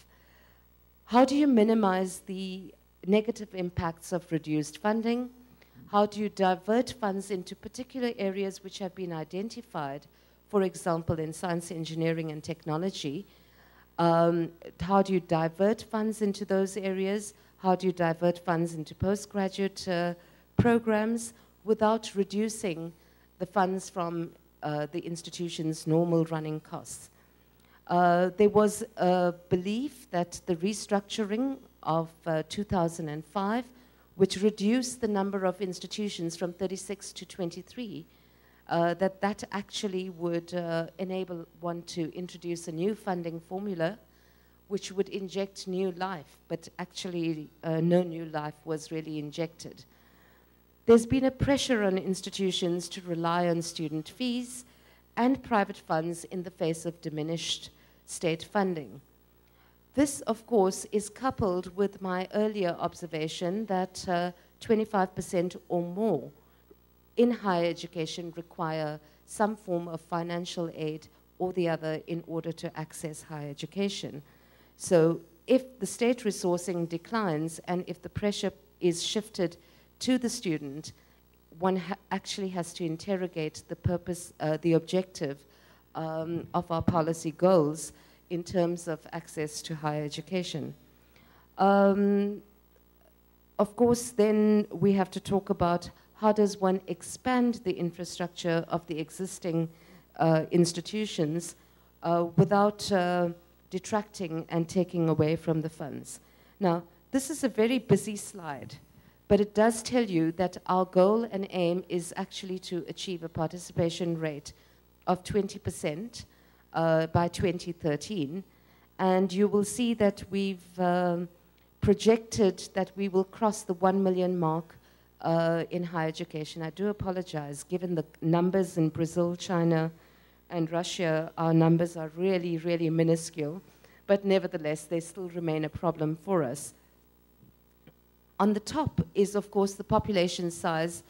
How do you minimize the negative impacts of reduced funding? How do you divert funds into particular areas which have been identified, for example, in science, engineering, and technology? How do you divert funds into those areas? How do you divert funds into postgraduate programs without reducing the funds from the institution's normal running costs? There was a belief that the restructuring of 2005, which reduced the number of institutions from 36 to 23, that actually would enable one to introduce a new funding formula which would inject new life, but actually no new life was really injected. There's been a pressure on institutions to rely on student fees and private funds in the face of diminished state funding. This, of course, is coupled with my earlier observation that 25% or more in higher education require some form of financial aid or the other in order to access higher education. So if the state resourcing declines and if the pressure is shifted to the student, one actually has to interrogate the purpose, the objective of our policy goals in terms of access to higher education. Of course, then we have to talk about how does one expand the infrastructure of the existing institutions without detracting and taking away from the funds. Now, this is a very busy slide, but it does tell you that our goal and aim is actually to achieve a participation rate of 20% by 2013. And you will see that we've projected that we will cross the 1 million mark in higher education. I do apologize, given the numbers in Brazil, China, and Russia, our numbers are really, really minuscule, but nevertheless, they still remain a problem for us. On the top is, of course, the population size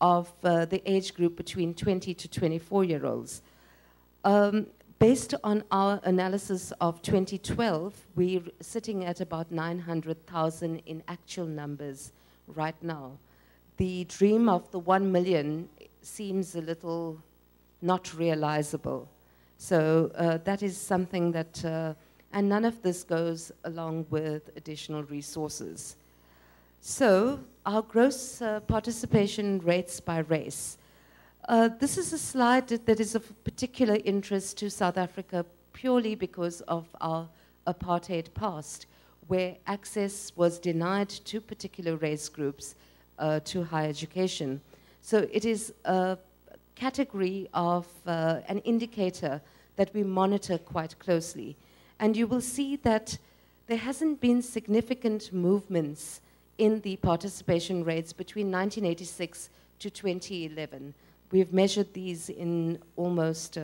of the age group between 20 to 24-year-olds. Based on our analysis of 2012, we're sitting at about 900,000 in actual numbers right now. The dream of the 1 million seems a little not realizable. So that is something that, and none of this goes along with additional resources. So our gross participation rates by race. This is a slide that is of particular interest to South Africa purely because of our apartheid past, where access was denied to particular race groups to higher education. So it is a category of an indicator that we monitor quite closely. And you will see that there hasn't been significant movements in the participation rates between 1986 to 2011. We've measured these in almost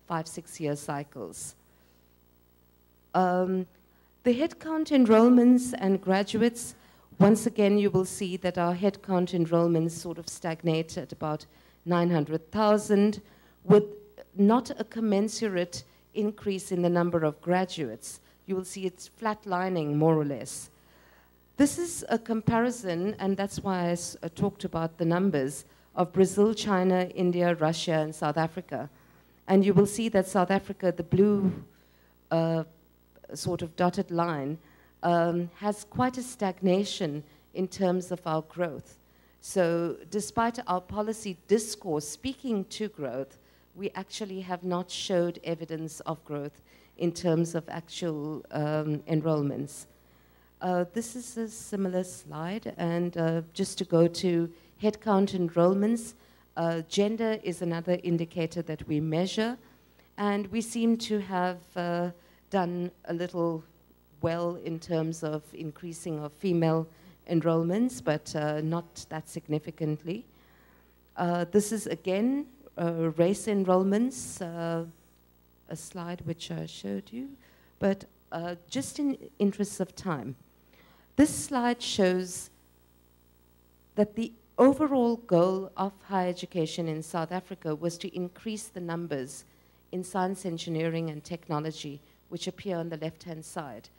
5-6 year cycles. The headcount enrollments and graduates, once again, you will see that our headcount enrollments sort of stagnate at about 900,000, with not a commensurate increase in the number of graduates. You will see it's flatlining more or less. This is a comparison, and that's why I talked about the numbers, of Brazil, China, India, Russia, and South Africa. And you will see that South Africa, the blue sort of dotted line, has quite a stagnation in terms of our growth. So despite our policy discourse speaking to growth, we actually have not showed evidence of growth in terms of actual enrollments. This is a similar slide, and just to go to headcount enrollments, gender is another indicator that we measure, and we seem to have done a little well in terms of increasing of female enrollments, but not that significantly. This is again race enrollments, a slide which I showed you, but just in interests of time. This slide shows that the overall goal of higher education in South Africa was to increase the numbers in science, engineering, and technology, which appear on the left-hand side.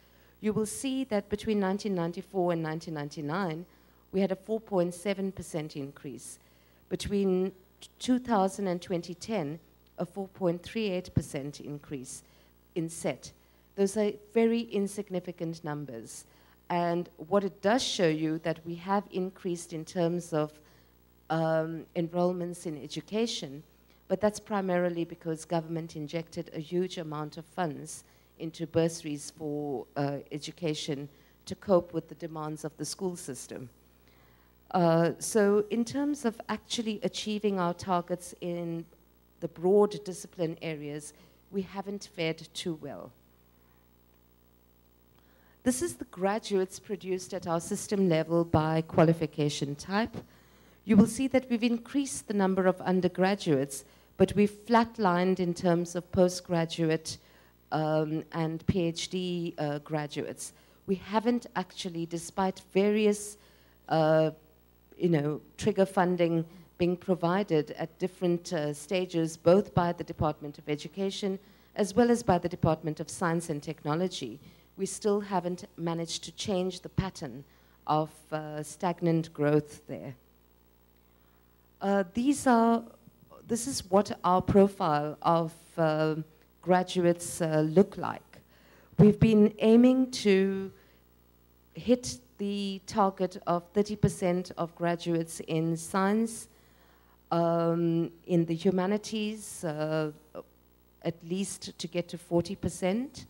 You will see that between 1994 and 1999, we had a 4.7% increase. Between 2000 and 2010, a 4.38% increase in SET. Those are very insignificant numbers. And what it does show you that we have increased in terms of enrollments in education, but that's primarily because government injected a huge amount of funds into bursaries for education to cope with the demands of the school system. So in terms of actually achieving our targets in the broad discipline areas, we haven't fared too well. This is the graduates produced at our system level by qualification type. You will see that we've increased the number of undergraduates, but we've flatlined in terms of postgraduate and PhD graduates. We haven't actually, despite various trigger funding being provided at different stages, both by the Department of Education as well as by the Department of Science and Technology, we still haven't managed to change the pattern of stagnant growth there. This is what our profile of graduates look like. We've been aiming to hit the target of 30% of graduates in science, in the humanities, at least to get to 40%.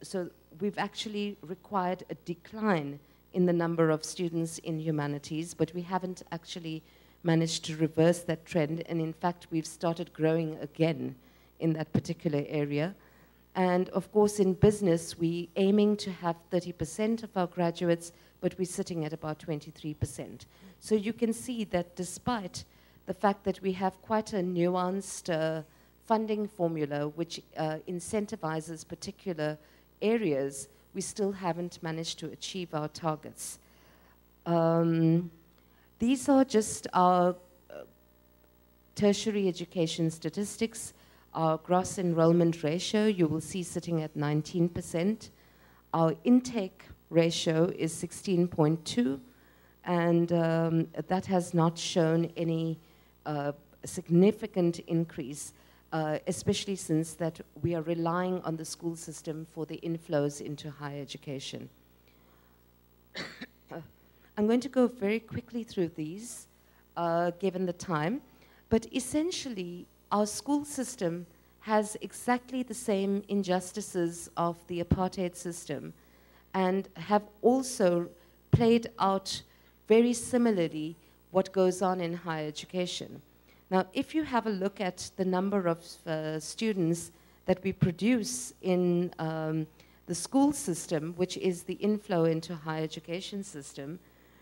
So we've actually required a decline in the number of students in humanities, but we haven't actually managed to reverse that trend, and in fact we've started growing again in that particular area. And of course, in business, we're aiming to have 30% of our graduates, but we're sitting at about 23%. So you can see that despite the fact that we have quite a nuanced funding formula which incentivizes particular areas, we still haven't managed to achieve our targets. These are just our tertiary education statistics. Our gross enrollment ratio, you will see sitting at 19%. Our intake ratio is 16.2, and that has not shown any significant increase, especially since that we are relying on the school system for the inflows into higher education. I'm going to go very quickly through these, given the time, but essentially our school system has exactly the same injustices of the apartheid system and have also played out very similarly what goes on in higher education. Now, if you have a look at the number of students that we produce in the school system, which is the inflow into higher education system,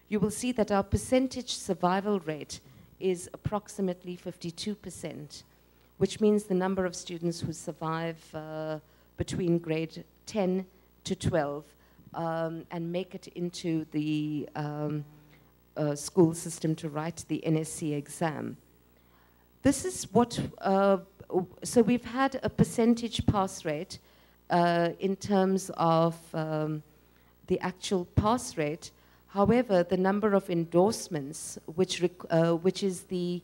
you will see that our percentage survival rate is approximately 52%, which means the number of students who survive between grade 10 to 12 and make it into the school system to write the NSC exam. This is what, so we've had a percentage pass rate in terms of the actual pass rate. However, the number of endorsements, which is the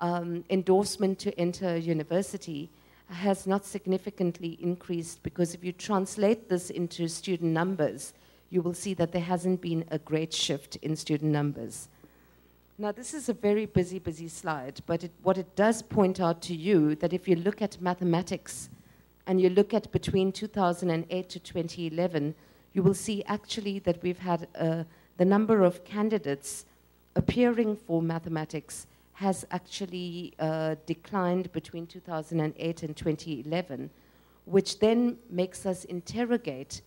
endorsement to enter university, has not significantly increased, because if you translate this into student numbers, you will see that there hasn't been a great shift in student numbers. Now, this is a very busy slide, but what it does point out to you that if you look at mathematics and you look at between 2008 to 2011, you will see actually that we've had the number of candidates appearing for mathematics has actually declined between 2008 and 2011, which then makes us interrogate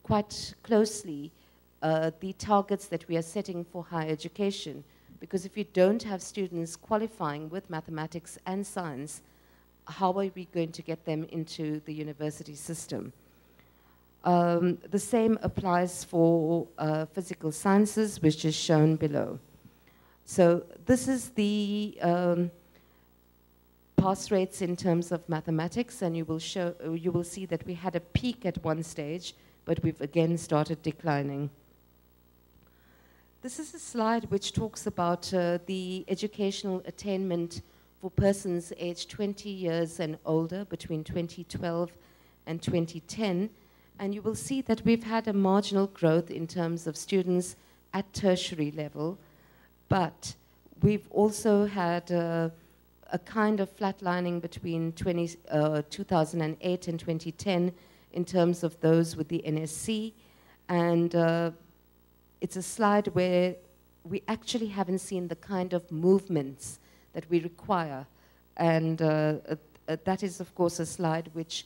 quite closely the targets that we are setting for higher education. Because if you don't have students qualifying with mathematics and science, how are we going to get them into the university system? The same applies for physical sciences, which is shown below. So this is the pass rates in terms of mathematics, and you will see that we had a peak at one stage, but we've again started declining. This is a slide which talks about the educational attainment for persons aged 20 years and older between 2012 and 2010. And you will see that we've had a marginal growth in terms of students at tertiary level, but we've also had a kind of flatlining between 2008 and 2010 in terms of those with the NSC, and it's a slide where we actually haven't seen the kind of movements that we require. And that is, of course, a slide which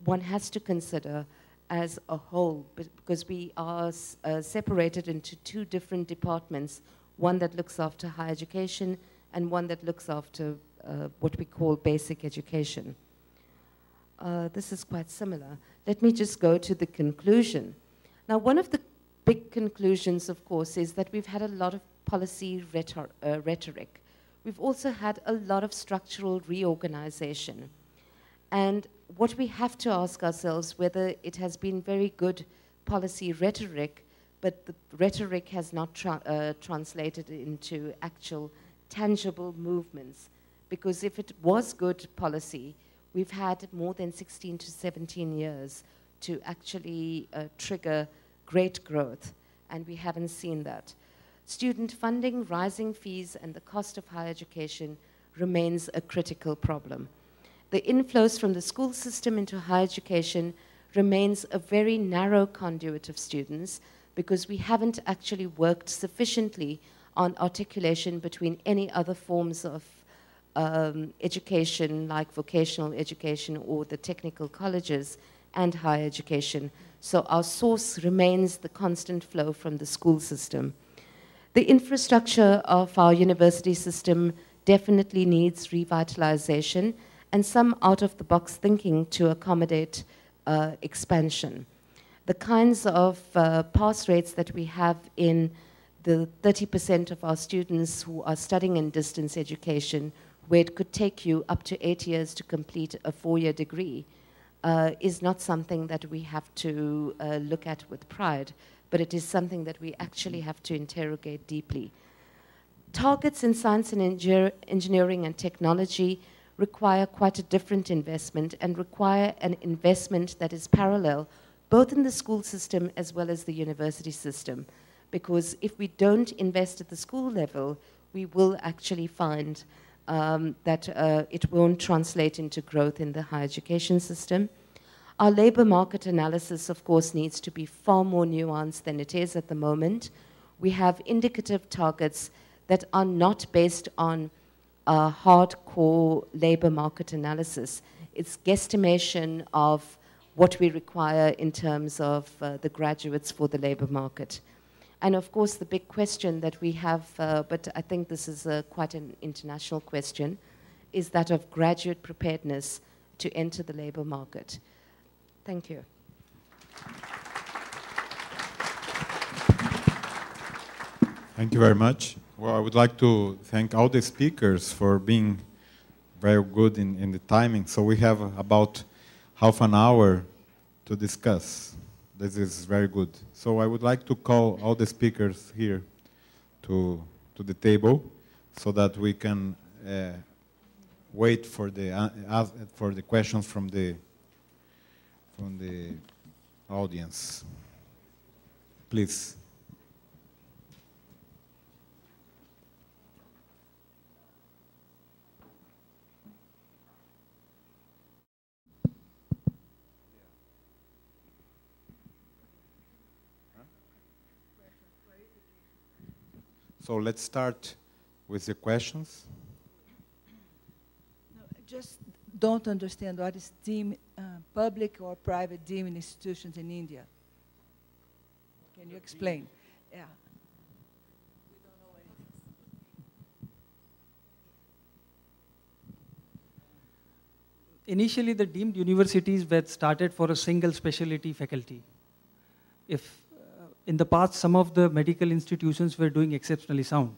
one has to consider as a whole, because we are separated into two different departments, one that looks after higher education and one that looks after what we call basic education. This is quite similar. Let me just go to the conclusion. Now, one of the big conclusions, of course, is that we've had a lot of policy rhetoric. We've also had a lot of structural reorganization. And what we have to ask ourselves, whether it has been very good policy rhetoric, but the rhetoric has not translated into actual tangible movements. Because if it was good policy, we've had more than 16 to 17 years to actually trigger great growth, and we haven't seen that. Student funding, rising fees, and the cost of higher education remains a critical problem. The inflows from the school system into higher education remains a very narrow conduit of students, because we haven't actually worked sufficiently on articulation between any other forms of education, like vocational education or the technical colleges, and higher education. So our source remains the constant flow from the school system. The infrastructure of our university system definitely needs revitalization and some out-of-the-box thinking to accommodate expansion. The kinds of pass rates that we have in the 30% of our students who are studying in distance education, where it could take you up to 8 years to complete a 4-year degree, is not something that we have to look at with pride, but it is something that we actually have to interrogate deeply. Targets in science and engineering and technology require quite a different investment and require an investment that is parallel both in the school system as well as the university system. Because if we don't invest at the school level, we will actually find that it won't translate into growth in the higher education system. Our labor market analysis, of course, needs to be far more nuanced than it is at the moment. We have indicative targets that are not based on hardcore labor market analysis. It's guesstimation of what we require in terms of the graduates for the labor market. And of course, the big question that we have, but I think this is quite an international question, is that of graduate preparedness to enter the labor market. Thank you. Thank you very much. Well, I would like to thank all the speakers for being very good in the timing. So we have about half an hour to discuss. This is very good. So I would like to call all the speakers here to the table so that we can wait for the questions from the audience. Please. So let's start with the questions. No, I just don't understand what is deemed public or private deemed institutions in India. Can you explain? Yeah. We don't know anything. Initially, the deemed universities were started for a single specialty faculty. If in the past, some of the medical institutions were doing exceptionally sound.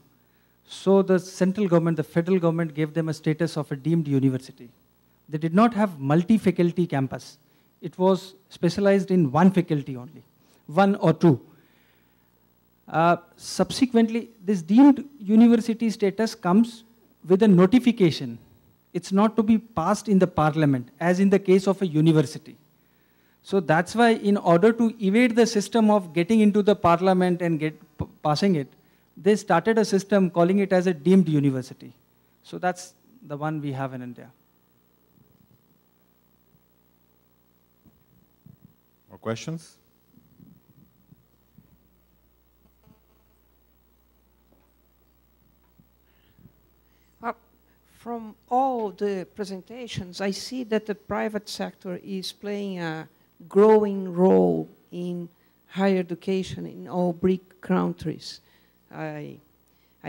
So the central government, the federal government, gave them a status of a deemed university. They did not have multi-faculty campus. It was specialized in one faculty only, one or two. Subsequently, this deemed university status comes with a notification. It's not to be passed in the parliament, as in the case of a university. So that's why, in order to evade the system of getting into the parliament and passing it, they started a system calling it as a deemed university. So that's the one we have in India. More questions? From all the presentations, I see that the private sector is playing a growing role in higher education in all BRIC countries. I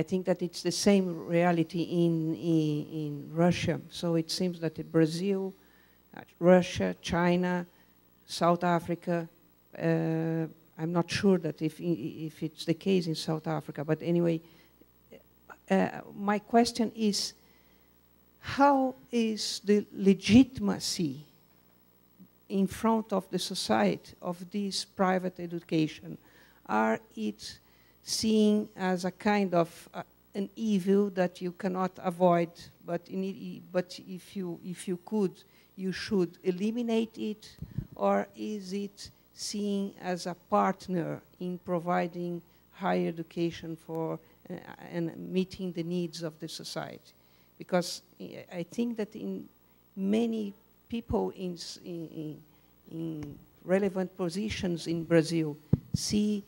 think that it's the same reality in Russia. So it seems that Brazil, Russia, China, South Africa, I'm not sure that if it's the case in South Africa, but anyway, my question is, how is the legitimacy in front of the society of this private education? Are it seen as a kind of an evil that you cannot avoid, but if you could, you should eliminate it? Or is it seen as a partner in providing higher education for and meeting the needs of the society? Because I think that in many people in relevant positions in Brazil see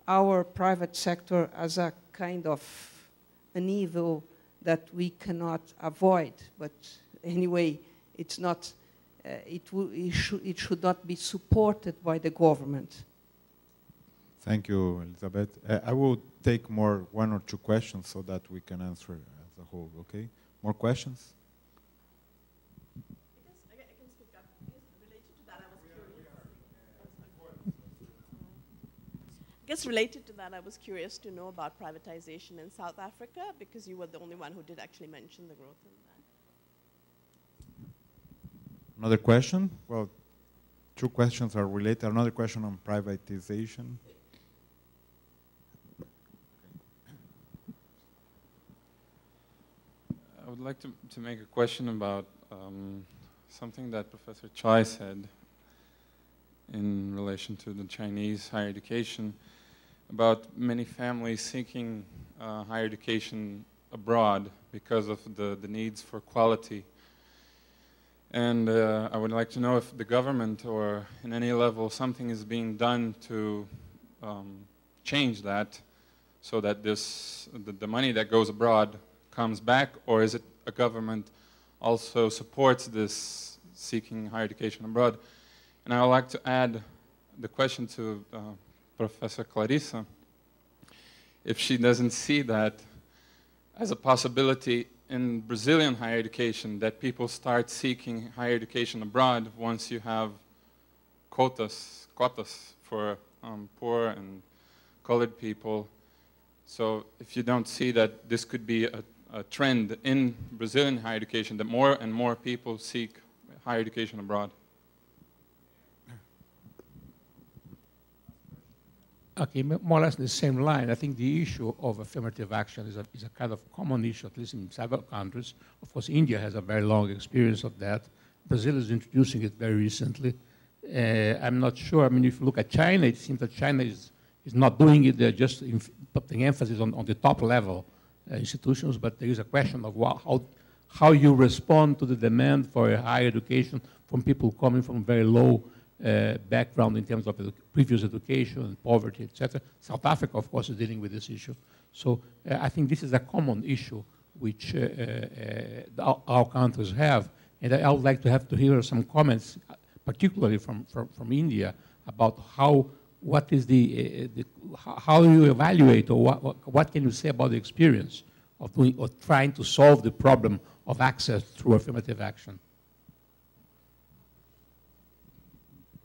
our private sector as a kind of an evil that we cannot avoid. But anyway, it's not it should not be supported by the government. Thank you, Elizabeth. I will take one or two questions so that we can answer as a whole, okay? More questions? I can speak up. Related to that, I was curious. I guess related to that, I was curious to know about privatization in South Africa, because you were the only one who did actually mention the growth in that. Another question? Well, two questions are related. Another question on privatization. I would like to make a question about something that Professor Chai said in relation to the Chinese higher education, about many families seeking higher education abroad because of the needs for quality. And I would like to know if the government or in any level something is being done to change that, so that the money that goes abroad comes back, or is it a government also supports this seeking higher education abroad? And I would like to add the question to Professor Clarissa, if she doesn't see that as a possibility in Brazilian higher education, that people start seeking higher education abroad once you have quotas for poor and colored people. So if you don't see that this could be a trend in Brazilian higher education, that more and more people seek higher education abroad. Okay, more or less in the same line. I think the issue of affirmative action is a kind of common issue, at least in several countries. Of course, India has a very long experience of that. Brazil is introducing it very recently. I'm not sure. I mean, if you look at China, it seems that China is not doing it. They're just putting emphasis on the top level institutions, but there is a question of how you respond to the demand for a higher education from people coming from very low background in terms of previous education and poverty, etc. South Africa, of course, is dealing with this issue. So I think this is a common issue which our countries have, and I would like to hear some comments, particularly from India, about how you evaluate, or what can you say about the experience of doing or trying to solve the problem of access through affirmative action?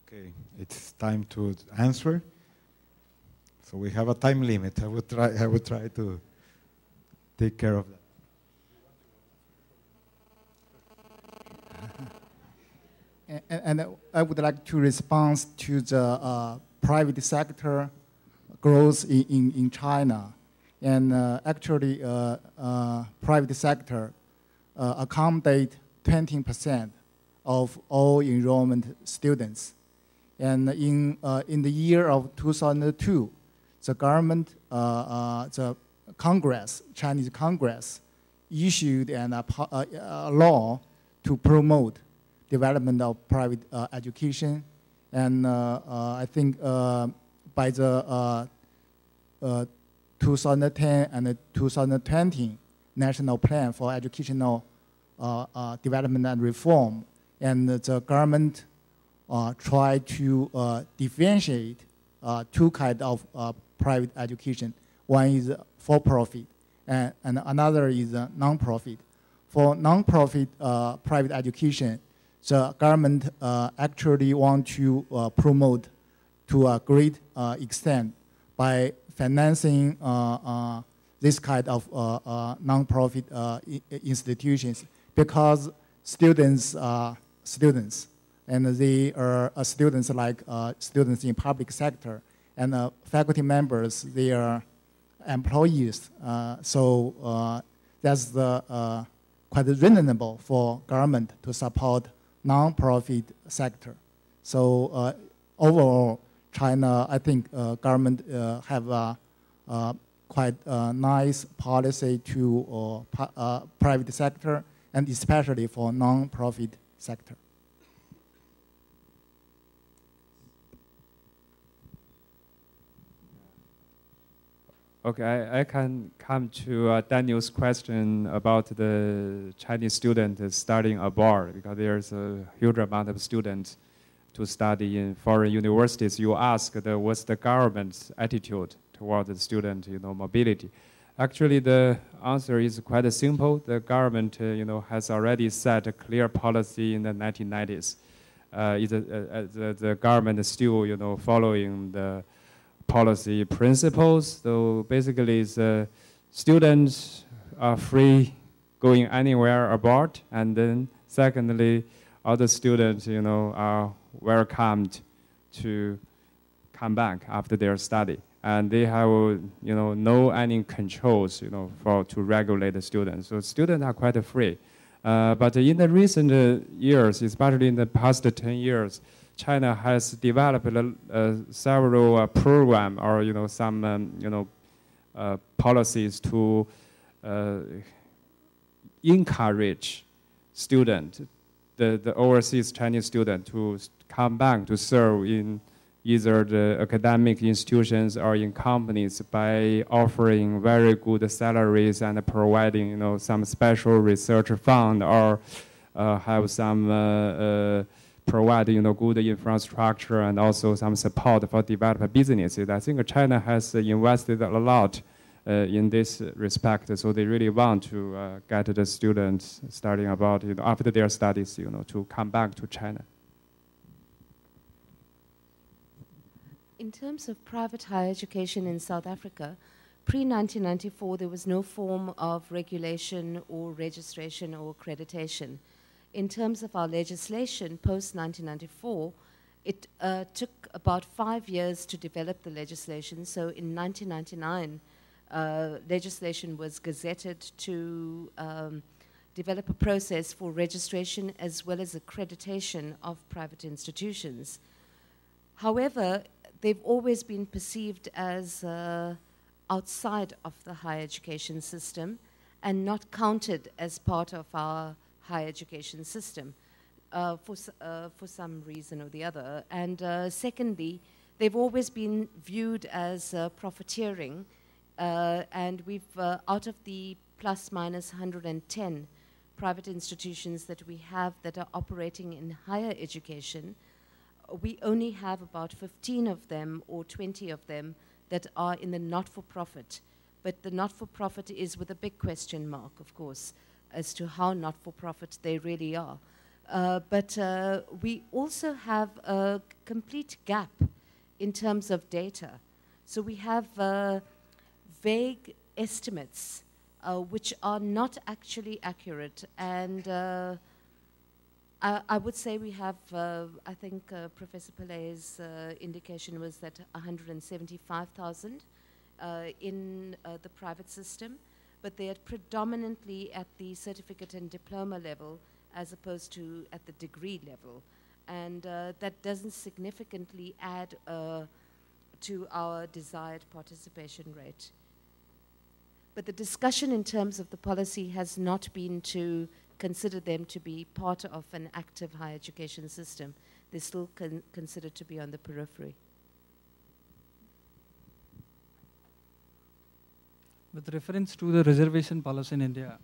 Okay, it's time to answer. So we have a time limit. I would try to take care of that. And I would like to respond to the private sector growth in China. And actually, private sector accommodate 20% of all enrollment students. And in the year of 2002, the government, the Congress, Chinese Congress, issued a law to promote development of private education. And I think by the 2010 and 2020 National Plan for Educational Development and Reform, and the government try to differentiate two kinds of private education. One is for-profit, and another is non-profit. For non-profit private education, the government actually want to promote to a great extent by financing this kind of non-profit institutions, because students are students, and they are students like students in public sector, and faculty members, they are employees. So that's quite reasonable for government to support non-profit sector. So overall, China, I think government have a quite nice policy to private sector, and especially for non-profit sector. Okay, I can come to Daniel's question about the Chinese students studying abroad, because there's a huge amount of students to study in foreign universities. You asked what's the government's attitude toward the student, mobility. Actually, the answer is quite simple. The government, has already set a clear policy in the 1990s. The government is still, following the policy principles. So basically, the students are free going anywhere abroad, and then secondly, other students, are welcomed to come back after their study, and they have, no any controls, to regulate the students. So students are quite free. But in the recent years, especially in the past 10 years, China has developed several programs or some policies to encourage students, the overseas Chinese student, to come back to serve in either the academic institutions or in companies by offering very good salaries and providing some special research fund, or have some provide good infrastructure and also some support for developed businesses. I think China has invested a lot in this respect, so they really want to get the students studying abroad after their studies to come back to China. In terms of private higher education in South Africa, pre-1994 there was no form of regulation or registration or accreditation. In terms of our legislation, post-1994, it took about 5 years to develop the legislation. So in 1999, legislation was gazetted to develop a process for registration as well as accreditation of private institutions. However, they've always been perceived as outside of the higher education system and not counted as part of our higher education system for some reason or the other. And secondly, they've always been viewed as profiteering, and we've, out of the plus minus 110 private institutions that we have that are operating in higher education, we only have about 15 of them or 20 of them that are in the not-for-profit. But the not-for-profit is with a big question mark, of course, as to how not-for-profit they really are. But we also have a complete gap in terms of data. So we have vague estimates which are not actually accurate. And I would say we have, I think Professor Pillay's indication was that 175,000 in the private system, but they are predominantly at the certificate and diploma level as opposed to at the degree level. And that doesn't significantly add to our desired participation rate. But the discussion in terms of the policy has not been to consider them to be part of an active higher education system. They're still considered to be on the periphery. With reference to the reservation policy in India,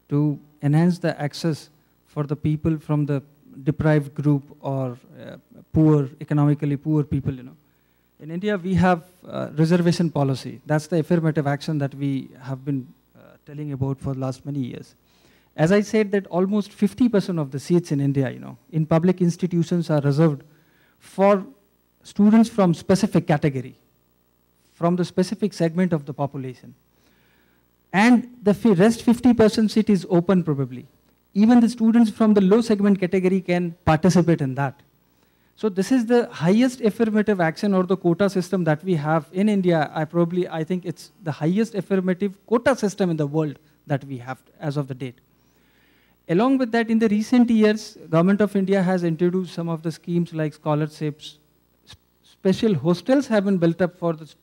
to enhance the access for the people from the deprived group or poor, economically poor people, In India, we have reservation policy. That's the affirmative action that we have been telling about for the last many years. As I said, that almost 50% of the seats in India, in public institutions are reserved for students from specific category, from the specific segment of the population. And the rest 50% seat is open probably. Even the students from the low segment category can participate in that. So this is the highest affirmative action or the quota system that we have in India. I think it's the highest affirmative quota system in the world that we have as of the date. Along with that, in the recent years, Government of India has introduced some of the schemes like scholarships. Special hostels have been built up for the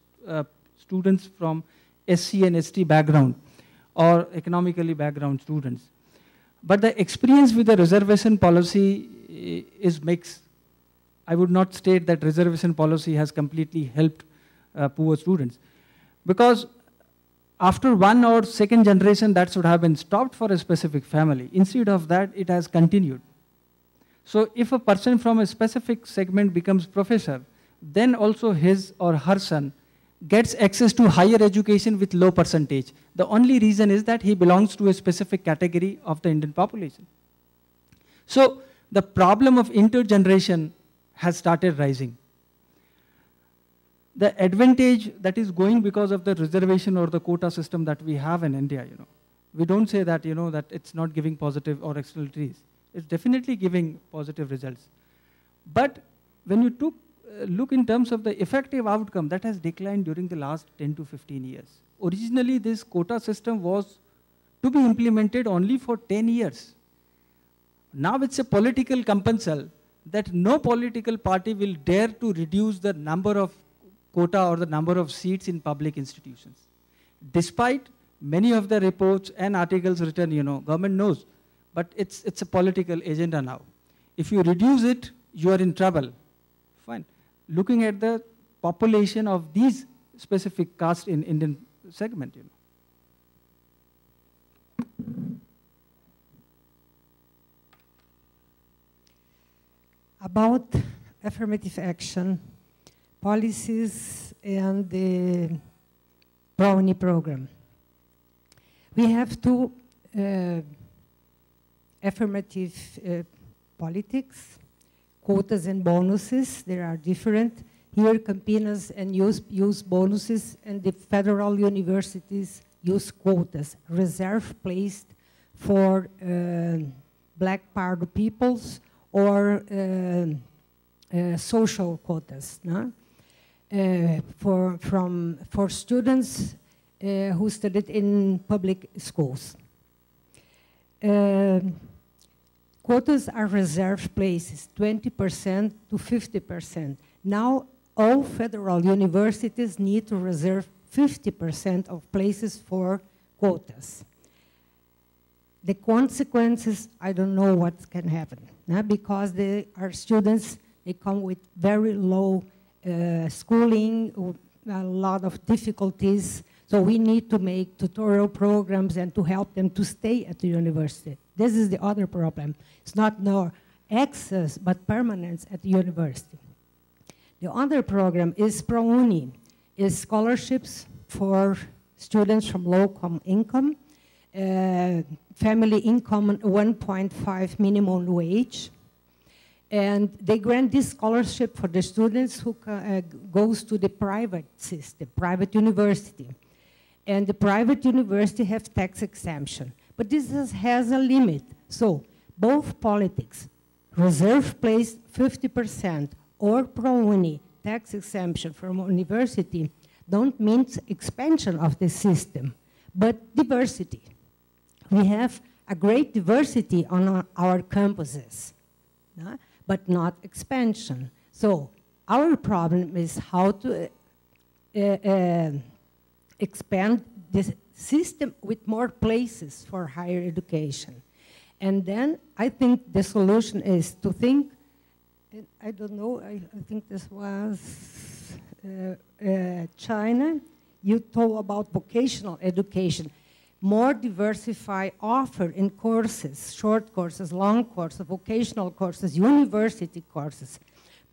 students from SC and ST background or economically background students. But the experience with the reservation policy is mixed. I would not state that reservation policy has completely helped poor students. Because after one or second generation, that should have been stopped for a specific family. Instead of that, it has continued. So if a person from a specific segment becomes professor, then also his or her son gets access to higher education with low percentage. The only reason is that he belongs to a specific category of the Indian population. So the problem of intergeneration has started rising. The advantage that is going because of the reservation or the quota system that we have in India, we don't say that, that it's not giving positive or externalities. It's definitely giving positive results. But when you look in terms of the effective outcome, that has declined during the last 10 to 15 years. Originally, this quota system was to be implemented only for 10 years. Now it's a political compulsion that no political party will dare to reduce the number of quota or the number of seats in public institutions. Despite many of the reports and articles written, government knows, but it's a political agenda now. If you reduce it, you are in trouble. Fine. Looking at the population of these specific castes in Indian segment, About affirmative action, policies, and the Brownie program. We have two affirmative politics, quotas and bonuses. They are different. Here, Campinas and use bonuses, and the federal universities use quotas, reserve placed for black Pardo peoples or social quotas, no? For students who studied in public schools. Quotas are reserved places, 20% to 50%. Now, all federal universities need to reserve 50% of places for quotas. The consequences, I don't know what can happen, because our students, they come with very low schooling, a lot of difficulties, so we need to make tutorial programs and to help them to stay at the university. This is the other problem. It's not no access, but permanence at the university. The other program is ProUni, is scholarships for students from low income, family income 1.5 minimum wage, and they grant this scholarship for the students who goes to the private system, private university. And the private university have tax exemption. But this has a limit. So both politics, reserve place 50% or ProUni, tax exemption from university, don't mean expansion of the system, but diversity. We have a great diversity on our campuses, but not expansion. So our problem is how to expand the system with more places for higher education. And then I think the solution is to think, I don't know, I think this was China. You told about vocational education. More diversified offer in courses, short courses, long courses, vocational courses, university courses.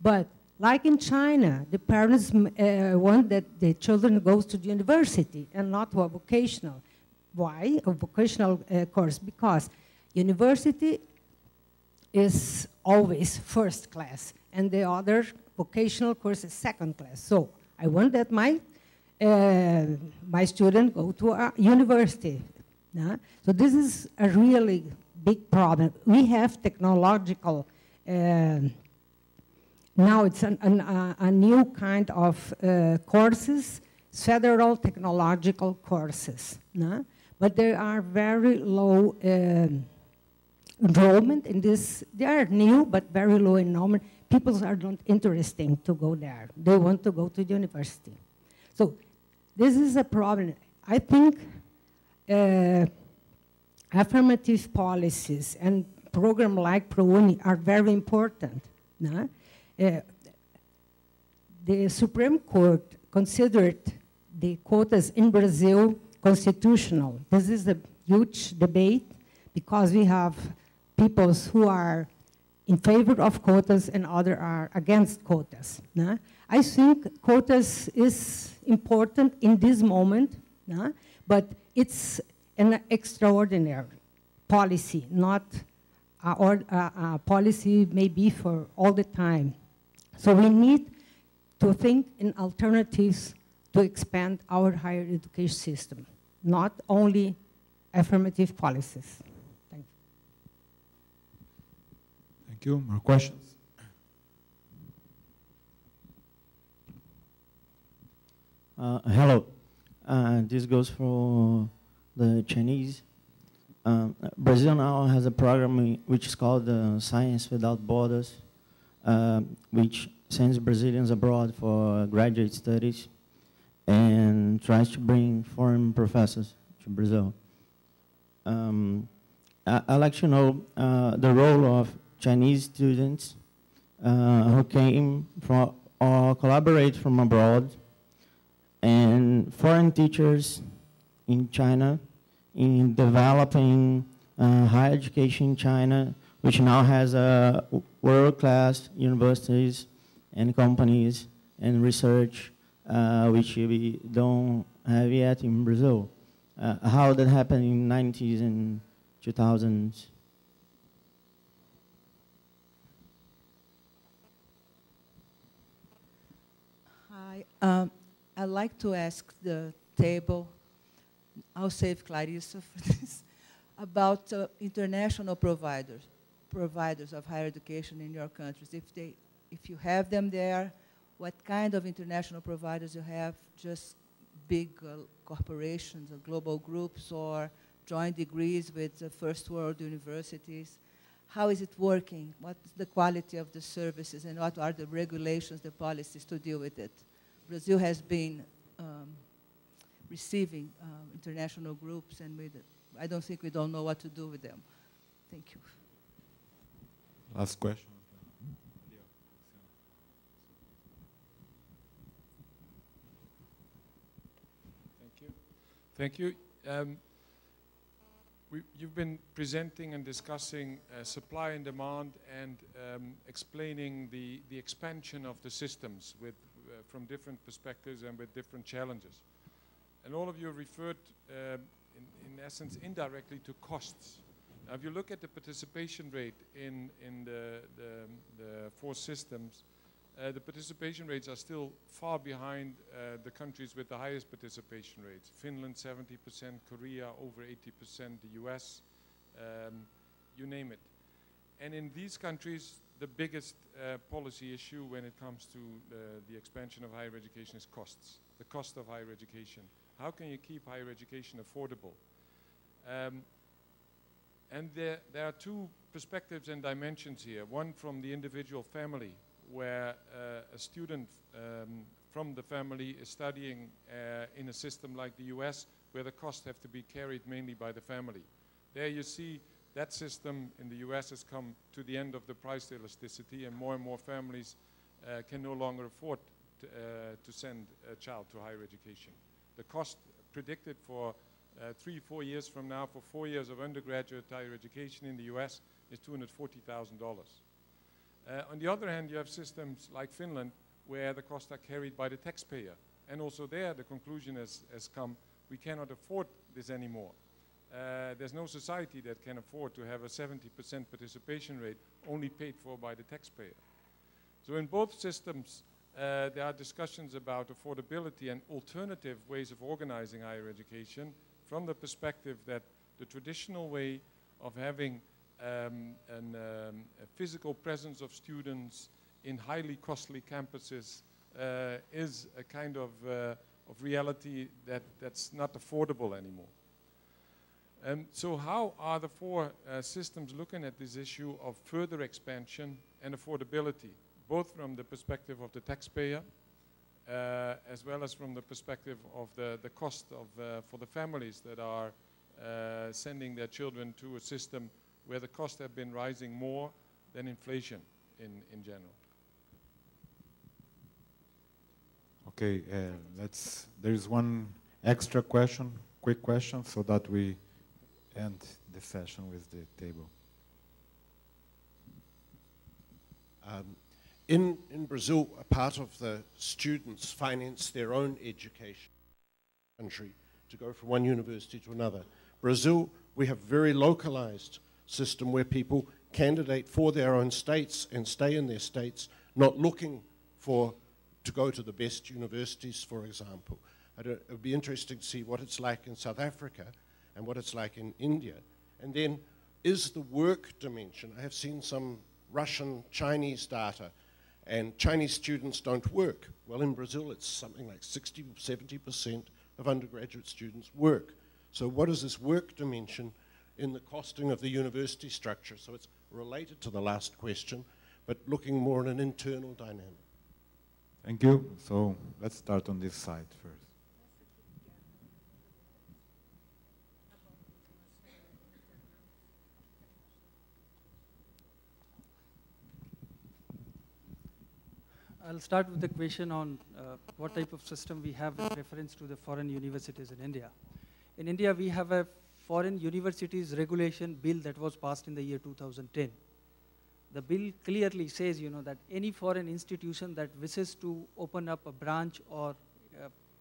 But like in China, the parents want that the children go to the university and not to a vocational. Why? A vocational course? Because university is always first class, and the other vocational course is second class. So I want that my student go to a university. So this is a really big problem. We have technological, now it's a new kind of courses, federal technological courses. But they are very low enrollment in this. They are new, but very low enrollment. People are not interested to go there. They want to go to the university. So this is a problem. I think affirmative policies and programs like ProUni are very important. The Supreme Court considered the quotas in Brazil constitutional. This is a huge debate because we have peoples who are in favor of quotas and others are against quotas. I think quotas is important in this moment, but it's an extraordinary policy, not a policy maybe for all the time. So we need to think in alternatives to expand our higher education system, not only affirmative policies. Thank you. Thank you. More questions? Hello. This goes for the Chinese. Brazil now has a program which is called Science Without Borders, which sends Brazilians abroad for graduate studies and tries to bring foreign professors to Brazil. I'd like to know the role of Chinese students who came from or collaborate from abroad and foreign teachers in China in developing higher education in China, which now has world-class universities and companies and research, which we don't have yet in Brazil. How that happened in the 90s and 2000s? Hi. I'd like to ask the table, I'll save Clarissa for this, about international providers of higher education in your countries. If you have them there, what kind of international providers you have, just big corporations or global groups or joint degrees with first world universities? How is it working? What is the quality of the services and what are the regulations, the policies to deal with it? Brazil has been receiving international groups and I don't think we don't know what to do with them. Thank you. Last question. Thank you. You've been presenting and discussing supply and demand and explaining the expansion of the systems from different perspectives and with different challenges. And all of you referred, in essence, indirectly to costs. Now, if you look at the participation rate in the four systems, the participation rates are still far behind the countries with the highest participation rates. Finland, 70%, Korea, over 80%, the US, you name it. And in these countries, the biggest policy issue when it comes to the expansion of higher education is costs, the cost of higher education. How can you keep higher education affordable? And there are two perspectives and dimensions here. One from the individual family, where a student from the family is studying in a system like the US, where the costs have to be carried mainly by the family. There you see that system in the US has come to the end of the price elasticity, and more families can no longer afford to send a child to higher education. The cost predicted for 3-4 years from now for 4 years of undergraduate higher education in the US is $240,000. On the other hand, you have systems like Finland where the costs are carried by the taxpayer. And also there, the conclusion has come, we cannot afford this anymore. There's no society that can afford to have a 70% participation rate only paid for by the taxpayer. So in both systems, there are discussions about affordability and alternative ways of organizing higher education from the perspective that the traditional way of having a physical presence of students in highly costly campuses is a kind of reality that's not affordable anymore. So how are the four systems looking at this issue of further expansion and affordability, both from the perspective of the taxpayer as well as from the perspective of the cost for the families that are sending their children to a system where the costs have been rising more than inflation in general? Okay, there is one extra question, quick question, so that we end the session with the table. In Brazil, a part of the students finance their own education country to go from one university to another. Brazil, we have a very localized system where people candidate for their own states and stay in their states, not looking to go to the best universities, for example. It would be interesting to see what it's like in South Africa and what it's like in India. And then, is the work dimension, I have seen some Russian, Chinese data, and Chinese students don't work. Well, in Brazil, it's something like 60, 70% of undergraduate students work. So what is this work dimension in the costing of the university structure? So it's related to the last question, but looking more at an internal dynamic. Thank you. So let's start on this side first. I'll start with the question on what type of system we have with reference to the foreign universities in India. In India, we have a foreign universities regulation bill that was passed in the year 2010. The bill clearly says, that any foreign institution that wishes to open up a branch or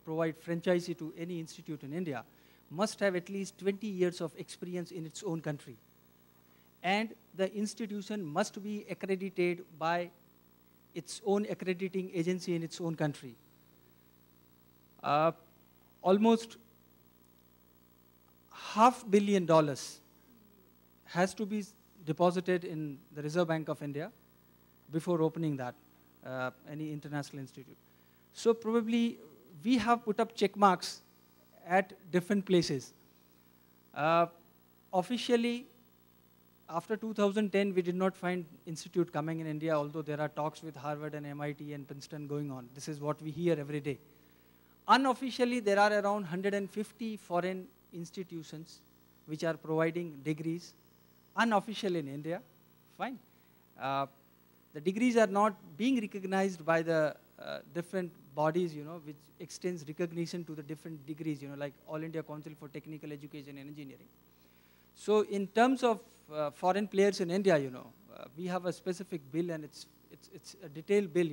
provide franchisee to any institute in India must have at least 20 years of experience in its own country. And the institution must be accredited by its own accrediting agency in its own country. Almost $500 million has to be deposited in the Reserve Bank of India before opening that, any international institute. So probably we have put up check marks at different places. Officially, after 2010, we did not find institute coming in India, although there are talks with Harvard and MIT and Princeton going on. This is what we hear every day. Unofficially, there are around 150 foreign institutions which are providing degrees, unofficially in India. Fine. The degrees are not being recognized by the different bodies, which extends recognition to the different degrees, like All India Council for Technical Education and Engineering. So in terms of foreign players in India, we have a specific bill, and it's a detailed bill,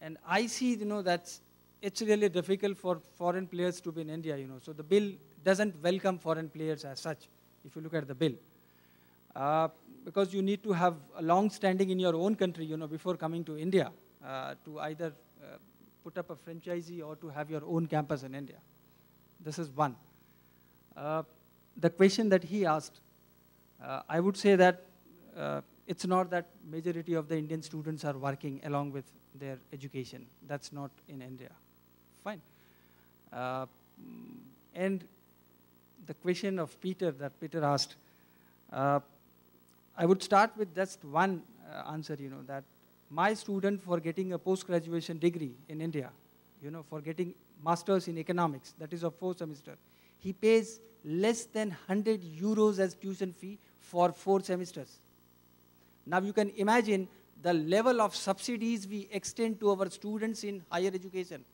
and I see, that it's really difficult for foreign players to be in India, So the bill doesn't welcome foreign players as such, if you look at the bill. Because you need to have a long standing in your own country, before coming to India, to either put up a franchisee or to have your own campus in India. This is one. The question that he asked, I would say that it's not that majority of the Indian students are working along with their education. That's not in India. Fine. And the question of Peter that Peter asked, I would start with just one answer, that my student, for getting a post-graduation degree in India, for getting masters in economics, that is of 4 semesters, he pays less than 100 euros as tuition fee for 4 semesters. Now you can imagine the level of subsidies we extend to our students in higher education.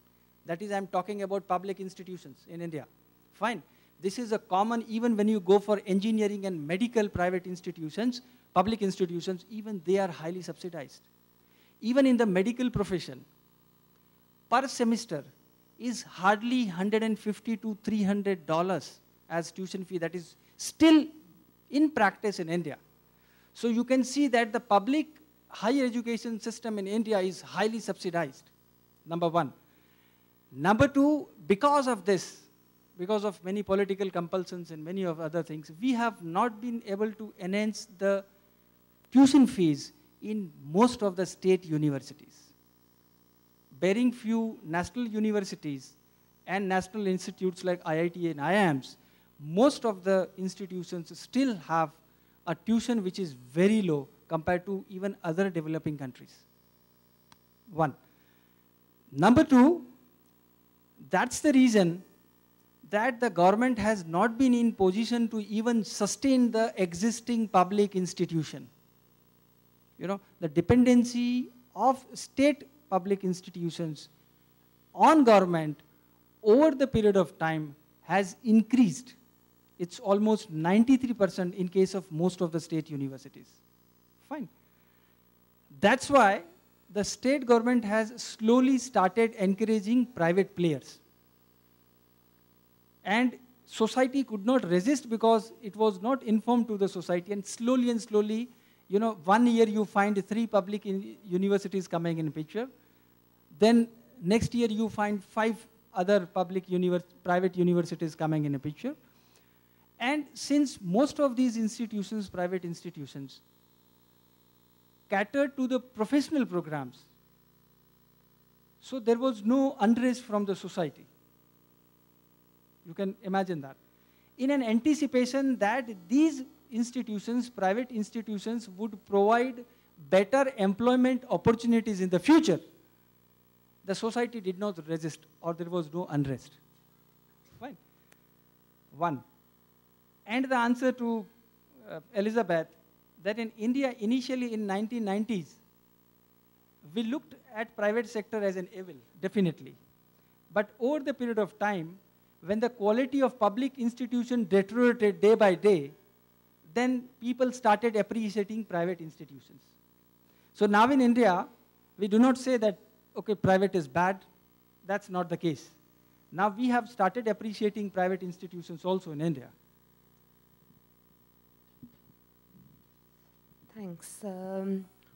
That is, I'm talking about public institutions in India. Fine. This is a common, even when you go for engineering and medical private institutions, public institutions, even they are highly subsidized. Even in the medical profession, per semester is hardly $150 to $300 as tuition fee. That is still in practice in India. So you can see that the public higher education system in India is highly subsidized, number one. Number two, because of this, because of many political compulsions and many of other things, we have not been able to enhance the tuition fees in most of the state universities. Barring few national universities and national institutes like IIT and IIMs, most of the institutions still have a tuition which is very low compared to even other developing countries. One. Number two, that's the reason that the government has not been in position to even sustain the existing public institution. The dependency of state public institutions on government over the period of time has increased. It's almost 93% in case of most of the state universities. Fine. That's why the state government has slowly started encouraging private players. And society could not resist because it was not informed to the society, and slowly, you know, 1 year you find 3 public universities coming in picture. Then next year you find 5 other private universities coming in a picture. And since most of these institutions, private institutions, cater to the professional programs, so there was no unrest from the society. You can imagine that. In an anticipation that these institutions, private institutions, would provide better employment opportunities in the future, the society did not resist, or there was no unrest. Fine. 1. And the answer to Elizabeth, that in India, initially in 1990s, we looked at private sector as an evil, definitely. But over the period of time, when the quality of public institutions deteriorated day by day, then people started appreciating private institutions. So now in India, we do not say that, okay, private is bad. That's not the case. Now we have started appreciating private institutions also in India. Thanks.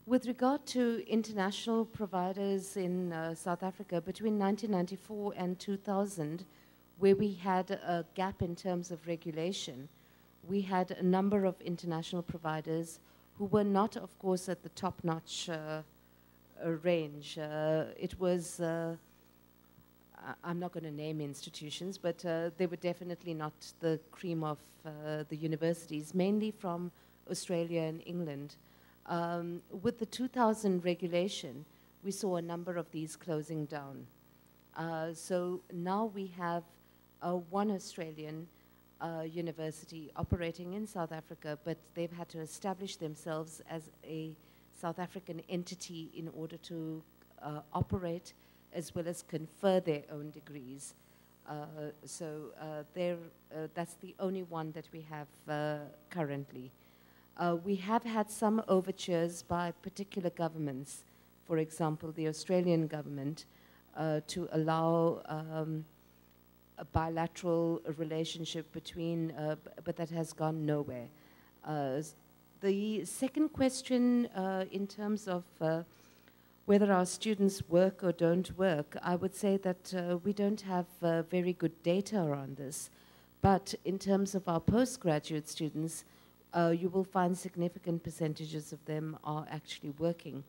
With regard to international providers in South Africa, between 1994 and 2000, where we had a gap in terms of regulation, we had a number of international providers who were not, of course, at the top-notch range. It was, I'm not going to name institutions, but they were definitely not the cream of the universities, mainly from Australia and England. With the 2000 regulation, we saw a number of these closing down. So now we have one Australian university operating in South Africa, but they've had to establish themselves as a South African entity in order to operate as well as confer their own degrees. That's the only one that we have currently. We have had some overtures by particular governments, for example, the Australian government, to allow a bilateral relationship between, but that has gone nowhere. The second question in terms of whether our students work or don't work, I would say that we don't have very good data around this. But in terms of our postgraduate students, you will find significant percentages of them are actually working.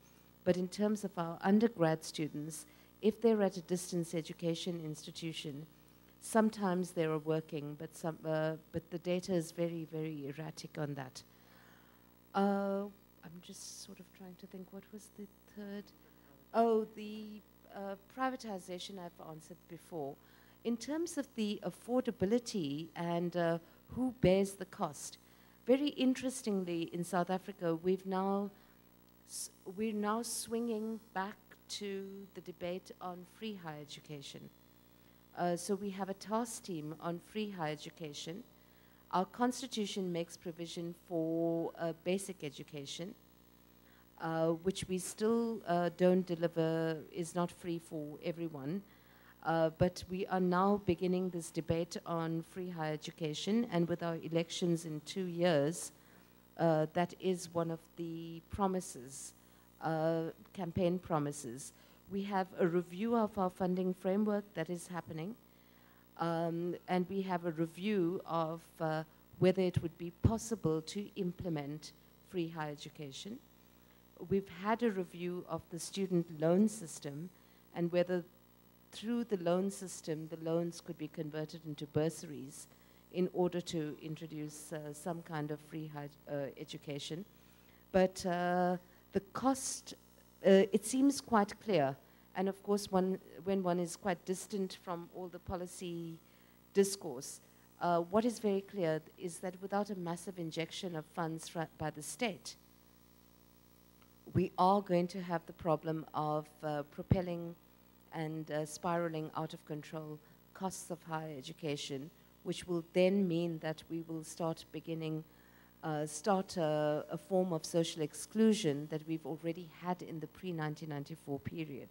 But in terms of our undergrad students, if they're at a distance education institution, sometimes they are working, but the data is very, very erratic on that. I'm just sort of trying to think, what was the third? Oh, the privatization I've answered before. In terms of the affordability and who bears the cost, very interestingly, in South Africa, we're now swinging back to the debate on free higher education. So we have a task team on free higher education. Our constitution makes provision for basic education, which we still don't deliver, is not free for everyone. But we are now beginning this debate on free higher education, and with our elections in 2 years, that is one of the promises, campaign promises. We have a review of our funding framework that is happening, and we have a review of whether it would be possible to implement free higher education. We've had a review of the student loan system and whether through the loan system the loans could be converted into bursaries in order to introduce some kind of free higher education. But the cost, it seems quite clear. And of course, when one is quite distant from all the policy discourse, what is very clear is that without a massive injection of funds by the state, we are going to have the problem of propelling and spiraling out of control costs of higher education, which will then mean that we will start a form of social exclusion that we've already had in the pre-1994 period.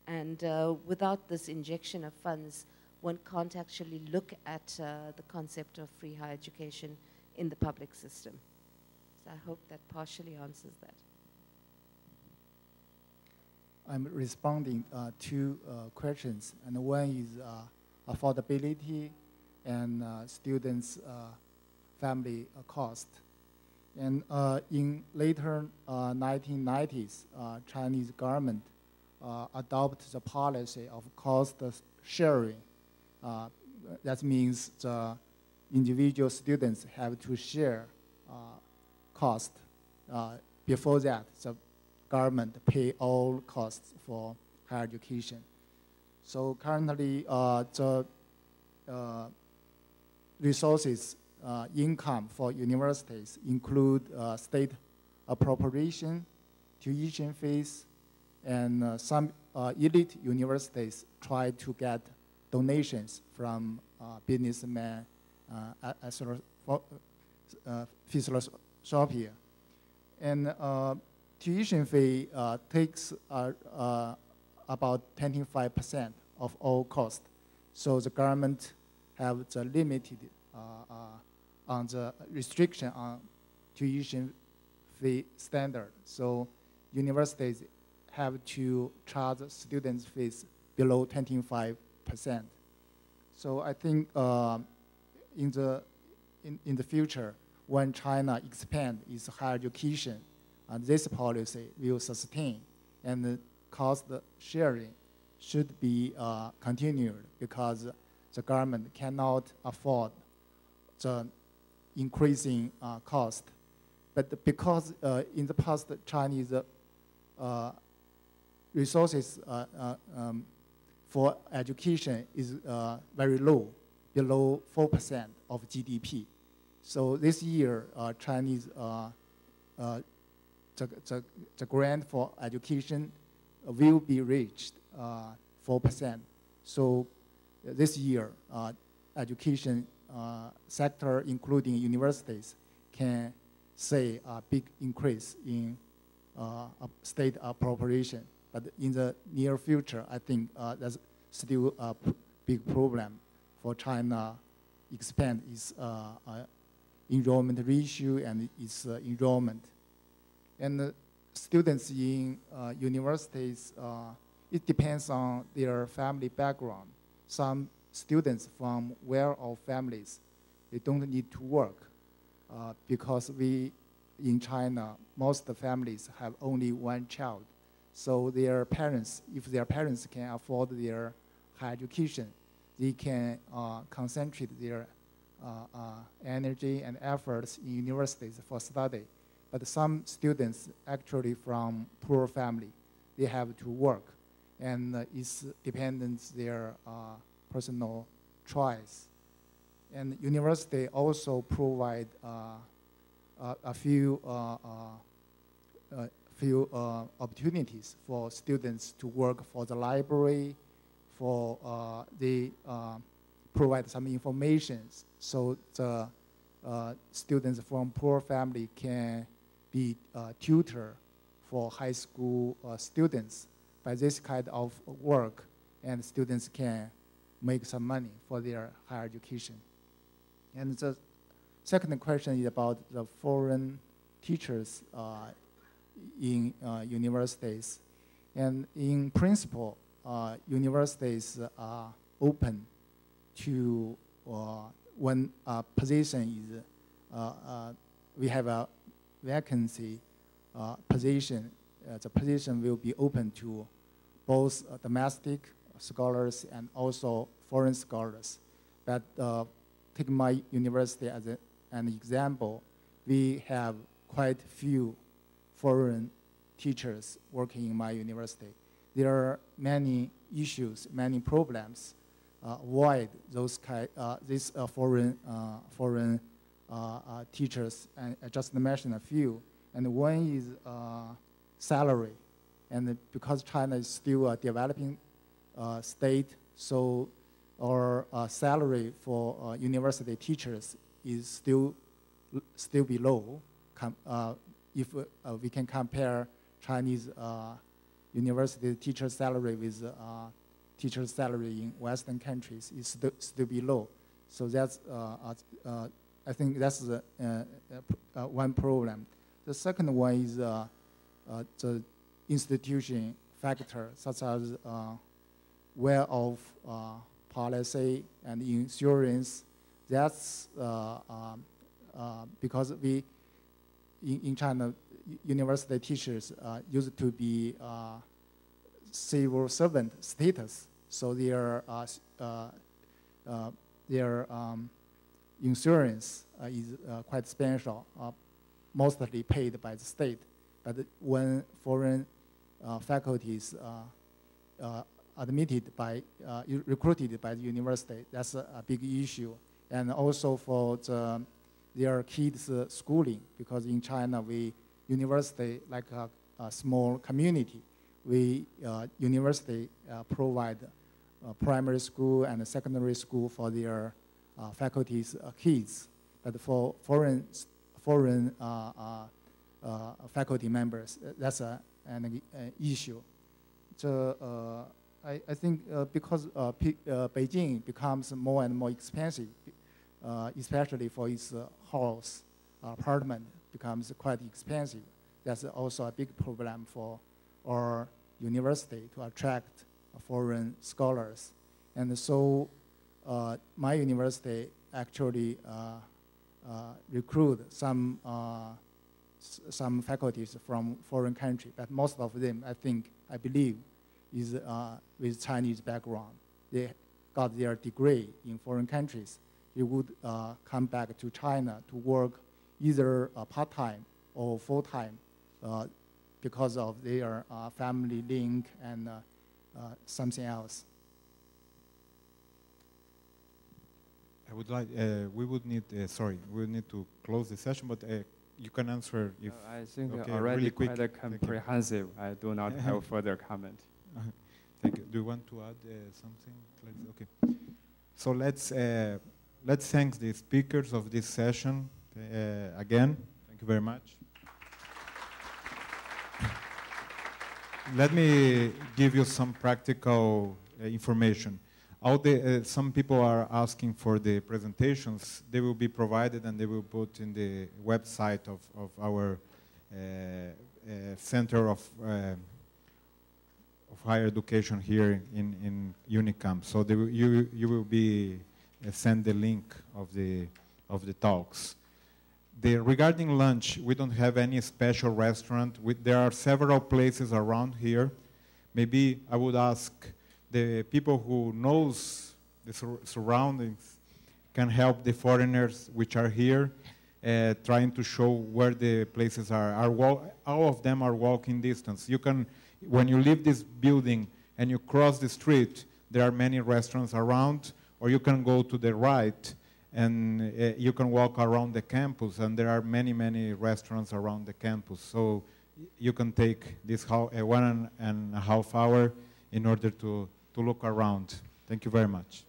And without this injection of funds, one can't actually look at the concept of free higher education in the public system. So I hope that partially answers that. I'm responding to questions, and one is affordability and students' family cost. And in later 1990s, Chinese government adopted the policy of cost sharing. That means the individual students have to share cost. Before that, the government pay all costs for higher education. So currently, the resources income for universities include state appropriation, tuition fees, and some elite universities try to get donations from businessmen, philanthropy. And tuition fee takes about 25% of all cost. So the government have the limited on the restriction on tuition fee standard. So universities have to charge students' fees below 25%. So I think in the future, when China expand its higher education, this policy will sustain, and the cost sharing should be continued because the government cannot afford the increasing cost. But because in the past, Chinese resources for education is very low, below 4% of GDP. So this year, Chinese the grant for education will be reached 4%. So this year, education sector, including universities, can see a big increase in state appropriation. But in the near future, I think that's still a big problem for China expand its enrollment ratio and its enrollment. And students in universities, it depends on their family background. Some students from well-off families, they don't need to work because in China, most families have only one child. So their parents, if their parents can afford their higher education, they can concentrate their energy and efforts in universities for study. But some students actually from poor family, they have to work, and it's dependent their personal choice. And university also provide a few opportunities for students to work for the library, for they provide some information so the students from poor family can be tutor for high school students. By this kind of work, and students can make some money for their higher education. And the second question is about the foreign teachers in universities. And in principle, universities are open to when a position is, we have a vacancy position, the position will be open to both domestic scholars and also foreign scholars. But take my university as an example, we have quite few foreign teachers working in my university. There are many issues, many problems avoid those these foreign teachers, and I just mentioned a few. And one is salary, and because China is still a developing state, so our salary for university teachers is still below. If we can compare Chinese university teacher salary with teacher salary in Western countries, is still below. So that's I think that's one problem. The second one is the institution factor, such as well-off policy and insurance. That's because we in China, university teachers used to be civil servant status, so their insurance is quite special, mostly paid by the state. But when foreign faculties recruited by the university, that's a big issue. And also for their kids' schooling, because in China, university like a small community. University provide primary school and secondary school for their faculty's kids, but for foreign faculty members, that's an issue. So I think because Beijing becomes more and more expensive, especially for its house, apartment becomes quite expensive. That's also a big problem for our university to attract foreign scholars. And so my university actually recruit some faculties from foreign countries, but most of them, I believe, is with Chinese background. They got their degree in foreign countries. They would come back to China to work either part-time or full-time because of their family link and something else. I would like, we would need to close the session, but you can answer if. I think okay, already really quick. quite comprehensive. I do not have further comment. Thank you. Do you want to add something? Okay. So let's thank the speakers of this session again. Thank you very much. Let me give you some practical information. Some people are asking for the presentations. They will be provided and they will put in the website of our Center of Higher Education here in Unicamp. So you will be sent the link of the talks. Regarding lunch, we don't have any special restaurant. There are several places around here. Maybe I would ask the people who knows the surroundings can help the foreigners which are here, trying to show where the places are. All of them are walking distance. You can, when you leave this building and you cross the street, there are many restaurants around, or you can go to the right and you can walk around the campus, and there are many, many restaurants around the campus. So you can take this 1.5 hours in order to look around. Thank you very much.